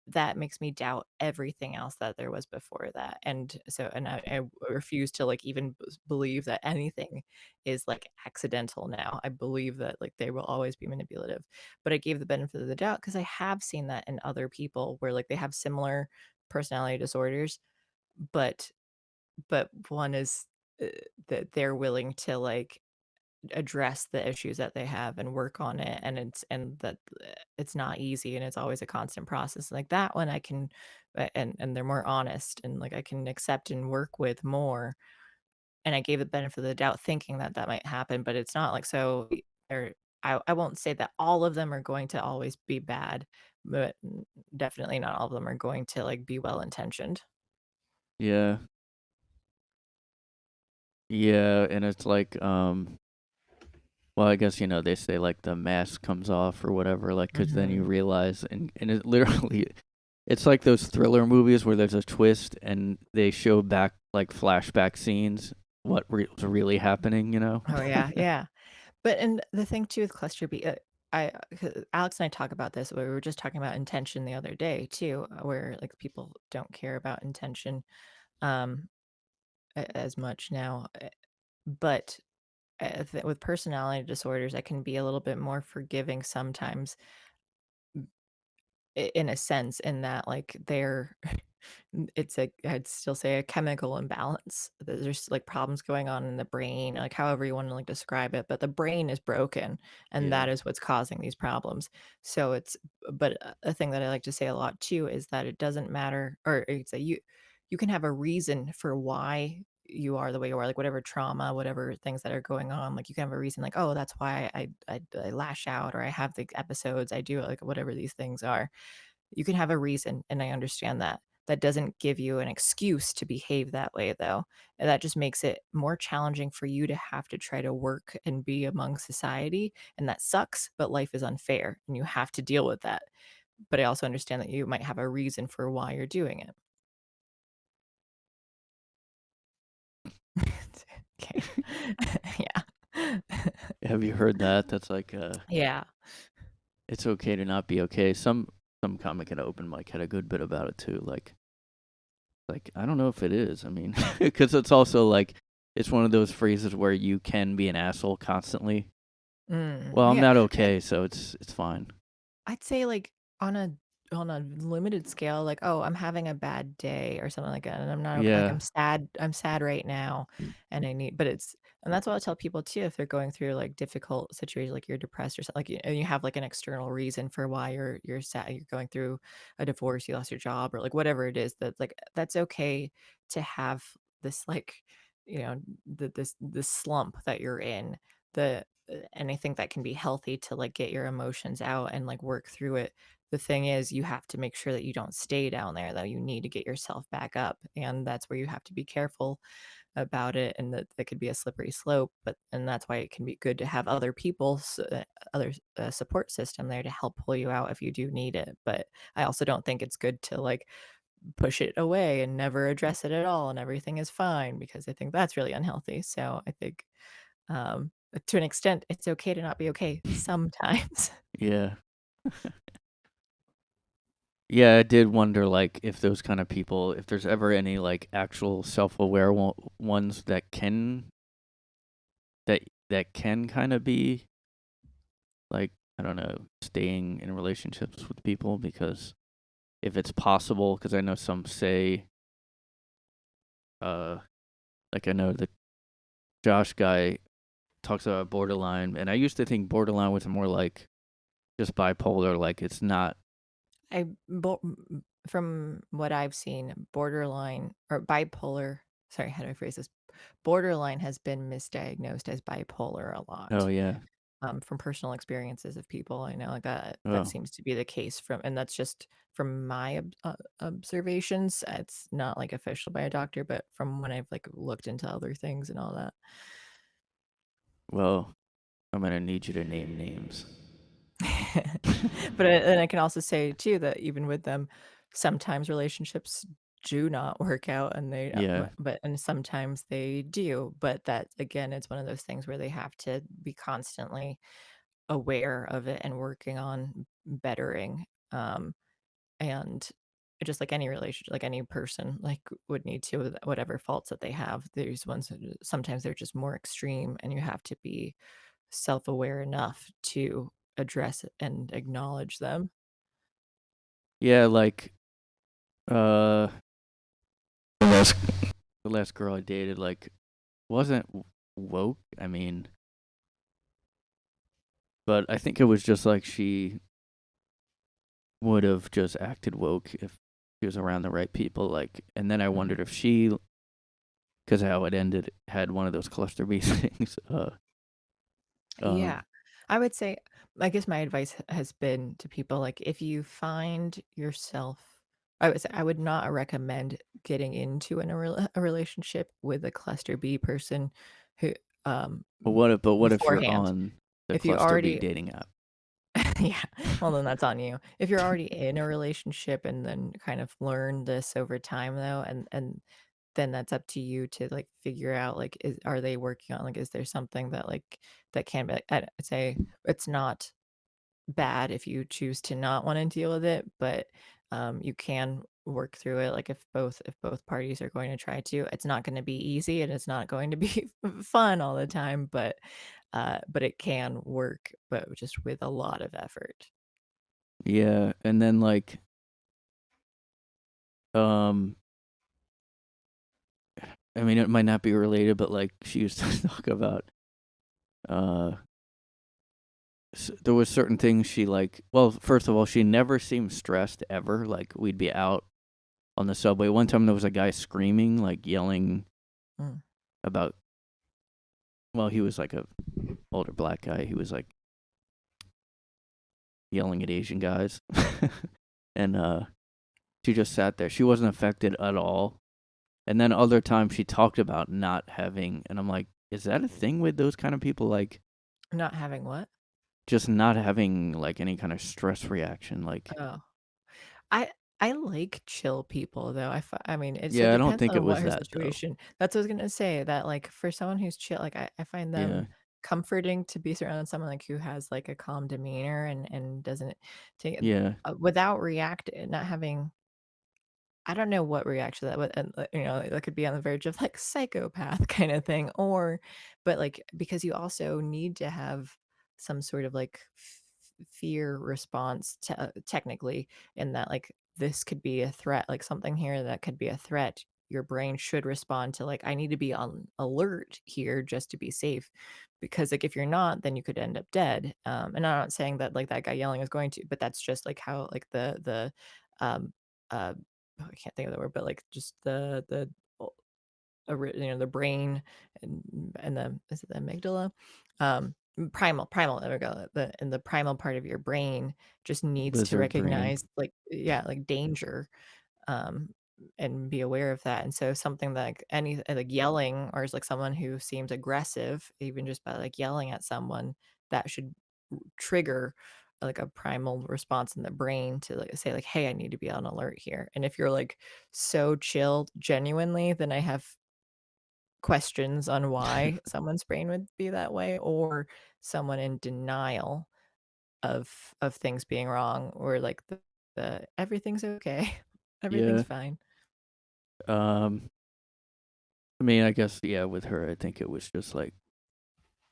that makes me doubt everything else that there was before that. And so, and I refuse to like even believe that anything is like accidental now. I believe that like they will always be manipulative, but I gave the benefit of the doubt because I have seen that in other people where like they have similar personality disorders, but one is uh, that they're willing to like address the issues that they have and work on it, and that it's not easy and it's always a constant process like that one I can and they're more honest and like I can accept and work with more. And I gave the benefit of the doubt thinking that that might happen, but it's not like so they're I won't say that all of them are going to always be bad, but definitely not all of them are going to like be well intentioned. Yeah. Yeah. And it's like, well, I guess, they say like the mask comes off or whatever, like, because then you Mhm. realize, and it literally, it's like those thriller movies where there's a twist and they show back like flashback scenes, what was really happening, you know? Oh yeah, yeah. But and the thing too with cluster B, I 'cause Alex and I talk about this. We were just talking about intention the other day too, where like people don't care about intention um as much now. But with personality disorders, I can be a little bit more forgiving sometimes, in a sense, in that like they're it's a I'd still say a chemical imbalance. There's like problems going on in the brain, like however you want to like describe it, but the brain is broken and Yeah. that is what's causing these problems. So it's but a thing that I like to say a lot too is that it doesn't matter or it's a you can have a reason for why you are the way you are, like whatever trauma, whatever things that are going on, like you can have a reason, like, oh, that's why I lash out or I have the episodes, I do like whatever these things are. You can have a reason, and I understand that. That doesn't give you an excuse to behave that way, though. And that just makes it more challenging for you to have to try to work and be among society. And that sucks, but life is unfair and you have to deal with that. But I also understand that you might have a reason for why you're doing it. Okay. Yeah. Have you heard that? That's like Yeah. it's okay to not be okay. Some comic at an open mic had a good bit about it too. Like I don't know if it is. I mean, because it's also like it's one of those phrases where you can be an asshole constantly. Well, I'm Yeah. not okay, so it's fine. I'd say, like, on a limited scale, like, "Oh, I'm having a bad day," or something like that, and I'm not okay, like, Yeah, I'm sad right now, and I need," but it's and that's what I tell people too if they're going through, like, difficult situations, like you're depressed or something, like, and you have, like, an external reason for why you're sad, you're going through a divorce, you lost your job, or, like, whatever it is that, like, that's okay to have this, like, you know, this slump that you're in, and I think that can be healthy to, like, get your emotions out and, like, work through it. The thing is, you have to make sure that you don't stay down there, though. You need to get yourself back up, and that's where you have to be careful about it, and that could be a slippery slope, but and that's why it can be good to have other people, other support system there to help pull you out if you do need it, but I also don't think it's good to, like, push it away and never address it at all, and everything is fine, because I think that's really unhealthy, so I think, to an extent, it's okay to not be okay sometimes. yeah. Yeah, I did wonder, like, if those kind of people, if there's ever any, like, actual self-aware ones that can kind of be, like, I don't know, staying in relationships with people, because if it's possible, because I know some say, uh, like, I know the Josh guy talks about borderline, and I used to think borderline was more like just bipolar, like, it's not. I bo From what I've seen, borderline or bipolar sorry, how do I phrase this? Borderline has been misdiagnosed as bipolar a Oh, lot, yeah. from personal experiences of people I know, like, that Oh, seems to be the case from and that's just from my observations. It's not, like, official by a doctor, but from when I've, like, looked into other things and all that. well, I'm gonna need you to name names. But and I can also say too that even with them, sometimes relationships do not work out and they Yeah. but and sometimes they do, but that again, it's one of those things where they have to be constantly aware of it and working on bettering, and just like any relationship, like any person, like, would need to with whatever faults that they have, there's ones that sometimes they're just more extreme, and you have to be self-aware enough to address it and acknowledge them. Yeah, like, uh, the last the last girl I dated, like, wasn't woke, I mean, but I think it was just, like, she would've just acted woke if she was around the right people, like, and then I Mhm. wondered if she, because how it ended, had one of those cluster bee things, Yeah. um I would say I guess my advice has been to people, like, if you find yourself I would not recommend getting into a relationship with a cluster B person who, um, but what if you're beforehand. on the If you cluster bee already dating app? Yeah, well, then that's on you. If you're already in a relationship and then kind of learn this over time though, and then that's up to you to, like, figure out, like, are they working on like, is there something that, like, that can be I'd say it's not bad if you choose to not wanna deal with it, but, you can work through it, like, if both parties are going to try to. It's not gonna be easy, and it's not going to be fun all the time, but it can work, but just with a lot of effort. Yeah, and then, like, um, I mean, it might not be related, but, like, she used to talk about, uh there was certain things she like. Well, first of all, she never seemed stressed ever. Like we'd be out on the subway. One time there was a guy screaming, like yelling Mm. about, well, he was like a older black guy. He was like yelling at Asian guys. And she just sat there. She wasn't affected at all. And then other times she talked about not having, and I'm like, is that a thing with those kind of people? Like, Not having what? just not having like any kind of stress reaction. Like, Oh. I I like chill people though. I mean, it yeah, I don't depends think it on what was her that though. situation. That's what I was gonna say. That like for someone who's chill, like I find Yeah, them comforting to be surrounded someone like who has like a calm demeanor and doesn't take yeah, without reacting, not having. I don't know what reaction that would, and, that could be on the verge of like psychopath kind of thing, or, but like because you also need to have some sort of like fear response to, technically, in that like this could be a threat, like something here that could be a threat. Your brain should respond to like I need to be on alert here just to be safe, because like if you're not, then you could end up dead. And I'm not saying that like that guy yelling is going to, but that's just like how like the um uh I can't think of the word, but like just the o- the brain and the is it the amygdala, primal. There we go. The primal part of your brain just needs to lizard brain. recognize like yeah like danger, um and be aware of that. And so something like any like yelling, or is like someone who seems aggressive, even just by like yelling at someone, that should trigger like a primal response in the brain to like say like hey, I need to be on alert here. And if you're like so chilled genuinely, then I have questions on why someone's brain would be that way, or someone in denial of things being wrong, or like the everything's okay. Everything's Yeah. fine. Um, I mean, I guess, yeah, with her, I think it was just like,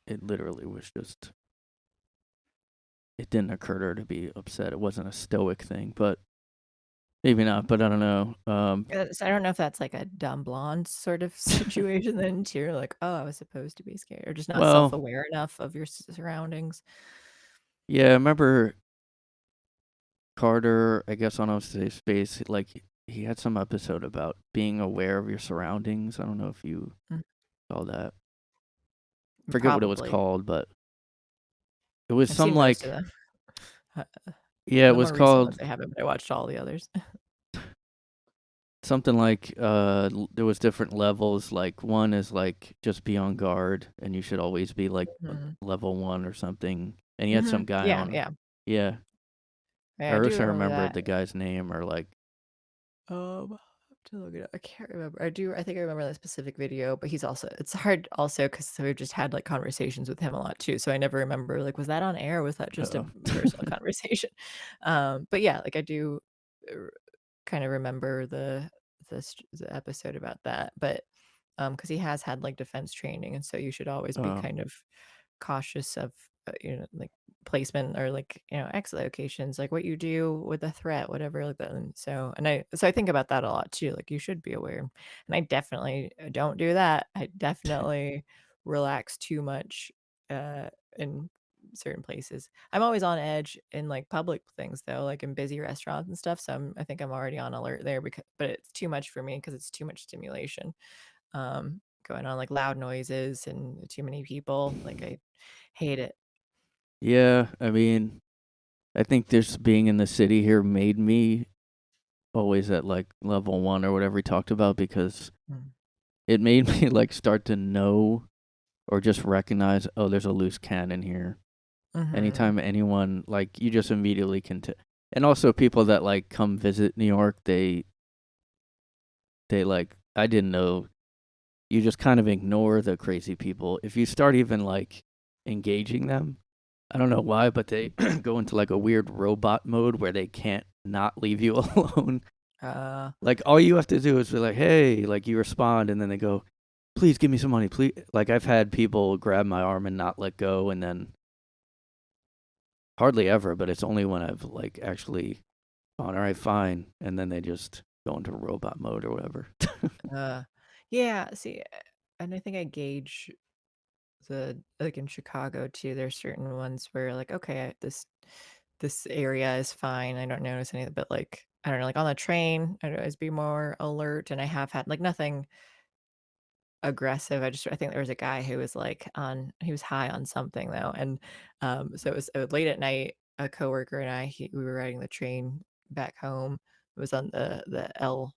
it literally was just, it didn't occur to her to be upset. It wasn't a stoic thing, but maybe not, but I don't know. So I don't know if that's like a dumb blonde sort of situation then too. You're like, oh, I was supposed to be scared, or just not Well, self-aware enough of your surroundings. yeah, I remember Carter, I guess on Safe Space, like he had some episode about being aware of your surroundings. I don't know if you Mm, saw that. Forget what it was probably. called, but it was I've some seen most of like, them. Uh, yeah, it the was more recent ones called I haven't, but I watched all the others. something like there was different levels. Like one is like just be on guard and you should always be like Mhm. level 1 or something. And he had some Mhm. guy Yeah, on. yeah. Yeah, Yeah, I I do wish I remember remembered that. the guy's name or like, I'll have to look it up. I can't remember. I think I remember that specific video, but he's also it's hard also because we've just had like conversations with him a lot too. So I never remember like was that on air or was that just a uh-oh. personal conversation? But yeah, like I do kind of remember the episode about that. But because he has had like defense training, and so you should always be Oh, kind of cautious of like placement, or like X locations, like what you do with a threat, whatever like that. And so I think about that a lot too. Like you should be aware, and I definitely don't do that. I definitely relax too much in certain places. I'm always on edge in like public things though, like in busy restaurants and stuff. So I think I'm already on alert there, because but it's too much for me because it's too much stimulation going on, like loud noises and too many people. Like I hate it. yeah. I mean, I think just being in the city here made me always at like level 1 or whatever he talked about, because Mm. it made me like start to know or just recognize, oh, there's a loose cannon here. Mhm. Anytime anyone, like, you just immediately can and also people that like come visit New York, they like, I didn't know, you just kind of ignore the crazy people. If you start even like engaging them, I don't know why, but they go into like a weird robot mode where they can't not leave you alone. Uh, Like all you have to do is be like, "Hey," like you respond, and then they go, "Please give me some money, please." Like I've had people grab my arm and not let go, and then hardly ever, but it's only when I've like actually gone, "All right, fine," and then they just go into robot mode or whatever. uh, yeah, see, and I think I gauge the like in Chicago too, there's certain ones where like, okay, this area is fine. I don't notice anything, but like I don't know, like on the train, I'd always be more alert, and I have had like nothing aggressive. I think there was a guy who was like he was high on something though, and so it was late at night. A coworker and we were riding the train back home. It was on the L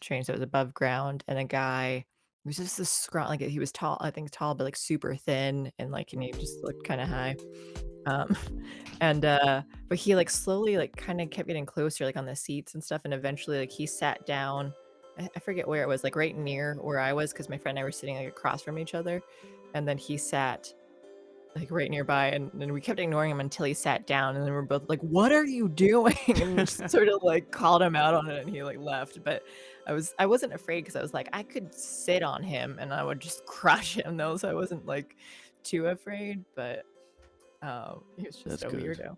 train, so it was above ground, and a guy he was just this like he was tall, I think tall, but like super thin, and he just looked kind of high. Um, and but he like slowly like kind of kept getting closer, like on the seats and stuff, and eventually like he sat down. I forget where it was, like right near where I was, because my friend and I were sitting like across from each other, and then he sat like right nearby, and we kept ignoring him until he sat down, and then we're both like, "What are you doing?" And just sort of like called him out on it, and he like left. But I wasn't afraid because I was like, I could sit on him and I would just crush him though, so I wasn't like too afraid. But he was just That's a good. weirdo.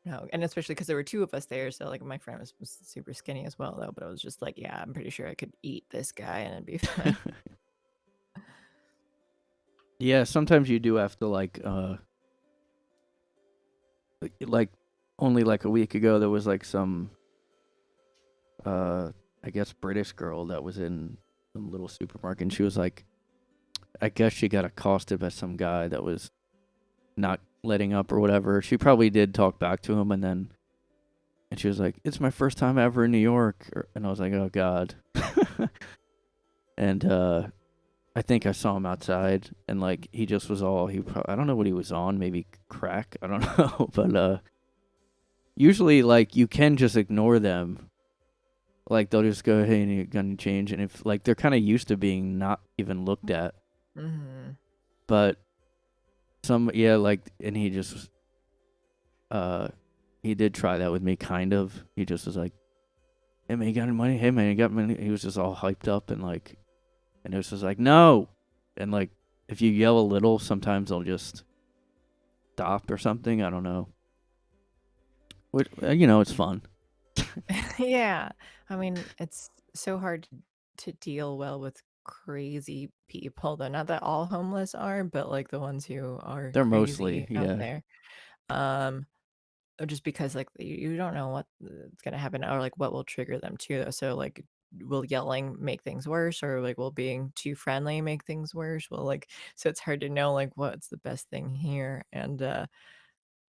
No, and especially because there were 2 of us there, so, like, my friend was super skinny as well, though, but I was just like, "Yeah, I'm pretty sure I could eat this guy and it'd be fine." Yeah, sometimes you do have to like only like a week ago there was like some I guess British girl that was in some little supermarket, and she was like, I guess she got accosted by some guy that was not letting up or whatever. She probably did talk back to him, and she was like, "It's my first time ever in New York," and I was like, "Oh God." And I think I saw him outside, and like he just was all I don't know what he was on, maybe crack, I don't know, but usually like you can just ignore them. Like they'll just go, "Hey, you're gonna change," and if like they're kind of used to being not even looked at, Mhm. but like, and he just uh he did try that with me, kind of. He just was like, "Hey man, you got any money? Hey man, you got money?" He was just all hyped up, and it was just like, "No," and like if you yell a little, sometimes they'll just stop or something. I don't know. It's fun. Yeah. I mean, it's so hard to deal well with crazy people, though. Not that all homeless are, but like the ones who are They're mostly, crazy out yeah. there. Um, just because like you don't know what's gonna happen or like what will trigger them too. Though. So like, will yelling make things worse, or like will being too friendly make things worse? Well, like so it's hard to know like what's the best thing here, and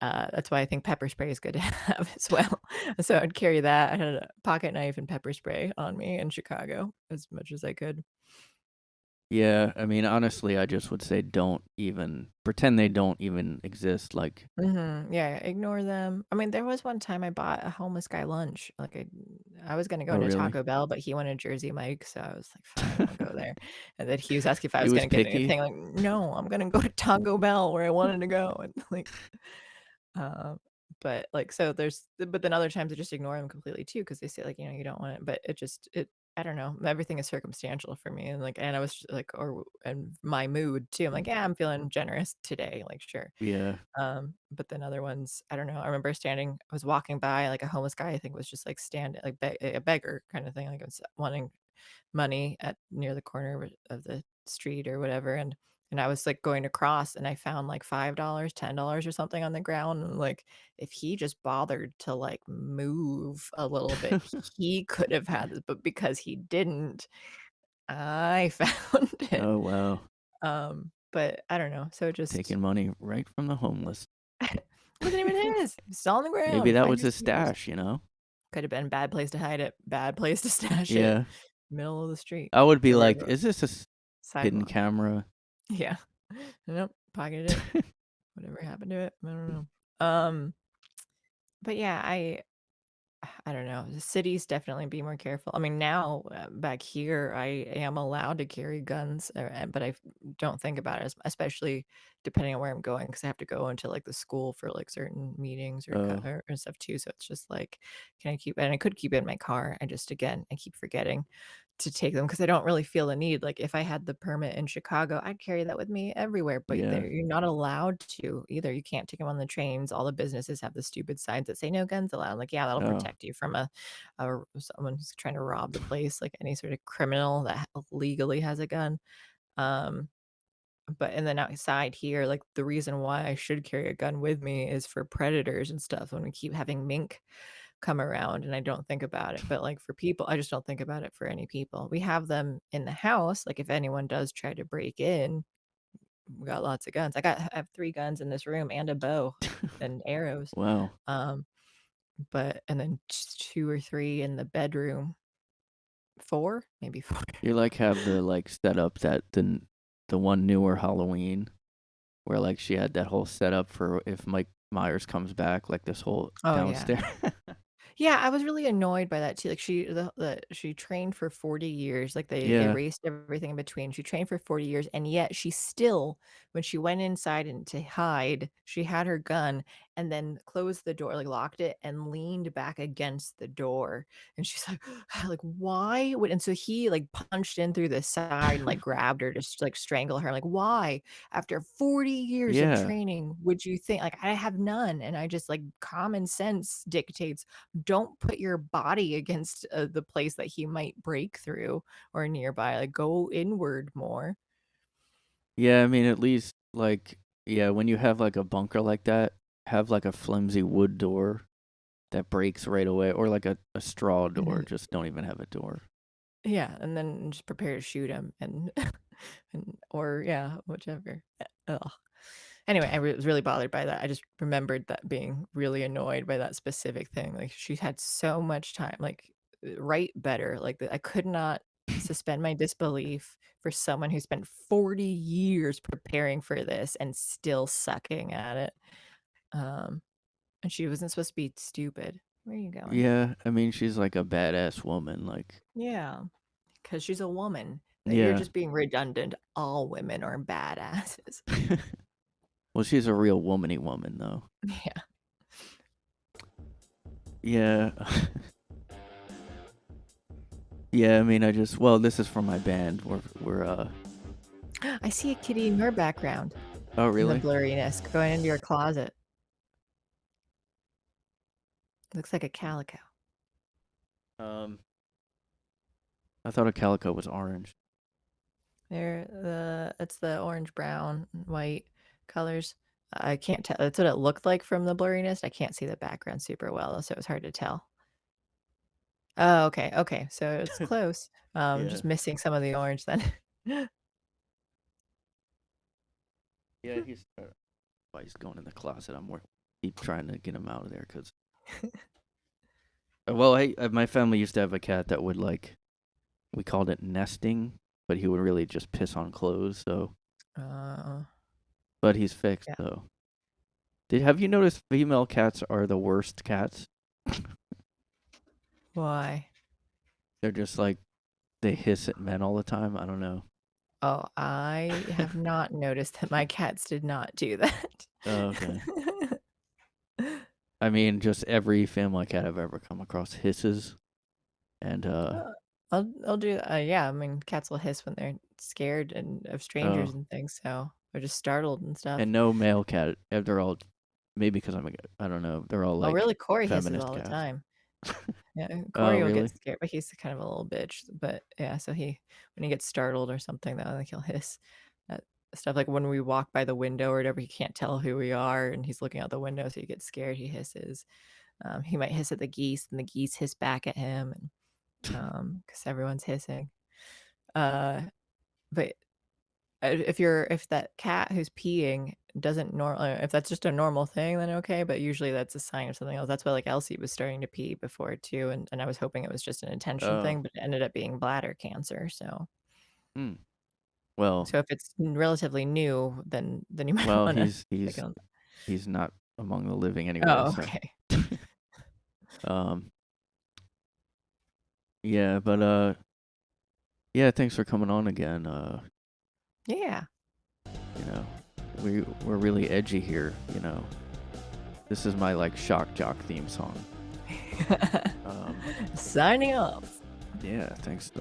that's why I think pepper spray is good to have as well. So I'd carry that. I had a pocket knife and pepper spray on me in Chicago as much as I could. Yeah, I mean, honestly, I just would say don't even pretend they don't even exist. Like, Yeah, ignore them. I mean, there was one time I bought a homeless guy lunch. Like I was gonna go oh, into really? Taco Bell, but he wanted Jersey Mike, so I was like, fine, I'll go there. And then he was asking if I He was was gonna get picky. anything. Like, no, I'm gonna go to Taco Bell where I wanted to go. And like Um, but, like, so but then other times I just ignore them completely too because they say, like, you don't want it, but it I don't know, everything is circumstantial for me, and I was just like and my mood too. I'm like, "Yeah, I'm feeling generous today," like, sure. Yeah. But then other ones, I don't know. I remember I was walking by, like, a homeless guy, I think was just, like, standing like, a beggar kinda thing, like, I was wanting money at near the corner of the street or whatever, and I was, like, going to cross, and I found, like, $5, $10 or something on the ground, and, like, if he just bothered to, like, move a little bit, he could have had this, but because he didn't, I found it. Oh, wow. But I don't know, so just Taking money right from the homeless. wasn't even his. It's on the Maybe ground, that find was your his steals. stash? Could have been bad place to hide it, bad place to stash it, Yeah. middle of the street I would be or like, wherever, is this a hidden sidewalk. camera? Yeah. Nope, pocketed it. Whatever happened to it, I don't know. Um, but yeah, I don't know. The cities definitely be more careful. I mean, now back here, I am allowed to carry guns, but don't think about it, especially depending on where I'm going, because I have to go into like the school for like certain meetings Oh, or stuff too. So it's just like, can I keep? And I could keep it in my car. I keep forgetting to take them because I don't really feel the need. Like if I had the permit in Chicago, I'd carry that with me everywhere. But yeah. you're not allowed to either. You can't take them on the trains. All the businesses have the stupid signs that say no guns allowed. Like, yeah, that'll Oh, protect you from someone who's trying to rob the place, like any sort of criminal that legally has a gun. Um, but and then outside here, like the reason why I should carry a gun with me is for predators and stuff. When we keep having mink come around and I don't think about it. But like for people, I just don't think about it for any people. We have them in the house. Like if anyone does try to break in, we got lots of guns. I have 3 guns in this room and a bow and arrows. Wow. Um, but and then 2 or 3 in the bedroom. 4, maybe 4. You like have the like setup that the one newer Halloween where like she had that whole setup for if Mike Myers comes back, like this whole Oh yeah. downstairs. Yeah, I was really annoyed by that too. Like she trained for 40 years. Like they Yeah. erased everything in between. She trained for 40 years, and yet she still, when she went inside and to hide, she had her gun and then closed the door, like locked it, and leaned back against the door. And she's like, like why would? And so he like punched in through the side and like grabbed her to like strangle her. I'm like, why? After 40 years of Yeah. training, would you think like I have none? And I just like common sense dictates don't put your body against the place that he might break through or nearby. Like go inward more. Yeah, I mean at least like yeah, when you have like a bunker like that, have like a flimsy wood door that breaks right away or like a straw And door, then just don't even have a door. yeah, and then just prepare to shoot him and and or yeah, whichever. Ugh. Anyway, was really bothered by that. I just remembered that being really annoyed by that specific thing. Like she had so much time, like write better. Like I could not suspend my disbelief for someone who spent 40 years preparing for this and still sucking at it. Um, and she wasn't supposed to be stupid. Where are you going? Yeah, I mean she's like a badass woman, like Yeah, because she's a woman. You're yeah. just being redundant. All women are badasses. Well, she's a real womany woman though. Yeah. Yeah. Yeah, I mean well, this is from my band. We're I see a kitty in your background oh in the really? blurriness going into your closet. Looks like a calico. Um I thought a calico was orange. It's the orange, brown, and white colors. I can't tell. That's what it looked like from the blurriness. I can't see the background super well, so it was hard to tell. Oh, okay, okay. So it's close. Yeah. Just missing some of the orange then. Yeah, why he's going in the closet. Keep trying to get him out of there cuz well, my family used to have a cat that would like we called it nesting, but he would really just piss on clothes, so Uh, but he's fixed yeah. though. Have you noticed female cats are the worst cats? Why? They're just like they hiss at men all the time. I don't know. Oh, I have not noticed that my cats did not do that. Oh, okay. I mean, just every family cat I've ever come across hisses, and I'll do yeah, I mean, cats will hiss when they're scared and of strangers oh, and things, so they're just startled and stuff. and no male cat. They're all maybe because I don't know. They're all Oh, like really? Corey hisses feminist all the cats. time. Yeah, Oh, Corey will get really? scared, but he's kind of a little bitch. But yeah, so when he gets startled or something, though, like he'll hiss at stuff. Like when we walk by the window or whatever, he can't tell who we are, and he's looking out the window, so he gets scared. He hisses. He might hiss at the geese, and the geese hiss back at him, and because everyone's hissing. Uh, but if that cat who's peeing doesn't if that's just a normal thing, then okay, but usually that's a sign of something else. That's why, like, Elsie was starting to pee before too, and I was hoping it was just an intention Oh, thing, but it ended up being bladder cancer, so hmm. Well, if it's relatively new, then you might well, wanna check on. he's not among the living anyway. Oh, So, okay. um, yeah, but yeah. Thanks for coming on again. Yeah. You know, we're really edgy here. You know, this is my like shock jock theme song. Signing off. Yeah, thanks.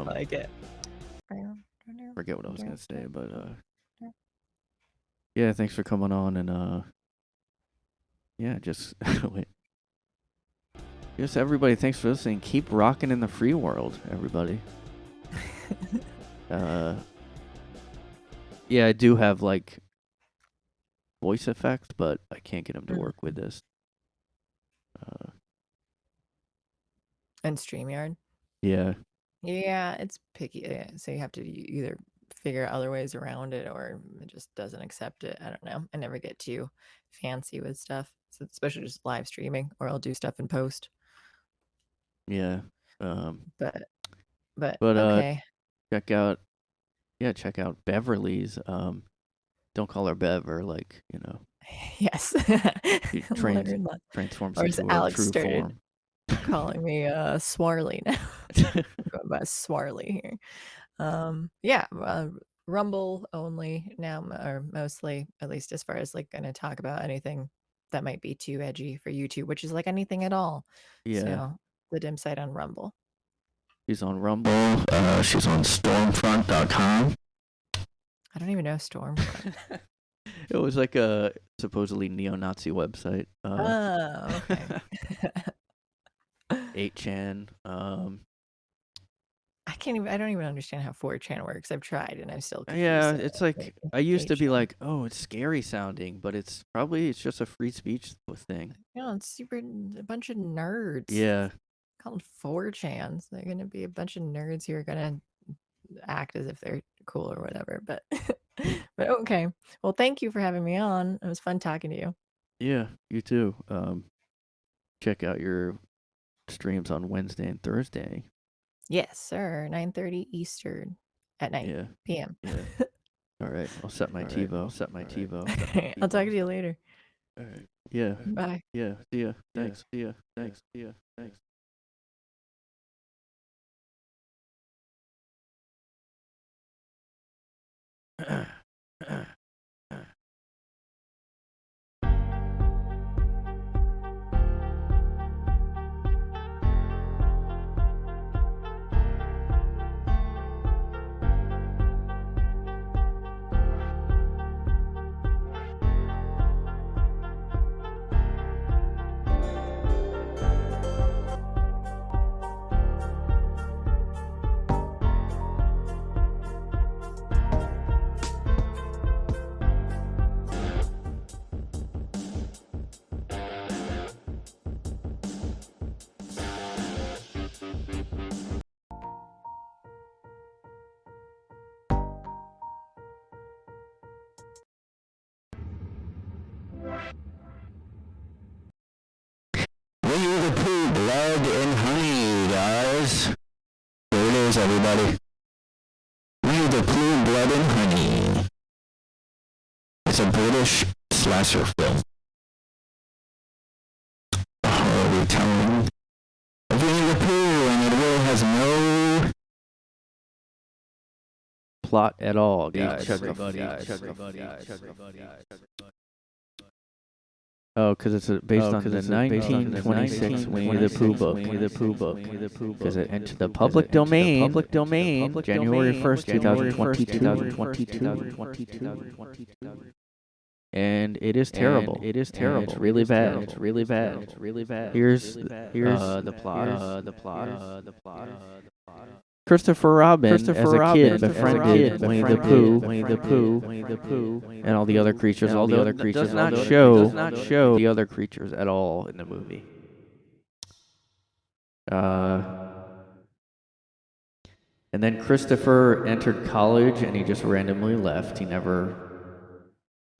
Like it. Forget what I was gonna say, but yeah, thanks for coming on and yeah, just wait. Yes, everybody, thanks for listening. Keep rocking in the free world, everybody. Yeah, I do have like voice effects, but I can't get him to Mhm. work with this. And StreamYard. Yeah. Yeah, it's picky. So you have to either figure out other ways around it or it just doesn't accept it. I don't know. I never get too fancy with stuff, so especially just live streaming, or I'll do stuff in post. Yeah. Um, But but okay. check out Beverly's. Don't call her Bever, like, Yes. she Learned that. transforms Or as into her Alex true started form. calling me Swarly now. I'm going by Swarly here. Yeah, Rumble only now, or mostly, at least as far as like going to talk about anything that might be too edgy for YouTube, which is like anything at all. Yeah. So the DimSide on Rumble. She's on Rumble. She's on Stormfront.com. I don't even know Stormfront. It was like a supposedly neo-Nazi website. Oh, okay. 8chan. I don't even understand how 4chan works. I've tried and I'm still confused. Yeah, at it's like like I used to be 8chan. like, oh, it's scary sounding, but it's just a free speech thing. It's super a bunch of nerds. Yeah. Called 4chans. They're gonna be a bunch of nerds who are gonna act as if they're cool or whatever. But but okay. Well, thank you for having me on. It was fun talking to you. Yeah, you too. Check out your streams on Wednesday and Thursday. Yes, sir. 9:30 Eastern at night p.m. Yeah. All right. I'll set my TiVo. Set my TiVo. I'll talk to you later. All right. Yeah. Bye. Yeah. See ya. Thanks. See ya. Thanks. See ya. Thanks. Winnie the Pooh, blood and honey, guys. There it is, everybody. Winnie the Pooh, blood and honey. It's a British slasher film. A horror retelling of Winnie the Pooh, and it really has no plot at all, guys. Oh, because it's based on the 1926 Winnie the Pooh book. Because it entered the public domain, January 1st, 2022. And it is terrible. It's really bad. Here's the plot. Christopher Robin, as a kid, befriended Winnie the Pooh, and all the other creatures. Does not show the other creatures at all in the movie. And then Christopher entered college, and he just randomly left. He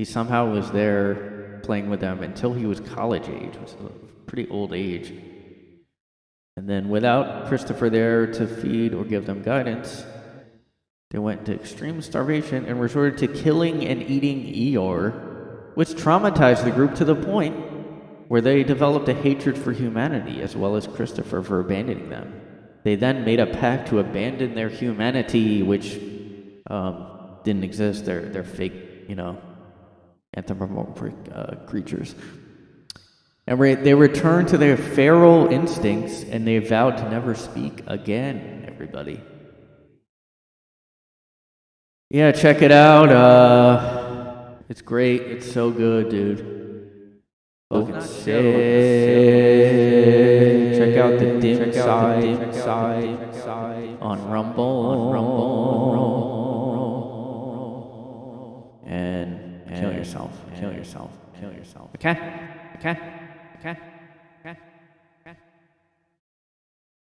somehow was there playing with them until he was college age, which was a pretty old age. And then without Christopher there to feed or give them guidance, they went into extreme starvation and resorted to killing and eating Eeyore, which traumatized the group to the point where they developed a hatred for humanity as well as Christopher for abandoning them. They then made a pact to abandon their humanity, which didn't exist. They're fake, anthropomorphic creatures. And they returned to their feral instincts, and they vowed to never speak again, everybody. Yeah, check it out. It's great. It's so good, dude. Fucking sick. Check out the DimSide on Rumble. And kill yourself. Kill yourself. Kill yourself. Okay? Okay? Okay?